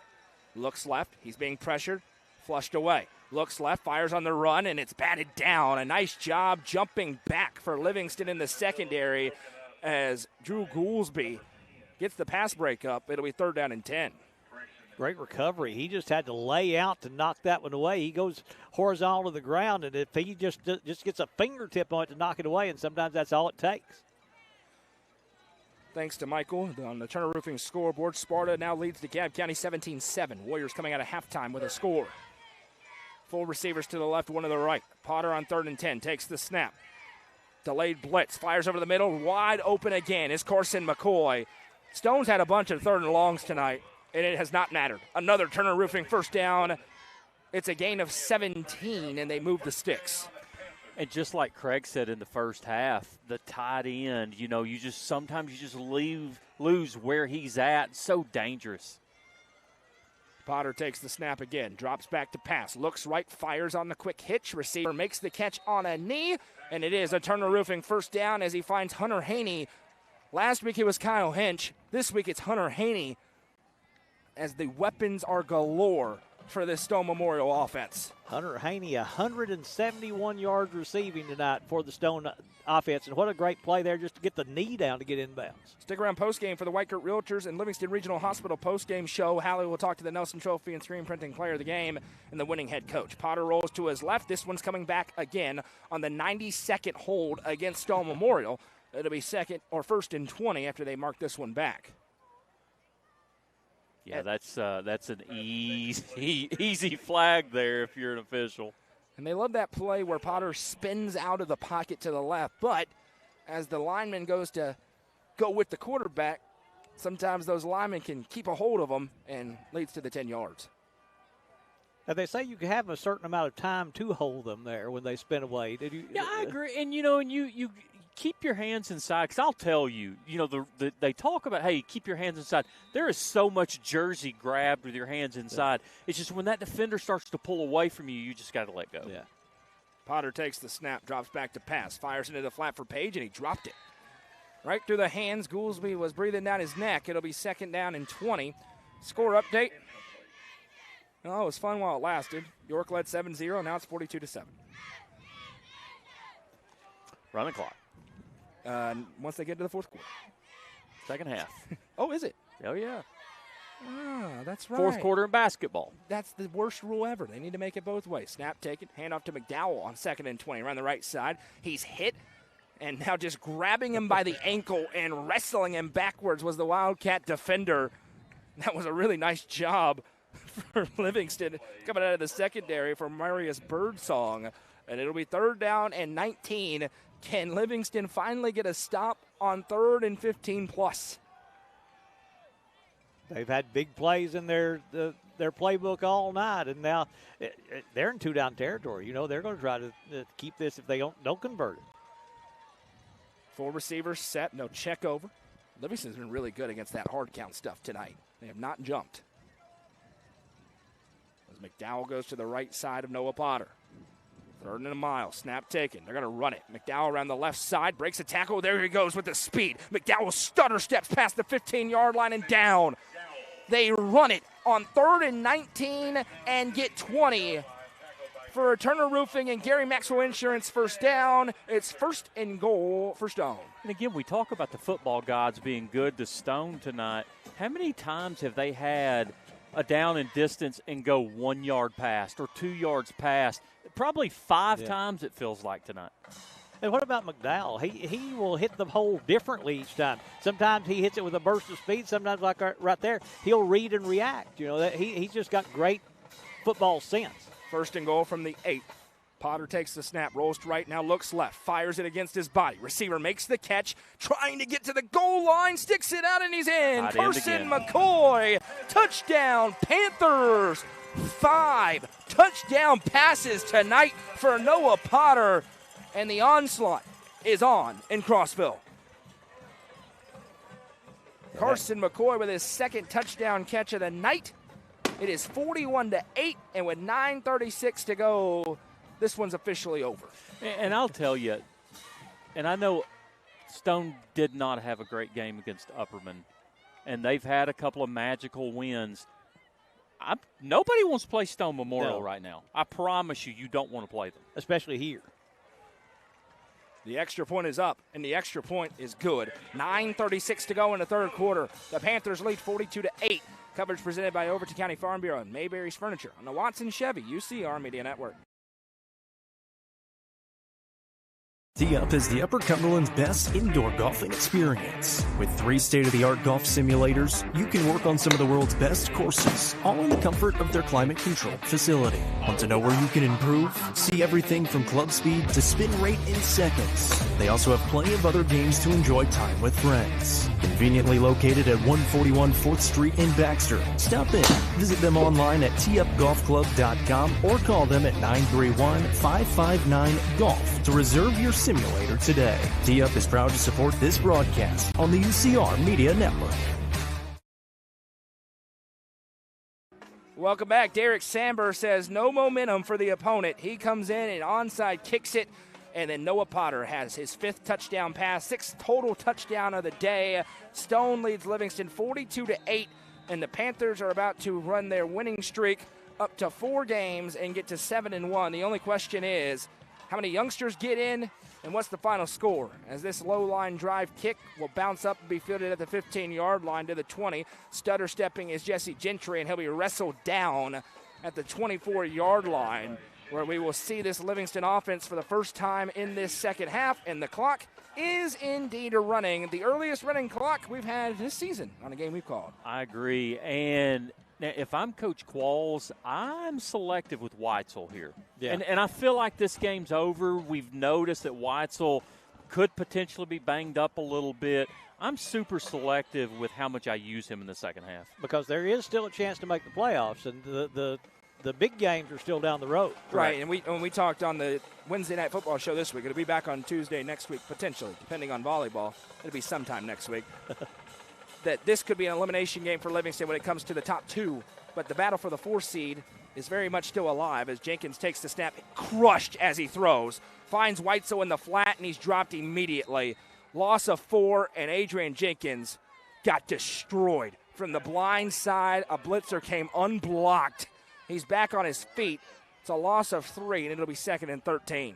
looks left. He's being pressured, flushed away. Looks left, fires on the run, and it's batted down. A nice job jumping back for Livingston in the secondary as Drew Goolsby gets the pass break up. It'll be 3rd down and 10. Great recovery. He just had to lay out to knock that one away. He goes horizontal to the ground, and if he just gets a fingertip on it to knock it away, and sometimes that's all it takes. Thanks to Michael on the Turner Roofing scoreboard. Sparta now leads DeKalb County 17-7. Warriors coming out of halftime with a score. Full receivers to the left, 1 to the right. Potter on 3rd and 10 takes the snap. Delayed blitz, fires over the middle, wide open again is Carson McCoy. Stone's had a bunch of 3rd and longs tonight, and it has not mattered. Another Turner Roofing first down. It's a gain of 17, and they move the sticks. And just like Craig said in the first half, the tight end, sometimes you just lose where he's at. It's so dangerous. Potter takes the snap again, drops back to pass, looks right, fires on the quick hitch. Receiver makes the catch on a knee, and it is a Turner Roofing first down as he finds Hunter Haney. Last week it was Kyle Hinch. This week it's Hunter Haney as the weapons are galore for this Stone Memorial offense. Hunter Haney, 171 yards receiving tonight for the Stone offense, and what a great play there just to get the knee down to get inbounds. Stick around postgame for the Whitecourt Realtors and Livingston Regional Hospital postgame show. Hallie will talk to the Nelson Trophy and screen printing player of the game and the winning head coach. Potter rolls to his left. This one's coming back again on the 92nd hold against Stone Memorial. It'll be 1st and 20 after they mark this one back. Yeah, that's an easy flag there if you're an official. And they love that play where Potter spins out of the pocket to the left, but as the lineman goes to go with the quarterback, sometimes those linemen can keep a hold of them and leads to the 10 yards. Now they say you can have a certain amount of time to hold them there when they spin away. Did you? Yeah, I agree. And you keep your hands inside, because I'll tell you, they talk about, hey, keep your hands inside. There is so much jersey grabbed with your hands inside. Yeah. It's just when that defender starts to pull away from you, you just got to let go. Yeah. Potter takes the snap, drops back to pass, fires into the flat for Page, and he dropped it. Right through the hands. Goolsby was breathing down his neck. It'll be 2nd down and 20. Score update. Oh, it was fun while it lasted. York led 7-0. Now it's 42-7. Run the clock. once they get to the fourth quarter. Second half. Oh, is it? Oh, yeah. Ah, that's right. Fourth quarter in basketball. That's the worst rule ever. They need to make it both ways. Snap taken, hand off to McDowell on 2nd and 20. Around the right side. He's hit, and now just grabbing him by the ankle and wrestling him backwards was the Wildcat defender. That was a really nice job for Livingston coming out of the secondary for Marius Birdsong. And it'll be 3rd down and 19. Can Livingston finally get a stop on 3rd and 15 plus? They've had big plays in their playbook all night, and now they're in 2-down territory. You know, they're going to try to keep this if they don't convert it. 4 receivers set, no check over. Livingston's been really good against that hard count stuff tonight. They have not jumped. As McDowell goes to the right side of Noah Potter. 3rd and a mile, snap taken. They're going to run it. McDowell around the left side, breaks a tackle. There he goes with the speed. McDowell stutter steps past the 15-yard line and down. They run it on 3rd and 19 and get 20 for Turner Roofing and Gary Maxwell Insurance first down. It's 1st and goal for Stone. And again, we talk about the football gods being good to Stone tonight. How many times have they had a down and distance and go 1 yard past or 2 yards past? Probably 5 times it feels like tonight. And what about McDowell? He will hit the hole differently each time. Sometimes he hits it with a burst of speed. Sometimes, like right there, he'll read and react. You know, he's just got great football sense. 1st and goal from the 8. Potter takes the snap, rolls to right, now looks left, fires it against his body. Receiver makes the catch, trying to get to the goal line, sticks it out, and he's in. Carson McCoy, touchdown, Panthers. 5 touchdown passes tonight for Noah Potter. And the onslaught is on in Crossville. Carson McCoy with his 2nd touchdown catch of the night. It is 41-8, and with 9:36 to go, this one's officially over. And I'll tell you, and I know Stone did not have a great game against Upperman, and they've had a couple of magical wins. Nobody wants to play Stone Memorial right now. I promise you don't want to play them. Especially here. The extra point is up, and the extra point is good. 9:36 to go in the 3rd quarter. The Panthers lead 42-8. Coverage presented by Overton County Farm Bureau and Mayberry's Furniture on the Watson Chevy UCR Media Network. Tee Up is the Upper Cumberland's best indoor golfing experience. With 3 state-of-the-art golf simulators, you can work on some of the world's best courses, all in the comfort of their climate-controlled facility. Want to know where you can improve? See everything from club speed to spin rate in seconds. They also have plenty of other games to enjoy time with friends. Conveniently located at 141 4th Street in Baxter. Stop in. Visit them online at teupgolfclub.com or call them at 931-559-GOLF to reserve your simulator today. Tee Up is proud to support this broadcast on the UCR Media Network. Welcome back. Derek Samber says no momentum for the opponent. He comes in and onside kicks it, and then Noah Potter has his 5th touchdown pass, 6th total touchdown of the day. Stone leads Livingston 42-8, and the Panthers are about to run their winning streak up to 4 games and get to 7-1. The only question is, how many youngsters get in, and what's the final score? As this low-line drive kick will bounce up and be fielded at the 15-yard line to the 20. Stutter stepping is Jesse Gentry, and he'll be wrestled down at the 24-yard line, where we will see this Livingston offense for the first time in this second half, and the clock is indeed running. The earliest running clock we've had this season on a game we've called. I agree, and now, if I'm Coach Qualls, I'm selective with Weitzel here. Yeah. And I feel like this game's over. We've noticed that Weitzel could potentially be banged up a little bit. I'm super selective with how much I use him in the second half. Because there is still a chance to make the playoffs, and the big games are still down the road. Right, and when we talked on the Wednesday Night Football show this week, it'll be back on Tuesday next week, potentially, depending on volleyball. It'll be sometime next week. That this could be an elimination game for Livingston when it comes to the top 2, but the battle for the 4 seed is very much still alive as Jenkins takes the snap, crushed as he throws, finds Weitzel in the flat, and he's dropped immediately. Loss of 4, and Adrian Jenkins got destroyed. From the blind side, a blitzer came unblocked. He's back on his feet. It's a loss of 3, and it'll be 2nd and 13.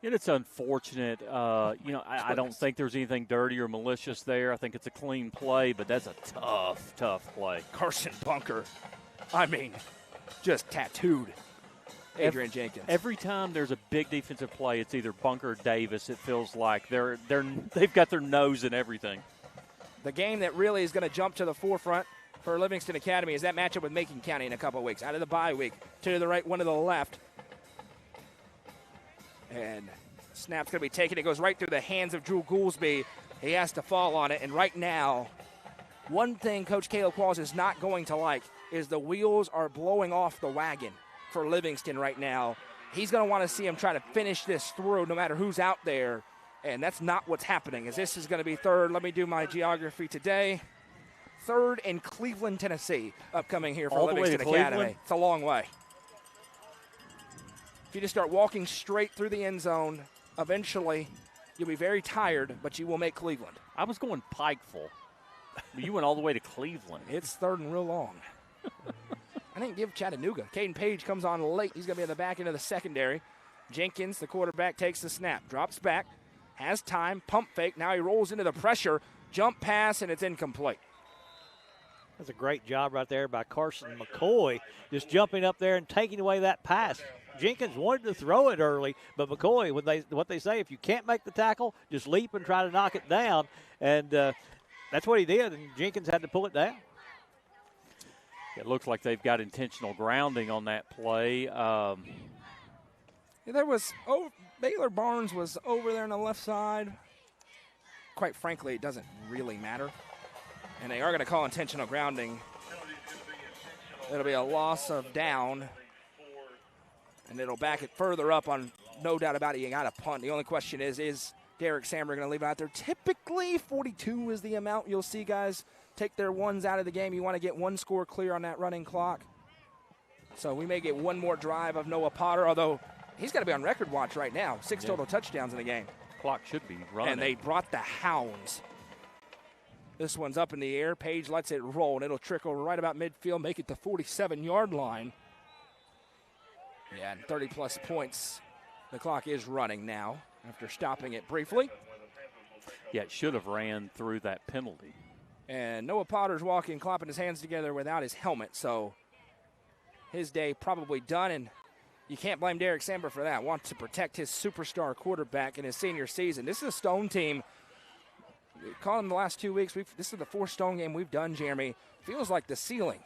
And it's unfortunate. I don't think there's anything dirty or malicious there. I think it's a clean play, but that's a tough play. Carson Bunker, just tattooed Adrian Jenkins. Every time there's a big defensive play, it's either Bunker or Davis. It feels like they've got their nose in everything. The game that really is going to jump to the forefront for Livingston Academy is that matchup with Macon County in a couple of weeks. Out of the bye week, two to the right, one to the left. And snap's going to be taken. It goes right through the hands of Drew Goolsby. He has to fall on it. And right now, one thing Coach Caleb Qualls is not going to like is the wheels are blowing off the wagon for Livingston right now. He's going to want to see him try to finish this through no matter who's out there. And that's not what's happening, as this is going to be third. Let me do my geography today. Third in Cleveland, Tennessee, upcoming here for Livingston Academy. It's a long way. If you just start walking straight through the end zone, eventually you'll be very tired, but you will make Cleveland. I was going Pikeville. You went all the way to Cleveland. It's third and real long. I didn't give Chattanooga. Caden Page comes on late. He's going to be in the back end of the secondary. Jenkins, the quarterback, takes the snap, drops back, has time, pump fake. Now he rolls into the pressure, jump pass, and it's incomplete. That's a great job right there by Carson McCoy, just jumping up there and taking away that pass. Jenkins wanted to throw it early, but McCoy, what they say, if you can't make the tackle, just leap and try to knock it down. And that's what he did, and Jenkins had to pull it down. It looks like they've got intentional grounding on that play. Baylor Barnes was over there on the left side. Quite frankly, it doesn't really matter. And they are going to call intentional grounding. It'll be a loss of down. And it'll back it further up on no doubt about it. You got a punt. The only question is Derek Sammer going to leave it out there? Typically, 42 is the amount you'll see guys take their ones out of the game. You want to get one score clear on that running clock. So we may get one more drive of Noah Potter, although he's got to be on record watch right now. 6 total touchdowns in the game. Clock should be running. And they brought the Hounds. This one's up in the air. Page lets it roll, and it'll trickle right about midfield, make it the 47-yard line. Yeah, and 30-plus points. The clock is running now after stopping it briefly. Yeah, it should have ran through that penalty. And Noah Potter's walking, clapping his hands together without his helmet, so his day probably done, and you can't blame Derek Samber for that. Wants to protect his superstar quarterback in his senior season. This is a Stone team. We called them the last 2 weeks. This is the fourth Stone game we've done, Jeremy. Feels like the ceiling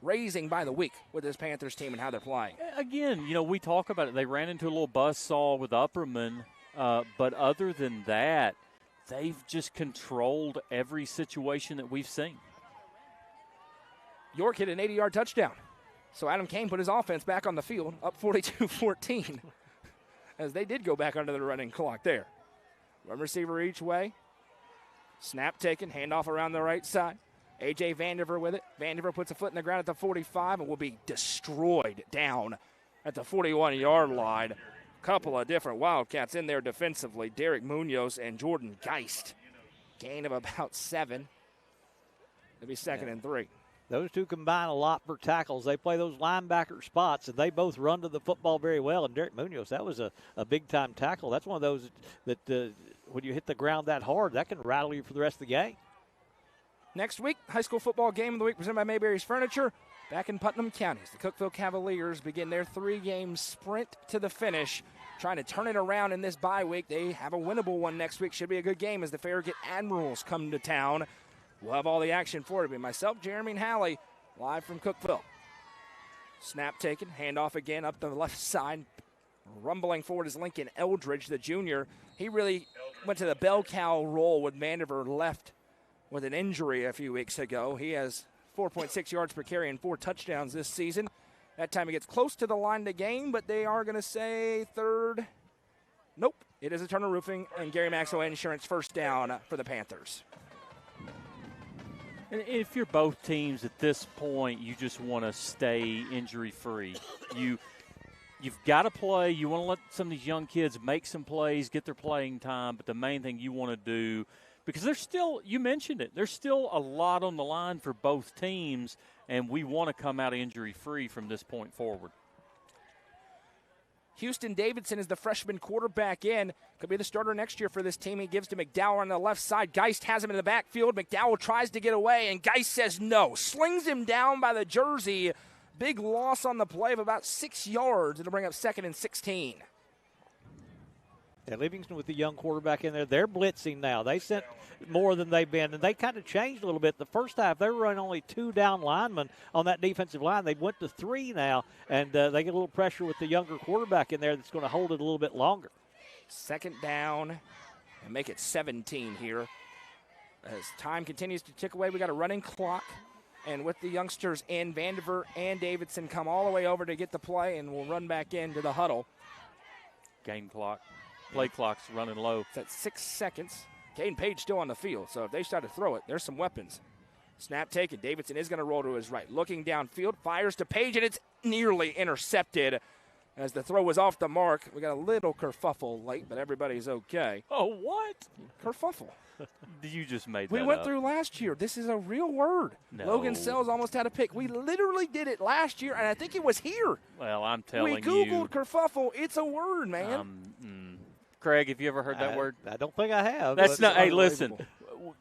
raising by the week with this Panthers team and how they're playing. Again, we talk about it. They ran into a little buzzsaw with Upperman, but other than that, they've just controlled every situation that we've seen. York hit an 80-yard touchdown. So Adam Kane put his offense back on the field, up 42-14, as they did go back under the running clock there. Run receiver each way. Snap taken, handoff around the right side. A.J. Vandiver with it. Vandiver puts a foot in the ground at the 45 and will be destroyed down at the 41-yard line. Couple of different Wildcats in there defensively. Derek Munoz and Jordan Geist. Gain of about 7. It'll be second and 3. Those two combine a lot for tackles. They play those linebacker spots, and they both run to the football very well. And Derek Munoz, that was a big-time tackle. That's one of those that when you hit the ground that hard, that can rattle you for the rest of the game. Next week, high school football game of the week presented by Mayberry's Furniture. Back in Putnam Counties, the Cookeville Cavaliers begin their 3-game sprint to the finish, trying to turn it around in this bye week. They have a winnable one next week. Should be a good game as the Farragut Admirals come to town. We'll have all the action for it. It'll be myself, Jeremy, and Hallie, live from Cookeville. Snap taken, handoff again up the left side. Rumbling forward is Lincoln Eldridge, the junior. He really went to the bell cow role with Vandiver left with an injury a few weeks ago. He has 4.6 yards per carry and 4 touchdowns this season. That time he gets close to the line of the game, but they are going to say third. Nope. It is a Turner Roofing and Gary Maxwell Insurance first down for the Panthers. And if you're both teams at this point, you just want to stay injury-free. You've got to play. You want to let some of these young kids make some plays, get their playing time, but the main thing you want to do, because there's still, you mentioned it, there's still a lot on the line for both teams, and we want to come out injury-free from this point forward. Houston Davidson is the freshman quarterback in. Could be the starter next year for this team. He gives to McDowell on the left side. Geist has him in the backfield. McDowell tries to get away, and Geist says no. Slings him down by the jersey. Big loss on the play of about 6 yards. It'll bring up 2nd and 16. Yeah, Livingston with the young quarterback in there, they're blitzing now. They sent more than they've been, and they kind of changed a little bit. The first half, they were running only 2 down linemen on that defensive line. They went to 3 now, and they get a little pressure with the younger quarterback in there that's going to hold it a little bit longer. 2nd down, and make it 17 here. As time continues to tick away, we got a running clock. And with the youngsters in, Vandiver and Davidson come all the way over to get the play, and we'll run back into the huddle. Game clock. Play clock's running low. It's at 6 seconds. Caden Page still on the field, so if they start to throw it, there's some weapons. Snap taken. Davidson is going to roll to his right. Looking downfield, fires to Page, and it's nearly intercepted as the throw was off the mark. We got a little kerfuffle late, but everybody's okay. Oh, what? Kerfuffle. You just made that We went up. through last year. This is a real word. No. Logan Sells almost had a pick. We literally did it last year, and I think it was here. Well, I'm telling you. We Googled kerfuffle. It's a word, man. Craig, have you ever heard that word? I don't think I have. That's not. Hey, listen.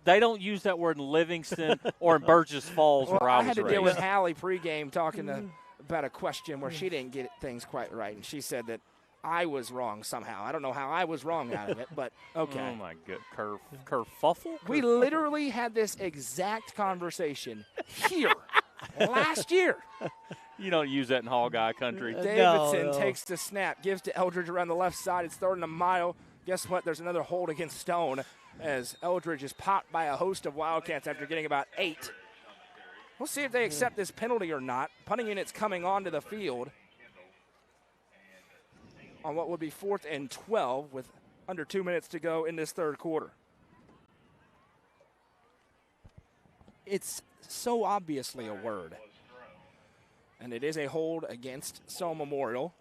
They don't use that word in Livingston or in Burgess Falls where I was had to raised. deal with Hallie pregame talking about a question where she didn't get things quite right, and she said that I was wrong somehow. I don't know how I was wrong out of it, but okay. Oh, my good. Kerfuffle? We literally had this exact conversation here last year. You don't use that in Hog-Eye country. Davidson takes the snap, gives to Eldridge around the left side. It's 3rd and a mile. Guess what? There's another hold against Stone as Eldridge is popped by a host of Wildcats after getting about 8. We'll see if they accept this penalty or not. Punting units coming onto the field on what would be 4th and 12 with under 2 minutes to go in this 3rd quarter. It's so obviously a word. And it is a hold against Stone Memorial.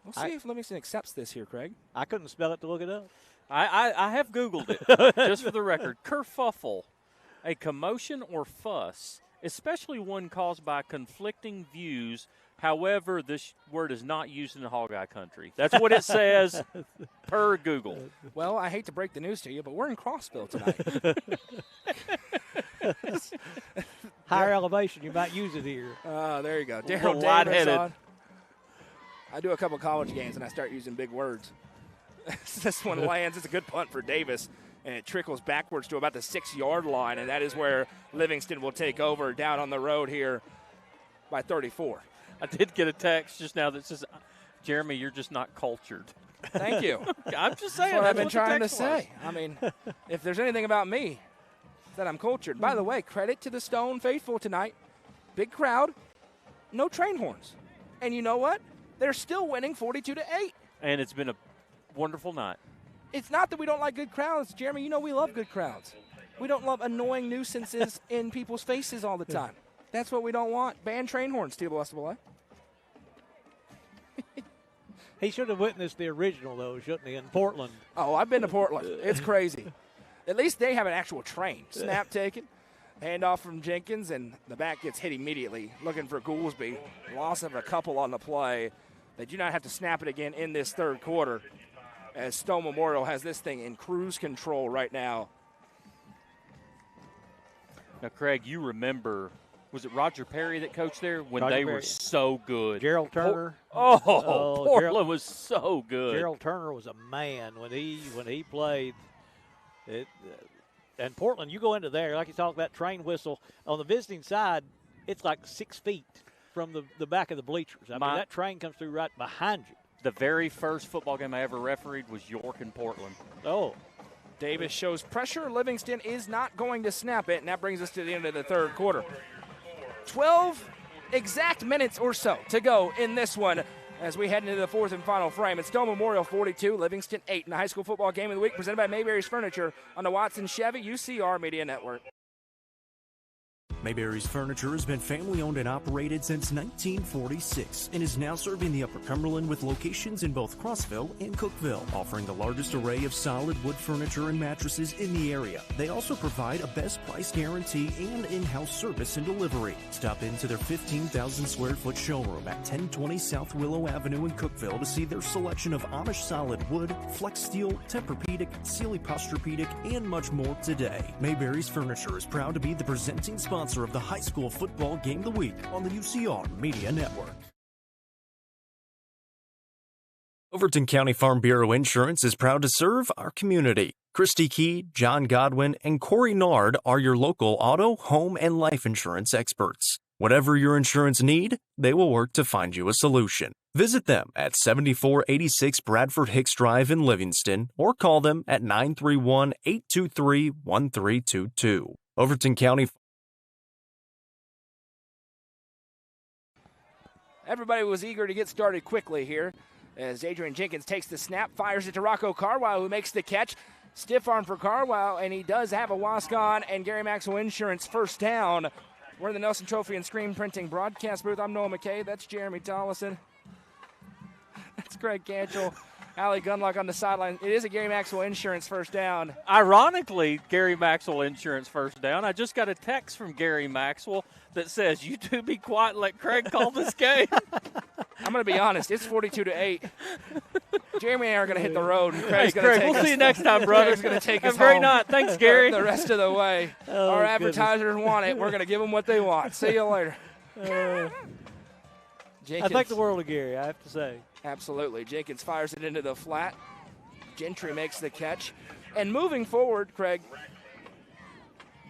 We'll see if Livingston accepts this here, Craig. I couldn't spell it to look it up. I have Googled it, just for the record. Kerfuffle, a commotion or fuss, especially one caused by conflicting views. However, this word is not used in the Hog-Eye country. That's what it says per Google. Well, I hate to break the news to you, but we're in Crossville tonight. Higher elevation, you might use it here. There you go. Daryl Davis on. I do a couple college games, and I start using big words. This one lands. It's a good punt for Davis, and it trickles backwards to about the 6-yard line, and that is where Livingston will take over down on the road here by 34. I did get a text just now that says, Jeremy, you're just not cultured. Thank you. I'm just saying. That's what I've been trying to say. I mean, if there's anything about me, it's that I'm cultured. By the way, credit to the Stone faithful tonight. Big crowd, no train horns. And you know what? They're still winning 42-8. And it's been a wonderful night. It's not that we don't like good crowds. Jeremy, you know we love good crowds. We don't love annoying nuisances in people's faces all the time. That's what we don't want. Ban train horns, TWSAA. He should have witnessed the original, though, shouldn't he, in Portland? Oh, I've been to Portland. It's crazy. At least they have an actual train. Snap taken, handoff from Jenkins, and the back gets hit immediately. Looking for Goolsby. Loss of a couple on the play. They do not have to snap it again in this 3rd quarter, as Stone Memorial has this thing in cruise control right now. Now, Craig, you remember, was it Roger Perry that coached there when Roger they Perry. were so good? Gerald Turner. Portland was so good. Gerald Turner was a man when he played. And Portland, you go into there, like you talk that train whistle. On the visiting side, it's like 6 feet from the back of the bleachers. I mean, that train comes through right behind you. The very first football game I ever refereed was York and Portland. Oh. Davis shows pressure. Livingston is not going to snap it, and that brings us to the end of the 3rd quarter. 12 exact minutes or so to go in this one as we head into the 4th and final frame. It's Stone Memorial 42, Livingston 8 in the high school football game of the week presented by Mayberry's Furniture on the Watson Chevy UCR Media Network. Mayberry's Furniture has been family-owned and operated since 1946 and is now serving the Upper Cumberland with locations in both Crossville and Cookville, offering the largest array of solid wood furniture and mattresses in the area. They also provide a best price guarantee and in-house service and delivery. Stop into their 15,000 square foot showroom at 1020 South Willow Avenue in Cookville to see their selection of Amish solid wood, flex steel, Tempur-Pedic, Sealy Posturepedic, and much more today. Mayberry's Furniture is proud to be the presenting sponsor of the high school football game of the week on the UCR Media Network. Overton County Farm Bureau Insurance is proud to serve our community. Christy Key, John Godwin, and Corey Nard are your local auto, home, and life insurance experts. Whatever your insurance need, they will work to find you a solution. Visit them at 7486 Bradford Hicks Drive in Livingston or call them at 931-823-1322. Overton County. Everybody was eager to get started quickly here as Adrian Jenkins takes the snap, fires it to Rocco Carwile, who makes the catch. Stiff arm for Carwile, and he does have a Wascon and Gary Maxwell Insurance first down. We're in the Nelson Trophy and Screen Printing broadcast booth. I'm Noah McKay. That's Jeremy Tollison. That's Greg Cantrell. Allie Gunlock on the sideline. It is a Gary Maxwell Insurance first down. Ironically, Gary Maxwell Insurance first down. I just got a text from Gary Maxwell that says, "You two be quiet and let Craig call this game." I'm going to be honest. It's 42-8. Jeremy and I are going to hit the road. And Craig's hey, going to Craig, take we'll us. see you next time, brother. Craig's going to take us Have a great home night. Thanks, Gary. the rest of the way. Oh, our advertisers want it. We're going to give them what they want. See you later. I think the world of Gary, I have to say. Absolutely. Jenkins fires it into the flat. Gentry makes the catch. And moving forward, Craig,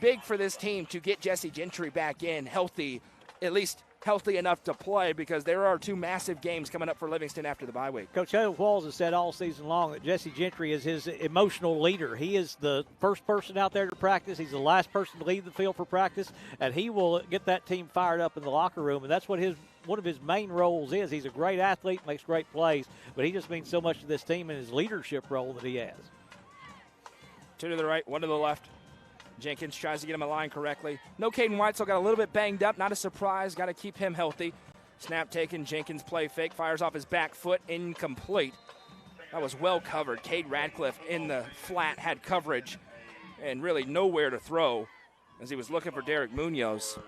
big for this team to get Jesse Gentry back in healthy, at least healthy enough to play, because there are two massive games coming up for Livingston after the bye week. Coach Caleb Walls has said all season long that Jesse Gentry is his emotional leader. He is the first person out there to practice. He's the last person to leave the field for practice, and he will get that team fired up in the locker room, and that's what one of his main roles is. He's a great athlete, makes great plays, but he just means so much to this team in his leadership role that he has. Two to the right, one to the left. Jenkins tries to get him aligned correctly. No Caden Whitesell, got a little bit banged up. Not a surprise. Got to keep him healthy. Snap taken. Jenkins play fake. Fires off his back foot. Incomplete. That was well covered. Cade Radcliffe in the flat had coverage and really nowhere to throw as he was looking for Derek Munoz.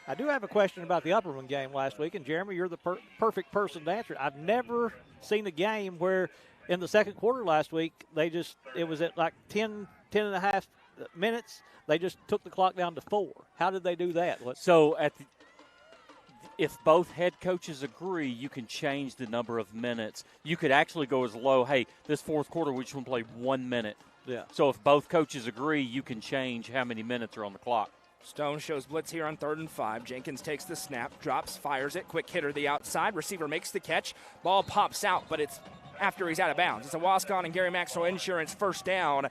I do have a question about the Upperman game last week, and Jeremy, you're the perfect person to answer it. I've never seen a game where in the second quarter last week, it was at like 10 and a half minutes. They just took the clock down to 4. How did they do that? So if both head coaches agree, you can change the number of minutes. You could actually go as low, hey, this fourth quarter we just want to play 1 minute. Yeah. So if both coaches agree, you can change how many minutes are on the clock. Stone shows blitz here on 3rd and 5. Jenkins takes the snap, drops, fires it. Quick hitter to the outside. Receiver makes the catch. Ball pops out, but it's after he's out of bounds. It's a Wascon and Gary Maxwell Insurance first down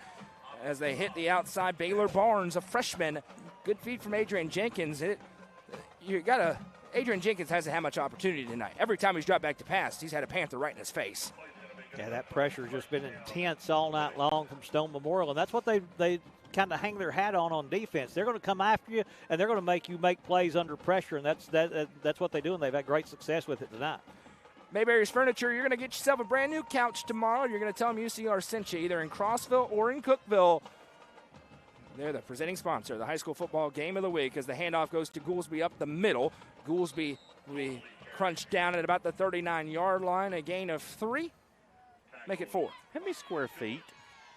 as they hit the outside. Baylor Barnes, a freshman. Good feed from Adrian Jenkins. Adrian Jenkins hasn't had much opportunity tonight. Every time he's dropped back to pass, he's had a Panther right in his face. Yeah, that pressure has just been intense all night long from Stone Memorial, and that's what they kind of hang their hat on defense. They're going to come after you, and they're going to make you make plays under pressure, and that's what they do, and they've had great success with it tonight. Mayberry's Furniture, you're going to get yourself a brand new couch tomorrow. You're going to tell them UCR sent you, either in Crossville or in Cookville. They're the presenting sponsor of the high school football game of the week as the handoff goes to Goolsby up the middle. Goolsby will be crunched down at about the 39-yard line, a gain of 3. Make it 4. How many square feet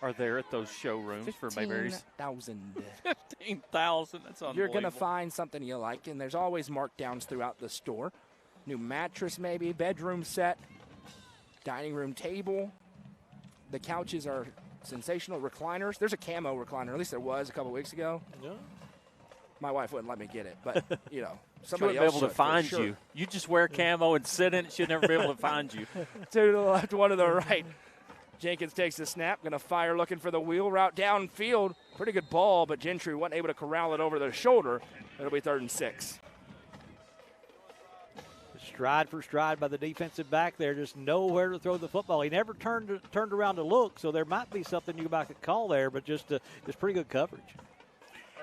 are there at those showrooms for Mayberry's? 15,000. 15,000. That's unbelievable. You're going to find something you like, and there's always markdowns throughout the store. New mattress maybe, bedroom set, dining room table. The couches are sensational. Recliners. There's a camo recliner. At least there was a couple weeks ago. Yeah. My wife wouldn't let me get it, but, Somebody somebody else else be able to find you. You just wear camo and sit in it. She'll never be able to find you. 2 to the left, 1 to the right. Jenkins takes the snap, going to fire looking for the wheel route downfield. Pretty good ball, but Gentry wasn't able to corral it over the shoulder. It'll be 3rd and 6. Stride for stride by the defensive back there, just nowhere to throw the football. He never turned around to look, so there might be something you might could call there, but just pretty good coverage.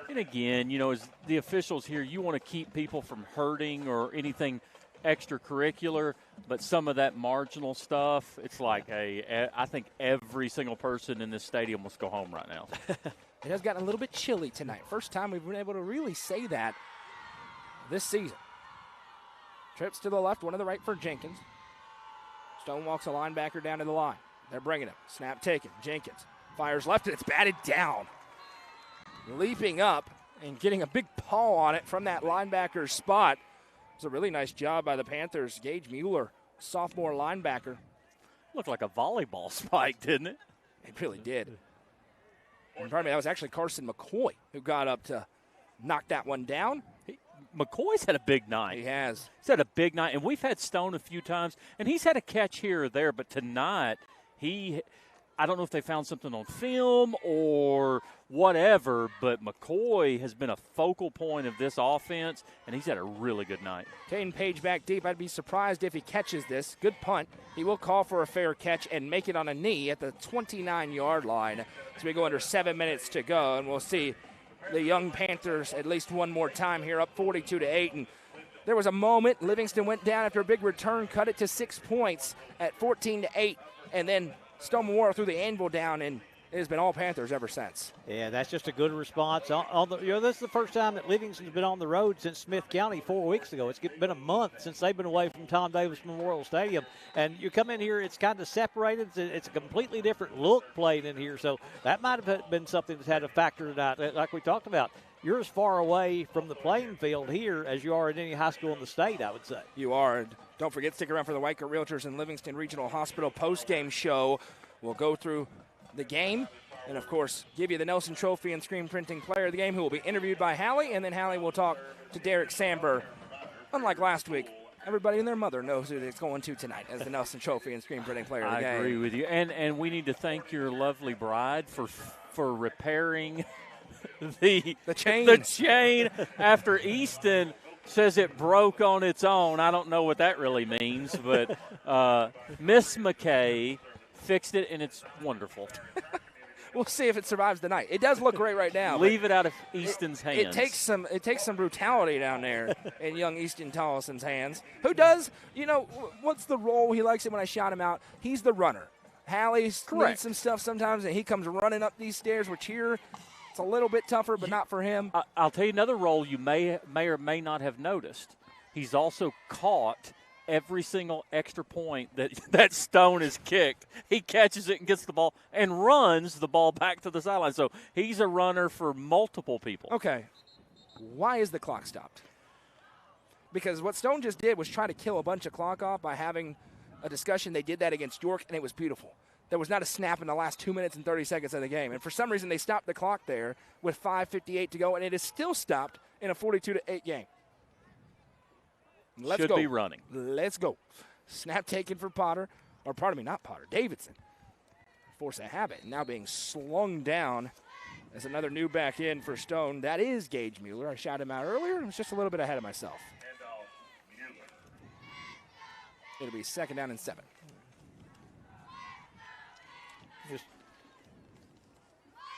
And again, as the officials here, you want to keep people from hurting or anything extracurricular, but some of that marginal stuff, it's like, I think every single person in this stadium must go home right now. It has gotten a little bit chilly tonight. First time we've been able to really say that this season. Trips to the left, one to the right for Jenkins. Stone walks a linebacker down to the line. They're bringing him. Snap taken. Jenkins fires left, and it's batted down. Leaping up and getting a big paw on it from that linebacker's spot. It was a really nice job by the Panthers. Gage Mueller, sophomore linebacker. Looked like a volleyball spike, didn't it? It really did. And pardon me, that was actually Carson McCoy who got up to knock that one down. McCoy's had a big night. He has. He's had a big night, and we've had Stone a few times, and he's had a catch here or there, but tonight I don't know if they found something on film or whatever, but McCoy has been a focal point of this offense, and he's had a really good night. Caden Page back deep. I'd be surprised if he catches this. Good punt. He will call for a fair catch and make it on a knee at the 29-yard line. So we go under 7 minutes to go, and we'll see the young Panthers at least one more time here, up 42-8. And there was a moment Livingston went down after a big return, cut it to 6 points at 14-8, and then Stone Memorial threw the anvil down, and it has been all Panthers ever since. Yeah, that's just a good response. This is the first time that Livingston's been on the road since Smith County 4 weeks ago. It's been a month since they've been away from Tom Davis Memorial Stadium. And you come in here, it's kind of separated. It's a completely different look playing in here. So that might have been something that's had a factor tonight. Like we talked about, you're as far away from the playing field here as you are at any high school in the state, I would say. You are. And don't forget, stick around for the White Coat Realtors and Livingston Regional Hospital post-game show. We'll go through the game and, of course, give you the Nelson Trophy and Screen Printing Player of the Game, who will be interviewed by Hallie, and then Hallie will talk to Derek Samber. Unlike last week, everybody and their mother knows who it's going to tonight as the Nelson Trophy and Screen Printing Player of the Game. I agree with you. And we need to thank your lovely bride for repairing the chain after Easton says it broke on its own. I don't know what that really means, but Miss McKay fixed it, and it's wonderful. We'll see if it survives the night. It does look great right now. Leave it out of Easton's hands. It takes some brutality down there in young Easton Tollison's hands. Who does, what's the role? He likes it when I shout him out. He's the runner. Hallie needs some stuff sometimes, and he comes running up these stairs, which here it's a little bit tougher, but not for him. I'll tell you another role you may or may not have noticed. He's also caught every single extra point that Stone is kicked. He catches it and gets the ball and runs the ball back to the sideline. So he's a runner for multiple people. Okay. Why is the clock stopped? Because what Stone just did was try to kill a bunch of clock off by having a discussion. They did that against York, and it was beautiful. There was not a snap in the last 2 minutes and 30 seconds of the game. And for some reason, they stopped the clock there with 5:58 to go, and it is still stopped in a 42-8 game. Let's Should go. be running. Let's go. Snap taken for Potter. Or pardon me, not Potter. Davidson. Force a habit. Now being slung down as another new back in for Stone. That is Gage Mueller. I shouted him out earlier. I was just a little bit ahead of myself. It'll be 2nd down and 7.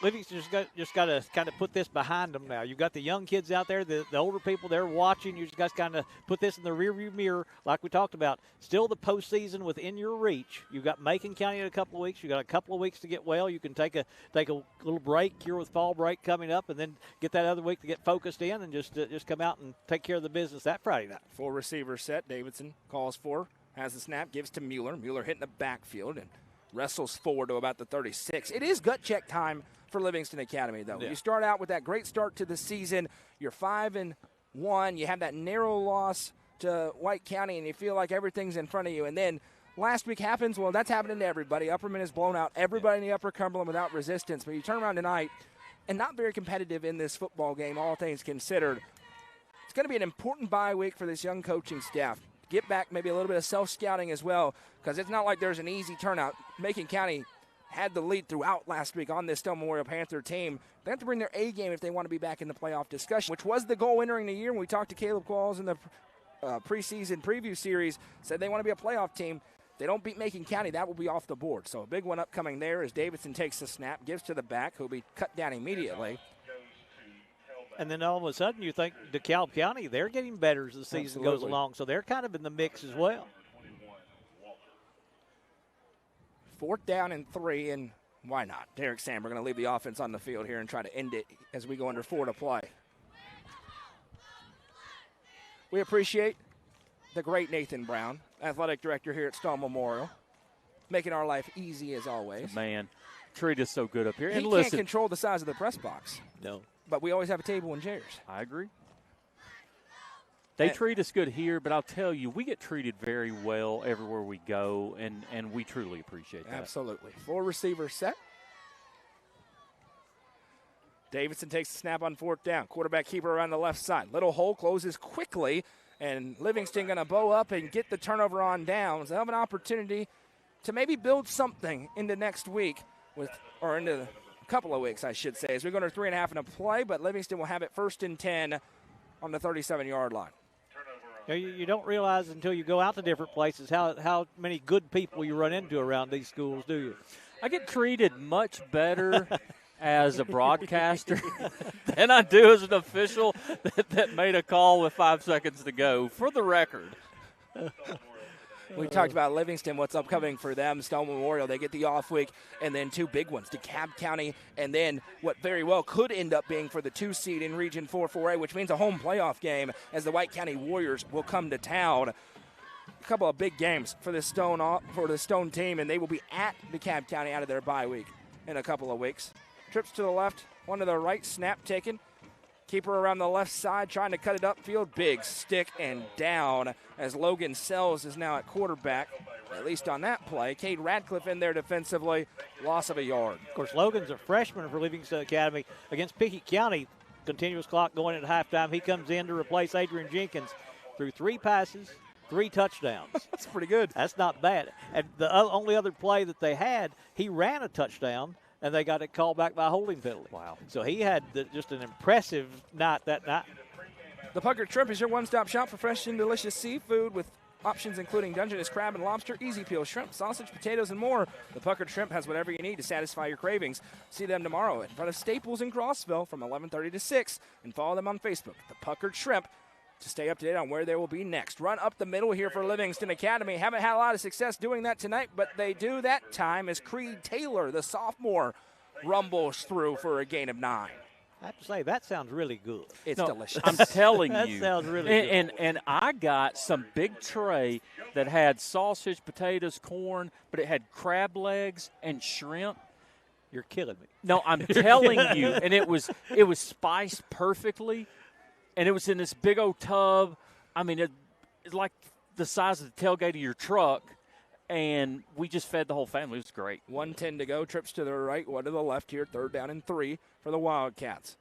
Livingston just got to kind of put this behind them now. You've got the young kids out there, the older people, they're watching. You just got to kind of put this in the rearview mirror, like we talked about. Still the postseason within your reach. You've got Macon County in a couple of weeks. You've got a couple of weeks to get well. You can take a little break here with fall break coming up, and then get that other week to get focused in and just come out and take care of the business that Friday night. 4 receiver set. Davidson calls for, has the snap, gives to Mueller. Mueller hitting the backfield and wrestles forward to about the 36. It is gut check time for Livingston Academy, though. Yeah. You start out with that great start to the season. You're 5-1. You have that narrow loss to White County, and you feel like everything's in front of you. And then last week happens. Well, that's happening to everybody. Upperman has blown out everybody in the Upper Cumberland without resistance. But you turn around tonight, and not very competitive in this football game, all things considered. It's going to be an important bye week for this young coaching staff. Get back maybe a little bit of self-scouting as well, because it's not like there's an easy turnout. Macon County had the lead throughout last week on this Stone Memorial Panther team. They have to bring their A game if they want to be back in the playoff discussion, which was the goal entering the year. When we talked to Caleb Qualls in the preseason preview series, said they want to be a playoff team. They don't beat Macon County, that will be off the board. So a big one upcoming there as Davidson takes the snap, gives to the back, who'll be cut down immediately. And then all of a sudden you think DeKalb County, they're getting better as the season goes along. So they're kind of in the mix as well. 4th down and 3, and why not? Derek Sam, we're going to leave the offense on the field here and try to end it as we go under 4 to play. We appreciate the great Nathan Brown, athletic director here at Stone Memorial, making our life easy as always. Man, treat us so good up here. He And can't listen, control the size of the press box. No. But we always have a table and chairs. I agree. They treat us good here, but I'll tell you, we get treated very well everywhere we go, and we truly appreciate that. Absolutely. 4 receivers set. Davidson takes the snap on 4th down. Quarterback keeper around the left side. Little hole closes quickly, and Livingston going to bow up and get the turnover on downs. They'll have an opportunity to maybe build something into next week, or into a couple of weeks, I should say, as we go to 3.5 in a play, but Livingston will have it 1st and 10 on the 37-yard line. You don't realize until you go out to different places how many good people you run into around these schools, do you? I get treated much better as a broadcaster than I do as an official that made a call with 5 seconds to go, for the record. We talked about Livingston, what's upcoming for them. Stone Memorial, they get the off week, and then 2 big ones, DeKalb County, and then what very well could end up being for the 2 seed in Region 4-4A, which means a home playoff game as the White County Warriors will come to town. A couple of big games for the Stone team, and they will be at DeKalb County out of their bye week in a couple of weeks. Trips to the left, one to the right, snap taken. Keeper around the left side trying to cut it upfield. Big stick and down as Logan Sells is now at quarterback, at least on that play. Cade Radcliffe in there defensively. Loss of a yard. Of course, Logan's a freshman for Livingston Academy against Pickett County. Continuous clock going at halftime. He comes in to replace Adrian Jenkins. Threw 3 passes, 3 touchdowns. That's pretty good. That's not bad. And the only other play that they had, he ran a touchdown, and they got it called back by a holding penalty. Wow. So he had just an impressive night that night. The Pucker Shrimp is your one-stop shop for fresh and delicious seafood with options including Dungeness crab and lobster, easy peel shrimp, sausage, potatoes, and more. The Pucker Shrimp has whatever you need to satisfy your cravings. See them tomorrow in front of Staples in Crossville from 11:30 to 6, and follow them on Facebook, The Pucker Shrimp, to stay up to date on where they will be next. Run up the middle here for Livingston Academy. Haven't had a lot of success doing that tonight, but they do that time as Creed Taylor, the sophomore, rumbles through for a gain of 9. I have to say, that sounds really good. It's delicious. I'm telling that you. That sounds really good. And I got some big tray that had sausage, potatoes, corn, but it had crab legs and shrimp. You're killing me. No, I'm telling you. And it was spiced perfectly. And it was in this big old tub. I mean, it's like the size of the tailgate of your truck. And we just fed the whole family. It was great. 1:10 to go. Trips to the right, 1 to the left here. 3rd down and 3 for the Wildcats.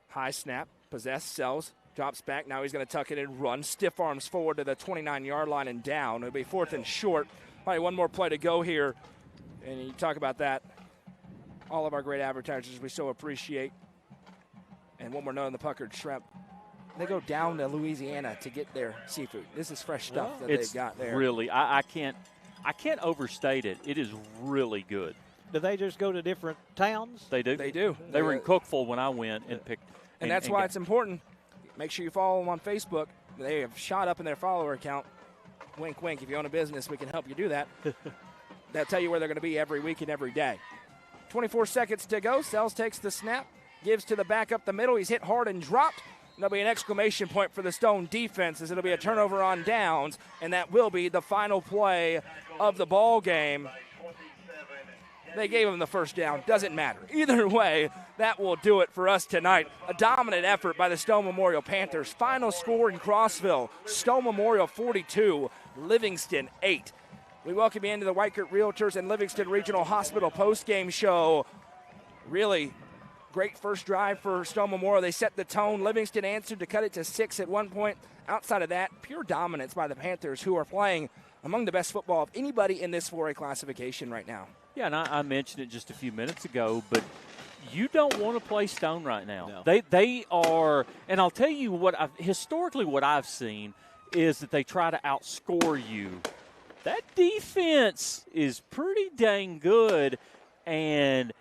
High snap. Possessed Sells. Drops back. Now he's going to tuck it and run. Stiff arms forward to the 29-yard line and down. It'll be 4th and short. Probably one more play to go here. And you talk about that. All of our great advertisers we so appreciate. And one more note on the Puckered Shrimp. They go down to Louisiana to get their seafood. This is fresh stuff that they've got there. Really, I can't overstate it. It is really good. Do they just go to different towns? They do. They do. They were in Cookeville when I went and picked. And that's why it's important. Make sure you follow them on Facebook. They have shot up in their follower account. Wink, wink. If you own a business, we can help you do that. They'll tell you where they're going to be every week and every day. 24 seconds to go. Sells takes the snap. Gives to the back up the middle. He's hit hard and dropped. There'll be an exclamation point for the Stone defense as it'll be a turnover on downs, and that will be the final play of the ball game. They gave him the first down. Doesn't matter. Either way, that will do it for us tonight. A dominant effort by the Stone Memorial Panthers. Final score in Crossville, Stone Memorial 42, Livingston 8. We welcome you into the Weichert Realtors and Livingston Regional Hospital postgame show. Really great first drive for Stone Memorial. They set the tone. Livingston answered to cut it to 6 at one point. Outside of that, pure dominance by the Panthers, who are playing among the best football of anybody in this 4A classification right now. Yeah, and I mentioned it just a few minutes ago, but you don't want to play Stone right now. No. They are, and I'll tell you what historically what I've seen is that they try to outscore you. That defense is pretty dang good, and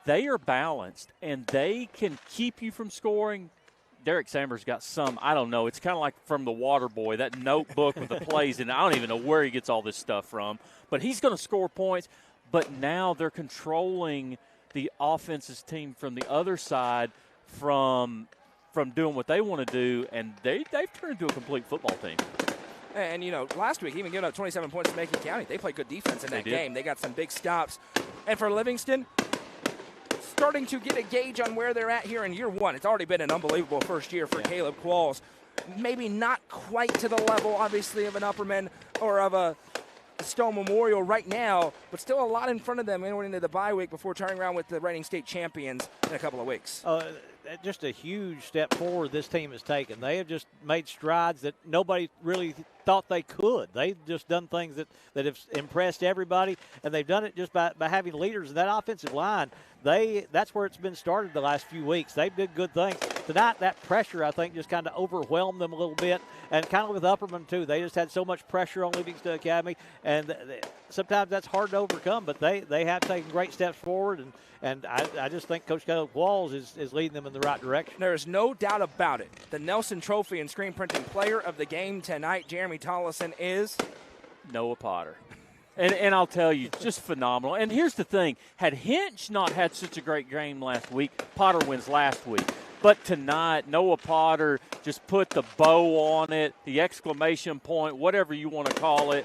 they are balanced, and they can keep you from scoring. Derek Samber's got some, I don't know, it's kind of like from the Water Boy, that notebook with the plays, and I don't even know where he gets all this stuff from. But he's going to score points, but now they're controlling the offense's team from the other side from doing what they want to do, and they've turned into a complete football team. And, last week, even giving up 27 points to Macon County, they played good defense in that game. They got some big stops. And for Livingston, starting to get a gauge on where they're at here in year one. It's already been an unbelievable first year for Caleb Qualls. Maybe not quite to the level, obviously, of an Upperman or of a Stone Memorial right now, but still a lot in front of them going into the bye week before turning around with the reigning state champions in a couple of weeks. Just a huge step forward this team has taken. They have just made strides that nobody really thought they could. They've just done things that have impressed everybody, and they've done it just by having leaders. And that offensive line, that's where it's been started the last few weeks. They did good things. Tonight, that pressure, I think, just kind of overwhelmed them a little bit, and kind of with Upperman, too. They just had so much pressure on Livingston Academy, and sometimes that's hard to overcome, but they have taken great steps forward, and I just think Coach Caleb Qualls is leading them in the right direction. There is no doubt about it. The Nelson Trophy and Screen Printing Player of the game tonight, Jeremy Tollison, is Noah Potter. And I'll tell you, just phenomenal. And here's the thing. Had Hinch not had such a great game last week, Potter wins last week. But tonight, Noah Potter just put the bow on it, the exclamation point, whatever you want to call it,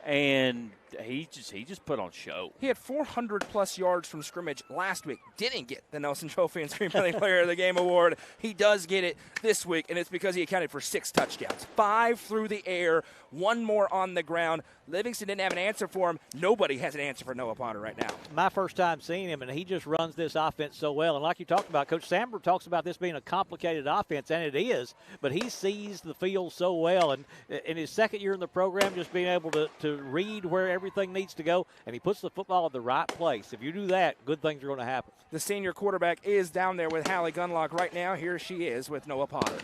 and he just put on show. He had 400-plus yards from scrimmage last week. Didn't get the Nelson Trophy and Screen Printing Player of the Game award. He does get it this week, and it's because he accounted for 6 touchdowns. 5 through the air, 1 more on the ground. Livingston didn't have an answer for him. Nobody has an answer for Noah Potter right now. My first time seeing him, and he just runs this offense so well. And like you talked about, Coach Samber talks about this being a complicated offense, and it is, but he sees the field so well. And in his second year in the program, just being able to read where everything needs to go, and he puts the football in the right place. If you do that, good things are going to happen. The senior quarterback is down there with Hallie Gunlock right now. Here she is with Noah Potter.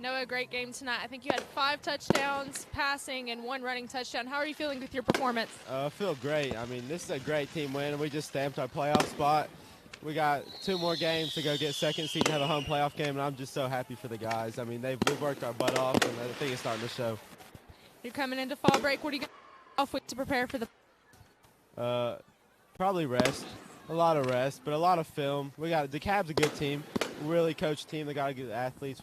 Noah, great game tonight. I think you had 5 touchdowns passing and 1 running touchdown. How are you feeling with your performance? I feel great. I mean, this is a great team win, and we just stamped our playoff spot. We got 2 more games to go get second seed and have a home playoff game, and I'm just so happy for the guys. I mean, we've worked our butt off, and I think it's starting to show. You're coming into fall break. What are you going to off with to prepare for the probably rest. A lot of rest, but a lot of film. DeKalb's a good team, really coached team. They got good athletes.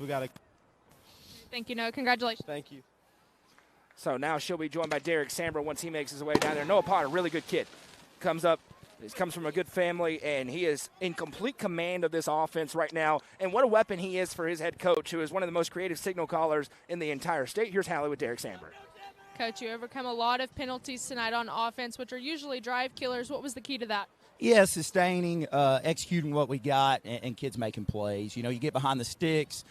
Thank you, Noah. Congratulations. Thank you. So now she'll be joined by Derek Samber once he makes his way down there. Noah Potter, really good kid. Comes from a good family, and he is in complete command of this offense right now. And what a weapon he is for his head coach, who is one of the most creative signal callers in the entire state. Here's Hallie with Derek Samber. Coach, you overcome a lot of penalties tonight on offense, which are usually drive killers. What was the key to that? Yeah, sustaining, executing what we got, and kids making plays. You get behind the sticks.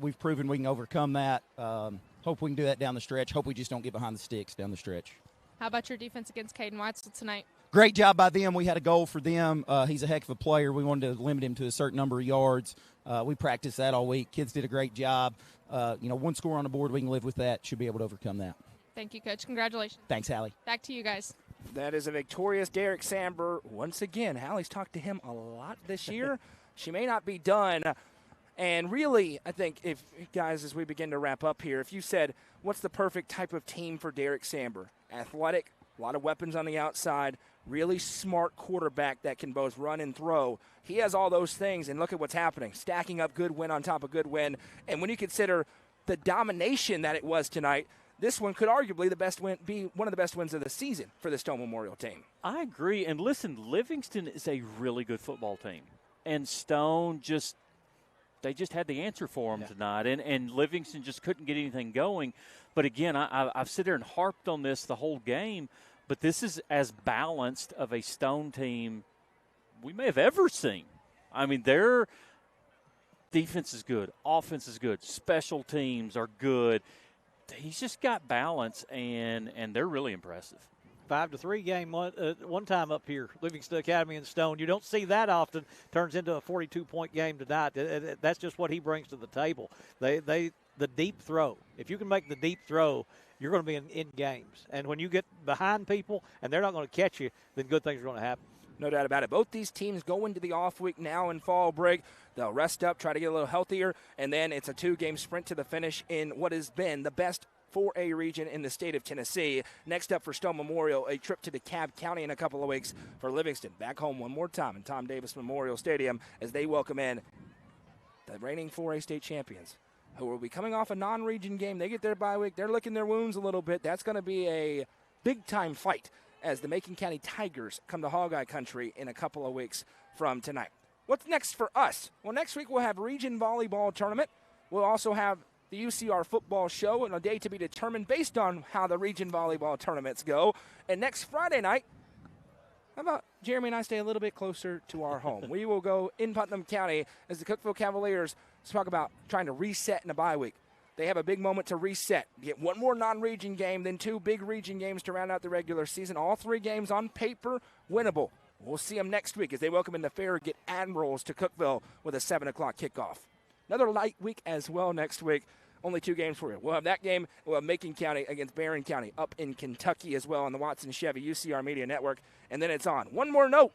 We've proven we can overcome that. Hope we can do that down the stretch. Hope we just don't get behind the sticks down the stretch. How about your defense against Caden Weitzel tonight? Great job by them. We had a goal for them. He's a heck of a player. We wanted to limit him to a certain number of yards. We practiced that all week. Kids did a great job. 1 score on the board, we can live with that. Should be able to overcome that. Thank you, Coach. Congratulations. Thanks, Hallie. Back to you guys. That is a victorious Derek Samber. Once again, Hallie's talked to him a lot this year. She may not be done. And really, I think, if guys, as we begin to wrap up here, if you said, what's the perfect type of team for Derek Samber? Athletic, a lot of weapons on the outside, really smart quarterback that can both run and throw. He has all those things, and look at what's happening, stacking up good win on top of good win. And when you consider the domination that it was tonight, this one could arguably be one of the best wins of the season for the Stone Memorial team. I agree. And listen, Livingston is a really good football team. And Stone they just had the answer for them tonight. And Livingston just couldn't get anything going. But again, I've sit there and harped on this the whole game. But this is as balanced of a Stone team we may have ever seen. I mean, their defense is good. Offense is good. Special teams are good. He's just got balance, and they're really impressive. 5-3 game one time up here, Livingston Academy and Stone. You don't see that often. Turns into a 42-point game tonight. That's just what he brings to the table. The deep throw. If you can make the deep throw, you're going to be in games. And when you get behind people and they're not going to catch you, then good things are going to happen. No doubt about it. Both these teams go into the off week now in fall break. They'll rest up, try to get a little healthier, and then it's a 2-game sprint to the finish in what has been the best 4A region in the state of Tennessee. Next up for Stone Memorial, a trip to DeKalb County in a couple of weeks for Livingston. Back home one more time in Tom Davis Memorial Stadium as they welcome in the reigning 4A state champions, who will be coming off a non-region game. They get their bye week. They're licking their wounds a little bit. That's going to be a big-time fight as the Macon County Tigers come to Hogeye Country in a couple of weeks from tonight. What's next for us? Well, next week we'll have Region Volleyball Tournament. We'll also have the UCR Football Show and a day to be determined based on how the Region Volleyball Tournaments go. And next Friday night, how about Jeremy and I stay a little bit closer to our home? We will go in Putnam County as the Cookeville Cavaliers talk about trying to reset in a bye week. They have a big moment to reset. Get one more non-region game, then 2 big region games to round out the regular season. All 3 games on paper winnable. We'll see them next week as they welcome in the Farragut Admirals to Cookeville with a 7 o'clock kickoff. Another light week as well next week. Only 2 games for you. We'll have that game. We'll have Macon County against Barron County up in Kentucky as well on the Watson Chevy UCR Media Network. And then it's on. One more note.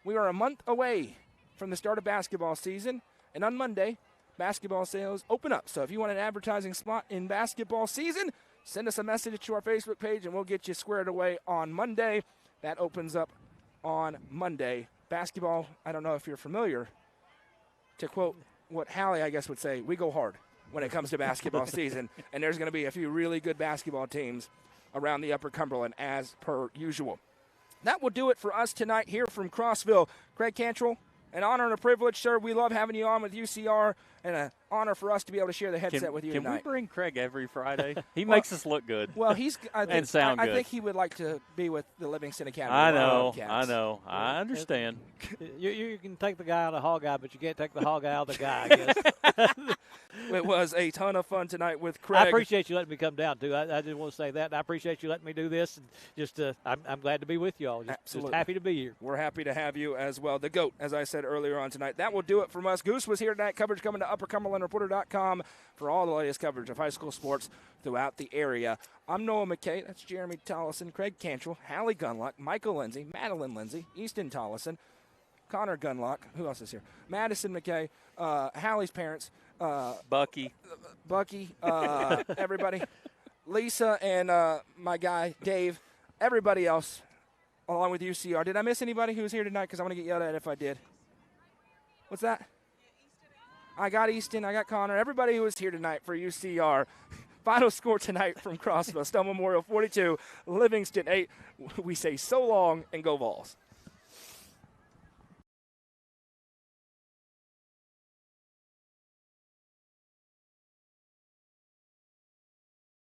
We are a month away from the start of basketball season. And on Monday, basketball sales open up. So if you want an advertising spot in basketball season, send us a message to our Facebook page and we'll get you squared away on Monday. That opens up on Monday. Basketball, I don't know if you're familiar. To quote what Hallie, I guess, would say, we go hard when it comes to basketball season. And there's going to be a few really good basketball teams around the Upper Cumberland as per usual. That will do it for us tonight here from Crossville. Craig Cantrell, an honor and a privilege, sir. We love having you on with UCR, and an honor for us to be able to share the headset with you tonight. Can we bring Craig every Friday? He makes us look good. Well, and sound good. I think he would like to be with the Livingston Academy. I know. I understand. You can take the guy out of the hog eye, but you can't take the hog eye out of the guy, I guess. It was a ton of fun tonight with Craig. I appreciate you letting me come down, too. I just want to say that. I appreciate you letting me do this. And just, I'm glad to be with you all. Just happy to be here. We're happy to have you as well. The GOAT, as I said earlier on tonight. That will do it from us. Goose was here tonight. Coverage coming to UpperCumberlandReporter.com for all the latest coverage of high school sports throughout the area. I'm Noah McKay. That's Jeremy Tollison, Craig Cantrell, Hallie Gunlock, Michael Lindsay, Madeline Lindsay, Easton Tollison, Connor Gunlock. Who else is here? Madison McKay, Hallie's parents. Bucky, everybody, Lisa, and my guy Dave, everybody else, along with UCR. Did I miss anybody who's here tonight? Because I want to get yelled at if I did. What's that? I got Easton, I got Connor, everybody who was here tonight for UCR. Final score tonight from Crossville, Stone Memorial 42, Livingston 8. We say so long and go Vols.